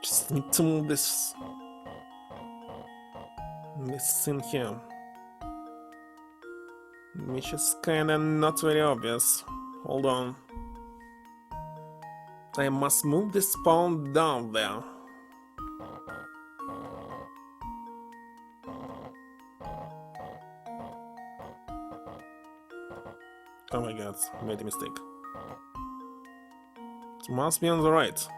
Just need to move this thing here, which is kinda not very obvious. Hold on. I must move this pawn down there. Oh my god, made a mistake. It must be on the right.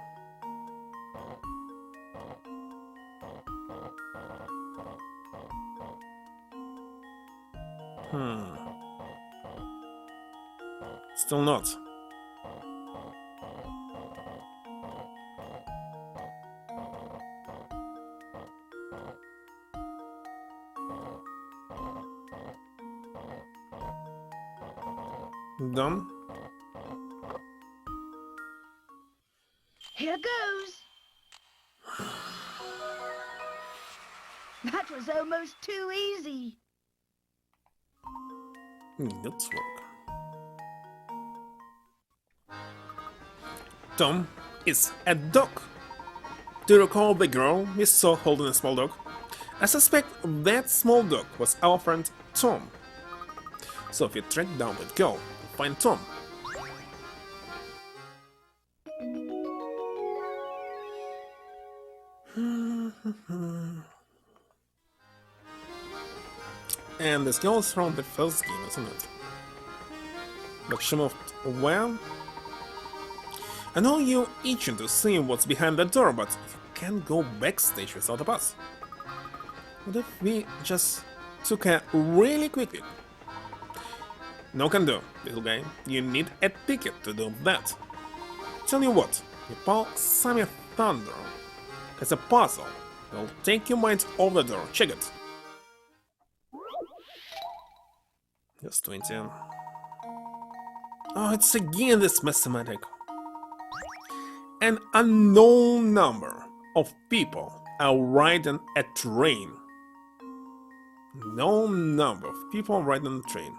Still not. Done. Here goes. That was almost too easy. Let's work. Tom is a dog. Do you recall the girl we saw holding a small dog? I suspect that small dog was our friend Tom. So if you track down that girl, you'll find Tom. And this girl is from the first game, isn't it? But she moved where? I know you're itching to see what's behind that door, but you can't go backstage without a pass. What if we just took a really quick look? No can do, little guy. You need a ticket to do that. Tell you what, your pal Sammy Thunder has a puzzle that'll take your mind off the door. Check it. Just 20. Oh, it's again this mathematic. An unknown number of people are riding a train. No number of people riding a train.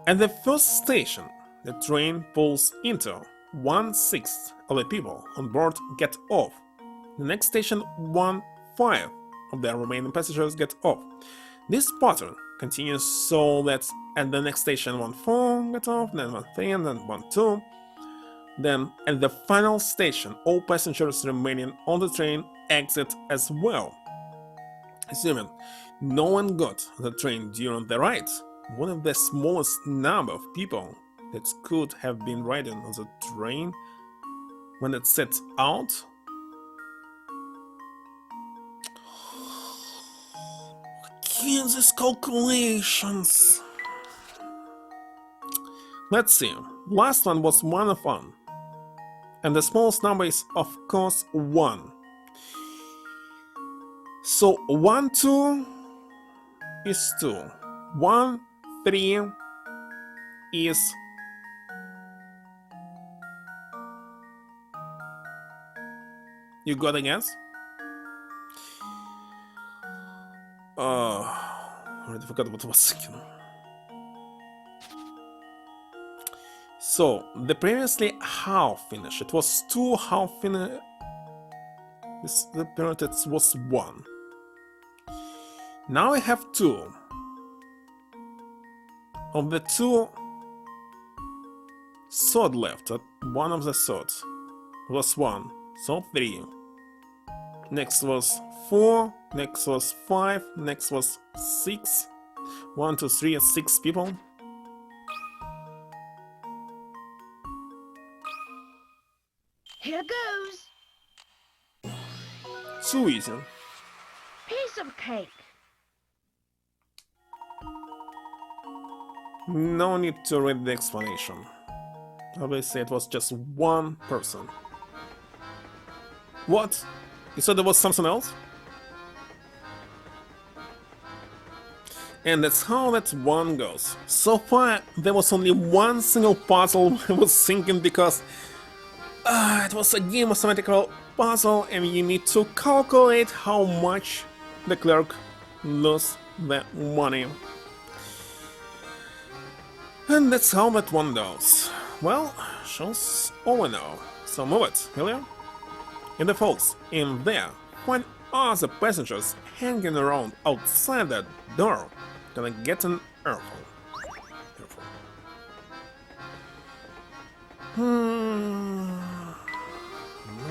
At the first station the train pulls into, 1/6 of the people on board get off. The next station, 1/5 of the remaining passengers get off. This pattern continues so that at the next station 1/4 get off, then 1/3, and then 1/2. Then at the final station all passengers remaining on the train exit as well. Assuming no one got on the train during the ride, one of the smallest number of people that could have been riding on the train when it sets out. Again, these calculations. Let's see. Last one was 1 of 1. And the smallest number is, of course, 1. So 1, 2 is 2. 1, 3 is you got a guess? I already forgot what I was thinking. So the previously half finish, it was 2 half finish. The period it was 1. Now I have 2. Of the 2 third left, one of the thirds was 1, so 3. Next was 4, next was 5, next was 6. 1, 2, 3, 6 people. Here goes. Too easy. Piece of cake. No need to read the explanation. Obviously it was just one person. What? You said there was something else? And that's how that one goes. So far there was only one single puzzle I was thinking because it was a game mathematical puzzle and you need to calculate how much the clerk loses the money. And that's how that one goes. Well, shows all I know. So move it, will you? In the falls, in there, find other passengers hanging around outside that door. Gonna get an earful. Am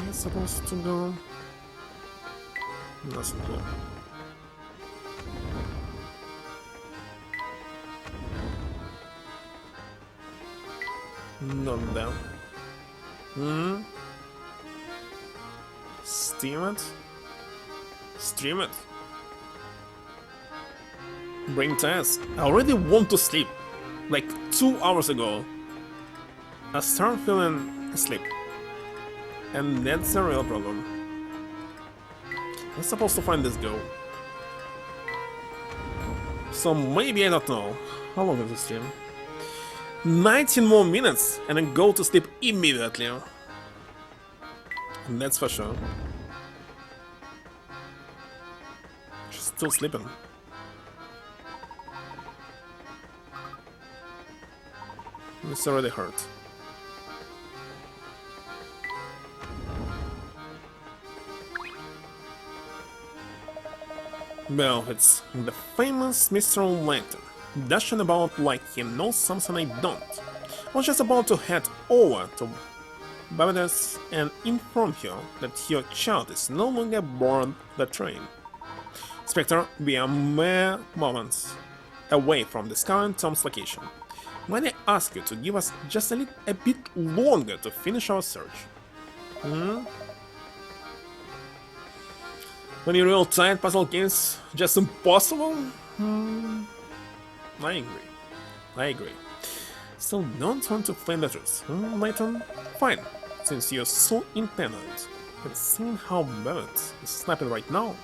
I supposed to go? Nothing here. Not there. Steam it? Stream it? Brain test. I already want to sleep. Like 2 hours ago. I start feeling asleep. And that's a real problem. I'm supposed to find this goal. So maybe, I don't know. How long is this stream? 19 more minutes and then go to sleep immediately. And that's for sure. She's still sleeping. This already hurt. Well, it's the famous Mr. Layton, dashing about like he knows something I don't. I was just about to head over to Barbados and inform her that your child is no longer aboard the train. Spectre, we are mere moments away from discovering Tom's location. Might I ask you to give us just a bit longer to finish our search? When you're real tired, puzzle games just impossible? I agree. Still don't want to find the truth, Layton? Fine, since you're so independent. But seeing how Barrett is snapping right now,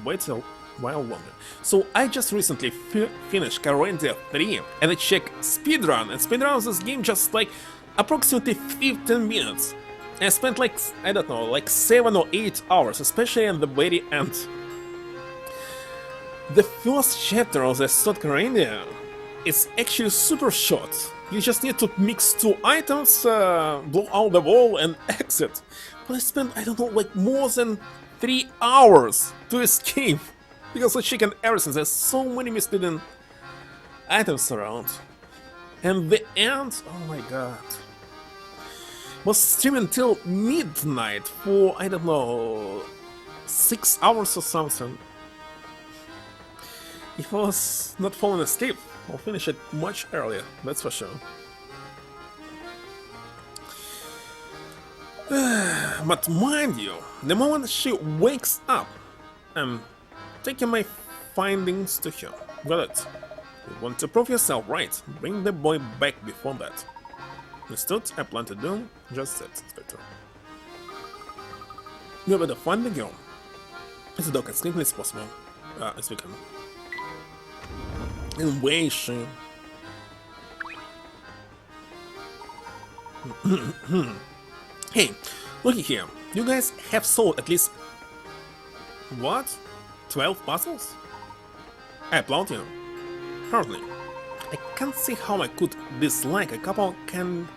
wait a while longer. So I just recently finished Carinthia 3 and I checked speedrun, and speedrun this game just like approximately 15 minutes. I spent like, I don't know, like 7 or 8 hours, especially at the very end. The first chapter of the third Carinthia is actually super short. You just need to mix two items, blow out the wall and exit. But I spent, I don't know, like more than 3 hours to escape. Because of chicken everything, there's so many misleading items around. And the end, oh my god. Was streaming till midnight for, I don't know, 6 hours or something. If I was not falling asleep, I'll finish it much earlier, that's for sure. But mind you, the moment she wakes up, I'm taking my findings to her. Got it. You want to prove yourself right, bring the boy back before that. Understood? I plan to do just that, Inspector. You better find the girl. It's a dog as quickly as possible, as we can. And where is she? Hey, looky here. You guys have solved at least... what? 12 puzzles? I applaud you. Hardly. I can't see how I could dislike a couple can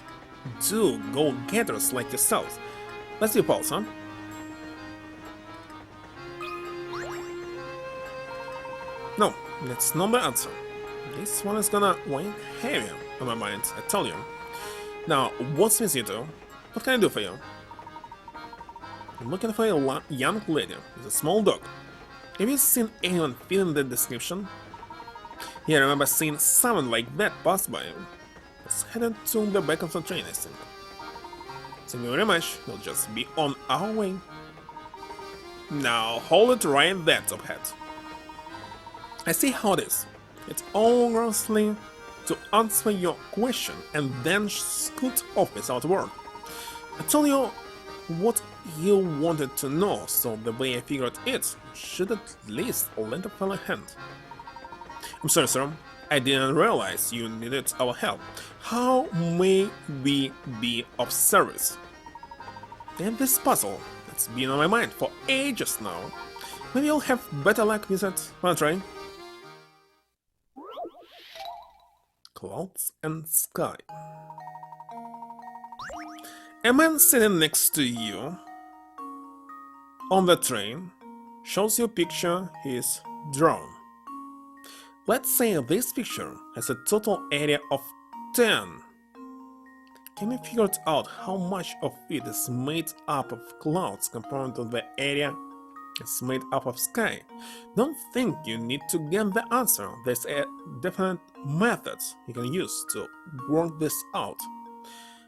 do go-getters like yourselves. Let's do a pulse, huh? No, that's not the answer. This one is gonna weigh heavier on my mind, I tell you. Now, what's with you two? What can I do for you? I'm looking for a young lady with a small dog. Have you seen anyone fitting the description? Yeah, I remember seeing someone like that pass by. Let's head to the back of the train, I think. Thank you very much, we'll just be on our way. Now, hold it right there, top hat. I see how it is. It's honestly to answer your question and then scoot off without a word. I told you what you wanted to know, so the way I figured it should at least lend a fellow hand. I'm sorry, sir. I didn't realize you needed our help. How may we be of service? And this puzzle that's been on my mind for ages now. Maybe you'll have better luck with it. Wanna try? Clouds and sky. A man sitting next to you on the train shows you a picture he's drawn. Let's say this picture has a total area of 10. Can you figure out how much of it is made up of clouds compared to the area it's made up of sky? Don't think you need to get the answer. There's a definite method you can use to work this out.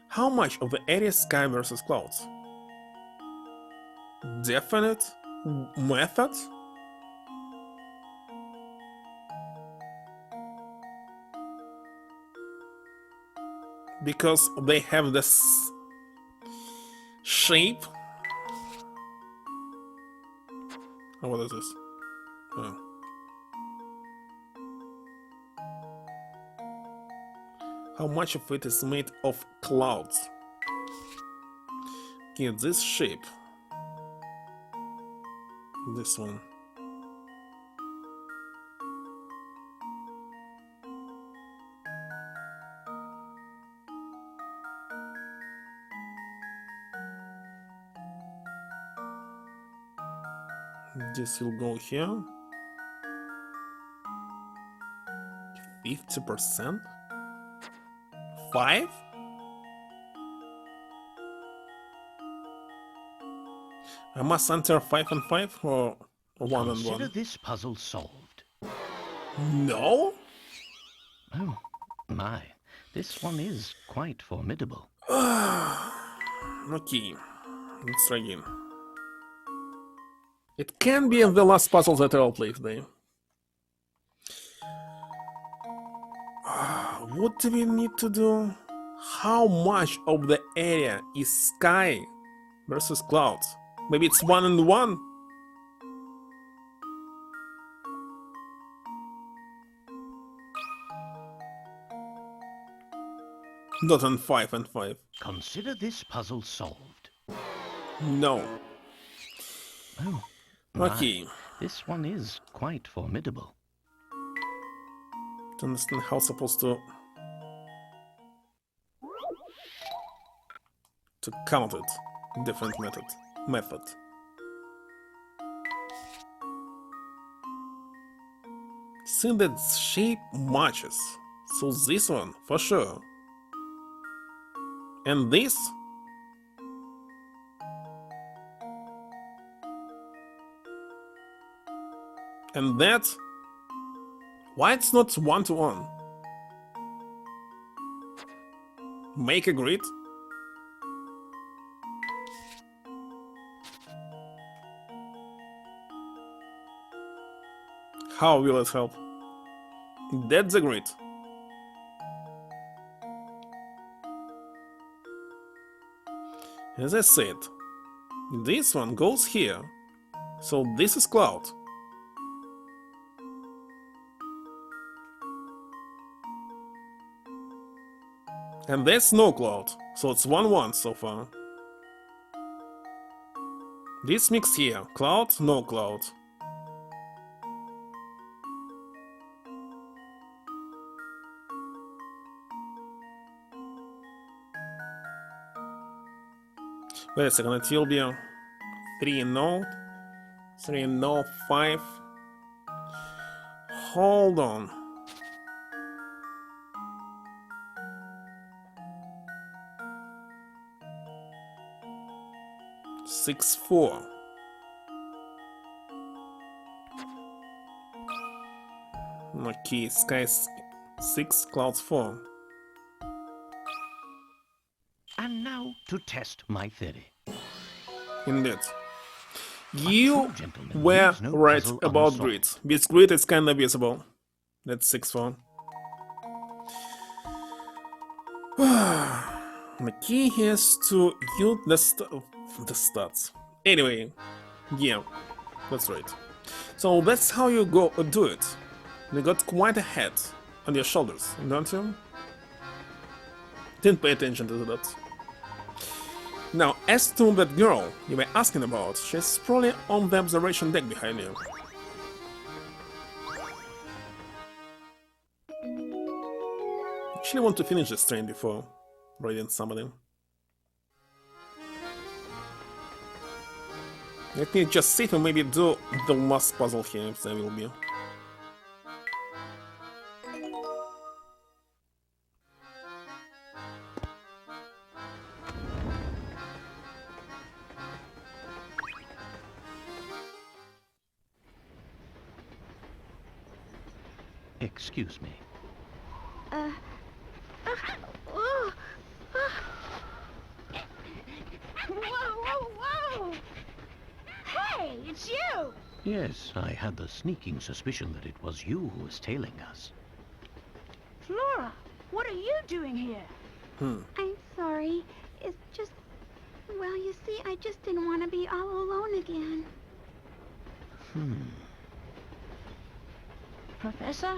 How much of the area is sky versus clouds? Definite method? Because they have this shape. Oh, what is this? Oh. How much of it is made of clouds? Okay, this shape. This one. This will go here. 50%? 5? I must enter 5 and 5 or 1 and 1? Consider this puzzle solved. No? Oh, my. This one is quite formidable. Okay, let's try again. It can be the last puzzle that I'll play today. What do we need to do? How much of the area is sky versus clouds? Maybe it's 1 and 1? Not on 5 and 5. Consider this puzzle solved. No. Oh, my. Okay. This one is quite formidable. To understand how supposed to count it. Different method. See, that shape matches. So this one for sure. And this? And that? Why it's not one-to-one? Make a grid? How will it help? That's the grid. As I said, this one goes here, so this is cloud. And that's no cloud, so it's 1-1 so far. This mix here, cloud, no cloud. Wait a second, it will be 3 no, 3 no, 5. Hold on. Six, 4. Okay, sky 6, clouds 4. And now to test my theory. Indeed. You true gentleman were leaves no right puzzle about unsolved. grids. This grid is kinda visible. That's 6-4. The key is to use the stats. Anyway, yeah, that's right. So that's how you do it. You got quite a head on your shoulders, don't you? Didn't pay attention to that. Now, as to that girl you were asking about, she's probably on the observation deck behind you. Actually want to finish this train before raiding somebody. Let me just see if I maybe do the last puzzle here, if there will be. Excuse me. Whoa! Hey, it's you! Yes, I had the sneaking suspicion that it was you who was tailing us. Flora, what are you doing here? I'm sorry. It's just... Well, you see, I just didn't want to be all alone again. Professor?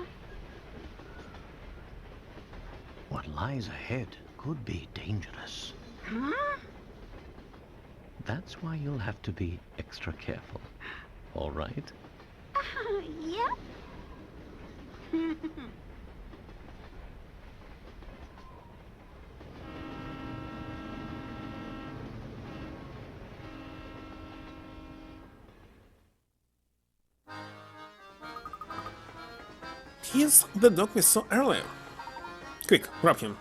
What lies ahead could be dangerous. Huh? That's why you'll have to be extra careful. All right? Yep. He's the dog we saw earlier. Quick, grab him.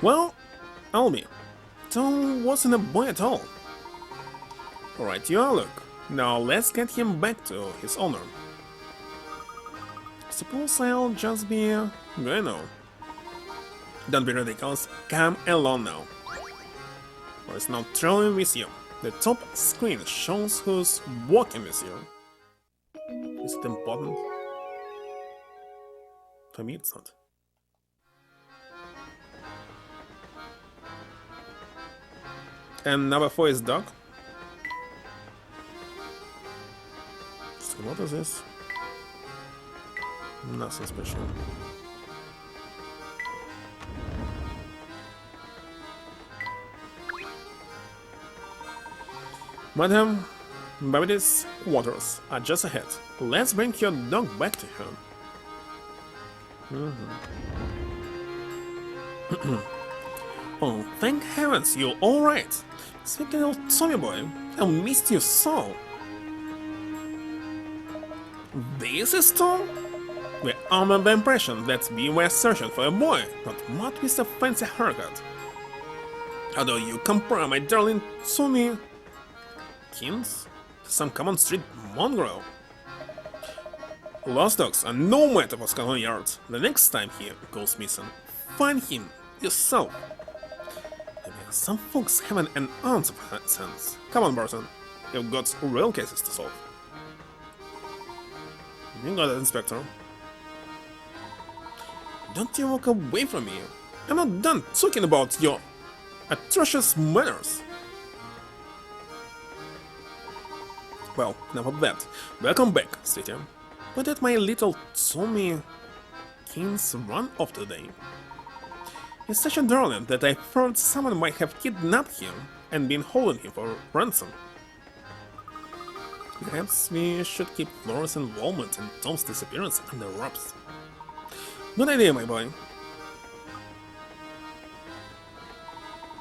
Well, Albi, Tom wasn't a boy at all. Alright, you are Luke. Now let's get him back to his owner. Suppose I'll just be going now. Don't be ridiculous, come along now. Or it's not traveling with you. The top screen shows who's walking with you. Is it important? For me, it's not. And number 4 is dog. So what is this? Nothing special. Madam, Babity's quarters are just ahead. Let's bring your dog back to her. Oh, thank heavens, you're alright. Sweet little Tommy boy, I missed you so. This is Tom? We're under the impression that we were searching for a boy, not what with a fancy haircut. How do you compare my darling Tommy Kins to some common street mongrel? Lost dogs are no matter for Scotland Yard. The next time he goes missing, find him yourself. I mean, some folks haven't an ounce of sense. Come on, Barton, you've got real cases to solve. You got it, Inspector. Don't you walk away from me. I'm not done talking about your atrocious manners. Well, enough of that. Welcome back, sweetie. But did my little Tommy Kins run off today? He's such a darling that I thought someone might have kidnapped him and been holding him for ransom. Perhaps we should keep Flora's involvement in Tom's disappearance under wraps. Good idea, my boy.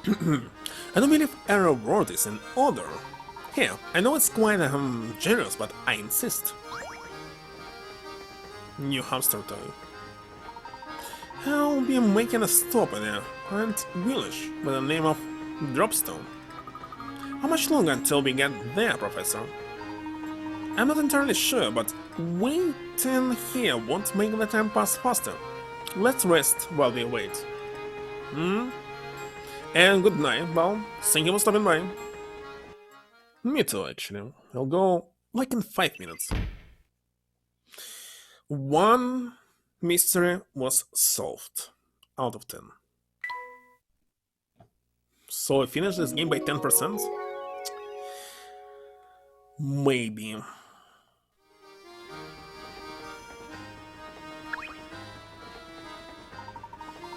I don't believe error word is in order. Here, I know it's quite generous, but I insist. New hamster toy. I'll be making a stop in a Aunt village with the name of Dropstone. How much longer until we get there, Professor? I'm not entirely sure, but waiting here won't make the time pass faster. Let's rest while we wait. And good night, well, thank you for stopping by. Me too, actually. I'll go like in 5 minutes. One mystery was solved out of 10. So I finished this game by 10%? Maybe.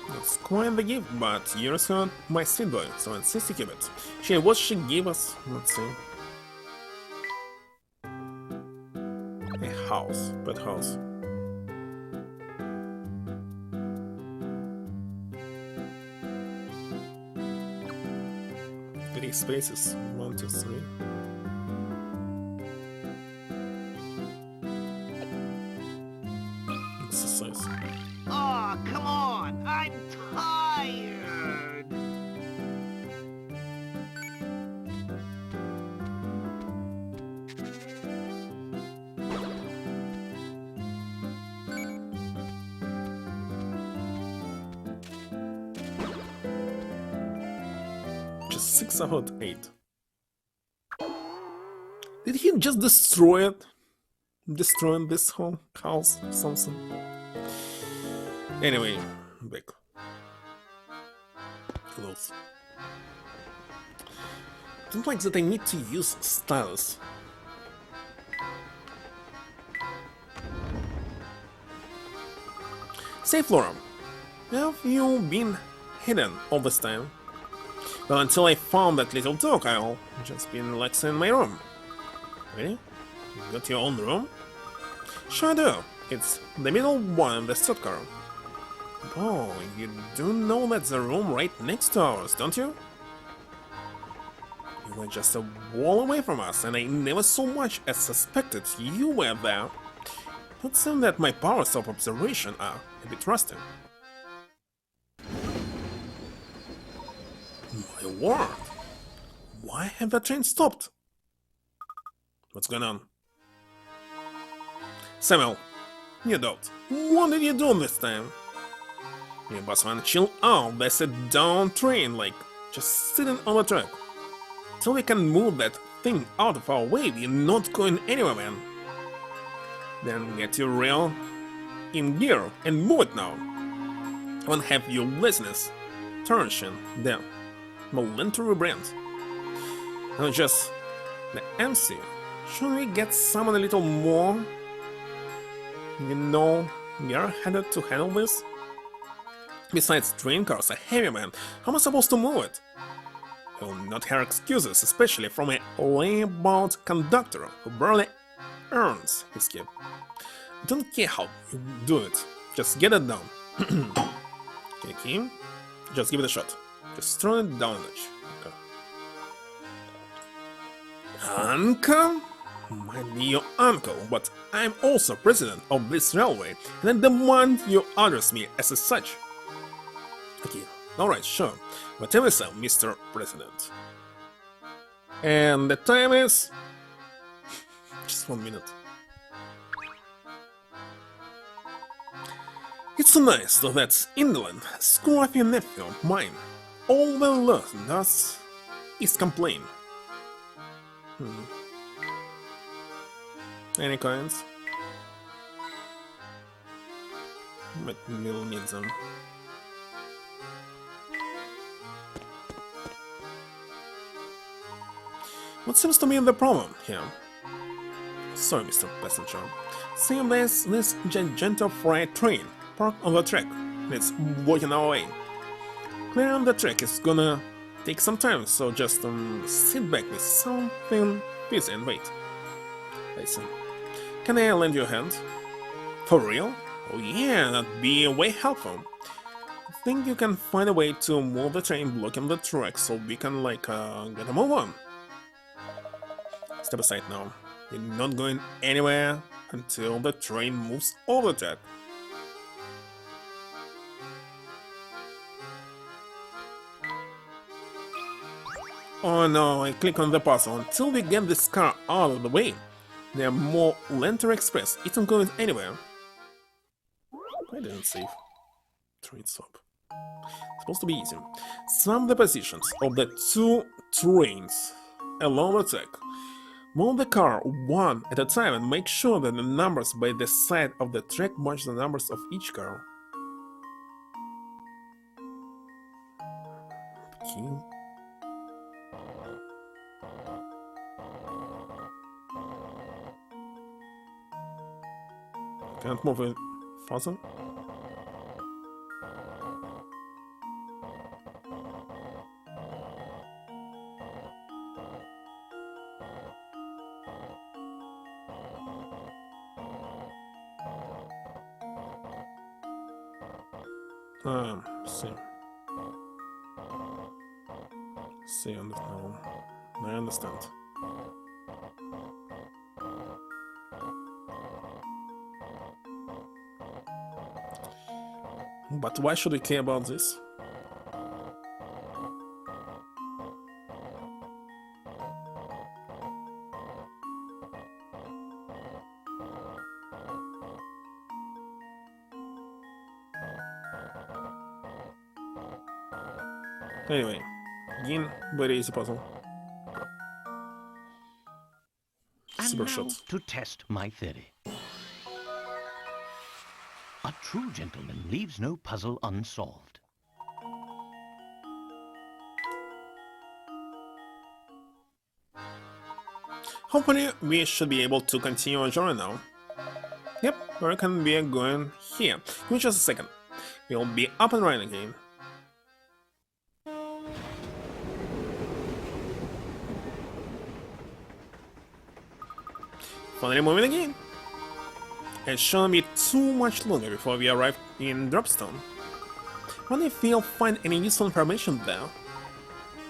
That's quite the gift, but you're still my sweet boy, so I insist you keep it. What she gave us? Let's see. A house, pet house. Three spaces, 1, 2, 3. Exercise. Oh, come on! I'm tired! Just 6 out of 8. Did he just destroy it? Destroying this whole house or something? Anyway, back. Close. Don't like that I need to use stylus. Say, Flora, have you been hidden all this time? Well, until I found that little dog, I'll just been relaxing in my room. Really? You got your own room? Sure I do. It's the middle one in the third car. Oh, you do know that's the room right next to ours, don't you? You were just a wall away from us, and I never so much as suspected you were there. It would seem that my powers of observation are a bit rusty. My word! Why have the train stopped? What's going on? Samuel, you don't. What did you do this time? You bossman, chill out, that's a down train, like, just sitting on the track. Till we can move that thing out of our way, we're not going anywhere, man. Then get your rail in gear and move it now. I won't have your laziness tarnishing the momentary brand. Now just the MC. Should we get someone a little more? You know, we are headed to handle this. Besides, train cars are heavy, man. How am I supposed to move it? I will not hear excuses, especially from a laybound conductor who barely earns his keep. I don't care how you do it, just get it done. Okay, just give it a shot. Just throw it down a notch. Okay. Uncle? Might be your uncle, but I'm also president of this railway, and I demand you address me as such. Okay, alright, sure. Whatever you say, Mr. President. And the time is... just 1 minute. It's so nice to that indolent, scruffy nephew of mine. All the Lord does is complain. Any coins? But we'll need them. What seems to be the problem here? Sorry, Mr. Passenger. See, there's this gigantic freight train parked on the track, and it's blocking our way. Clearing the track is gonna take some time, so just sit back with something busy and wait. Listen, can I lend you a hand? For real? Oh yeah, that'd be way helpful. I think you can find a way to move the train blocking the track so we can get a move on. Step aside now. You're not going anywhere until the train moves over the track. Oh no, I click on the puzzle until we get this car out of the way. There are more Lantern Express, it isn't going anywhere. I didn't save. Train swap. Supposed to be easy. Swap the positions of the two trains along the track. Move the car one at a time and make sure that the numbers by the side of the track match the numbers of each car. Okay. Can't move it faster. See. See, now. I understand. But why should we care about this? Anyway, again, very easy puzzle. And Super now shot. to test my theory. A true gentleman leaves no puzzle unsolved. Hopefully, we should be able to continue our journey now. Yep, I reckon we are going here. Give me just a second. We'll be up and running again. Finally moving again. It shouldn't be too much longer before we arrive in Dropstone. Wonder if we'll find any useful information there.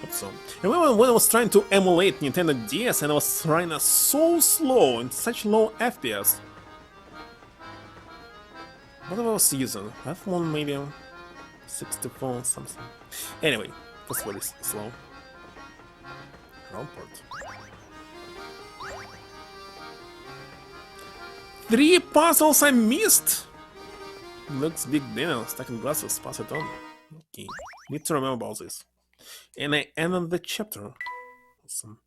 Hope so. Remember when I was trying to emulate Nintendo DS and I was running so slow and such low FPS? What I was using? F1 maybe? 64 something. Anyway, that's very slow. Wrong port. 3 puzzles I missed! Looks big dinner, stacking glasses, pass it on. Okay, need to remember about this. And I ended the chapter. Awesome.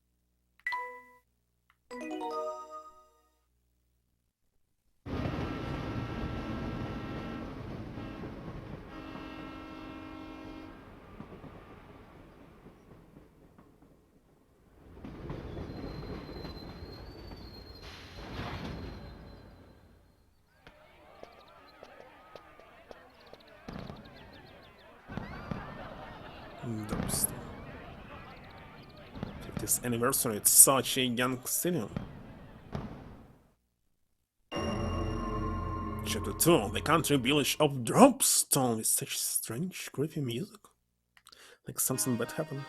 Dropstone. This anniversary, it's such a young city. Chapter 2, the country village of Dropstone with such strange, creepy music. Like something bad happened.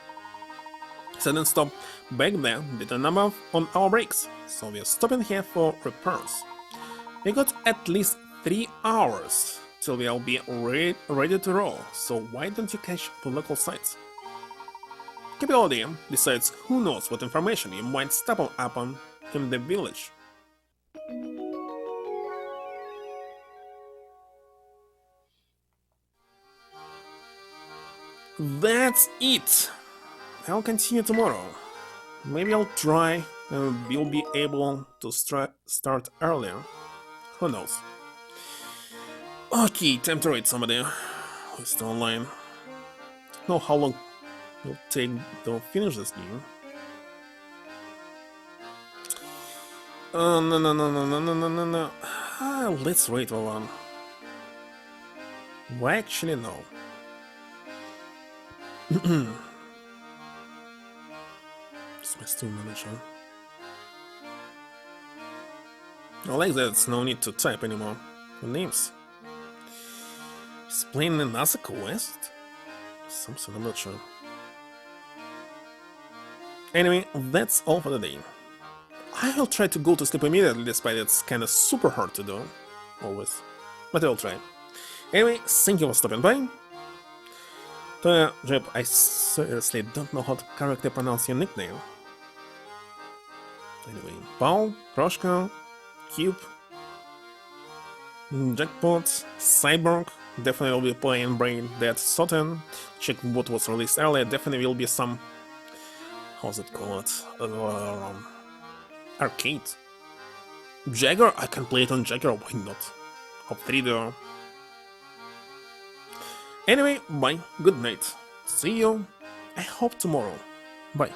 Sudden stop back there did a number on our brakes, so we're stopping here for repairs. We got at least 3 hours till we'll be ready to roll, so why don't you catch the local sites? Capital D decides who knows what information you might stumble upon in the village. That's it! I'll continue tomorrow. Maybe I'll try and we'll be able to start earlier. Who knows? Okay, time to read somebody who's still online. Don't know how long it'll take to finish this game. No. Let's read one. Well, actually, no. It's my Steam manager. I like that it's no need to type anymore. The names. He's playing another quest? Something, I'm not sure. Anyway, that's all for the day. I will try to go to sleep immediately, despite it's kinda super hard to do. Always. But I'll try. Anyway, thank you for stopping by. Jeb, I seriously don't know how to correctly pronounce your nickname. Anyway, Paul, Kroshka, Cube, Jackpot, Cyborg, definitely will be playing Brain Dead Soten. Check what was released earlier, definitely will be some... how's it called? Arcade. Jagger? I can play it on Jagger, why not? Of 3D. Anyway, bye, good night. See you, I hope tomorrow. Bye.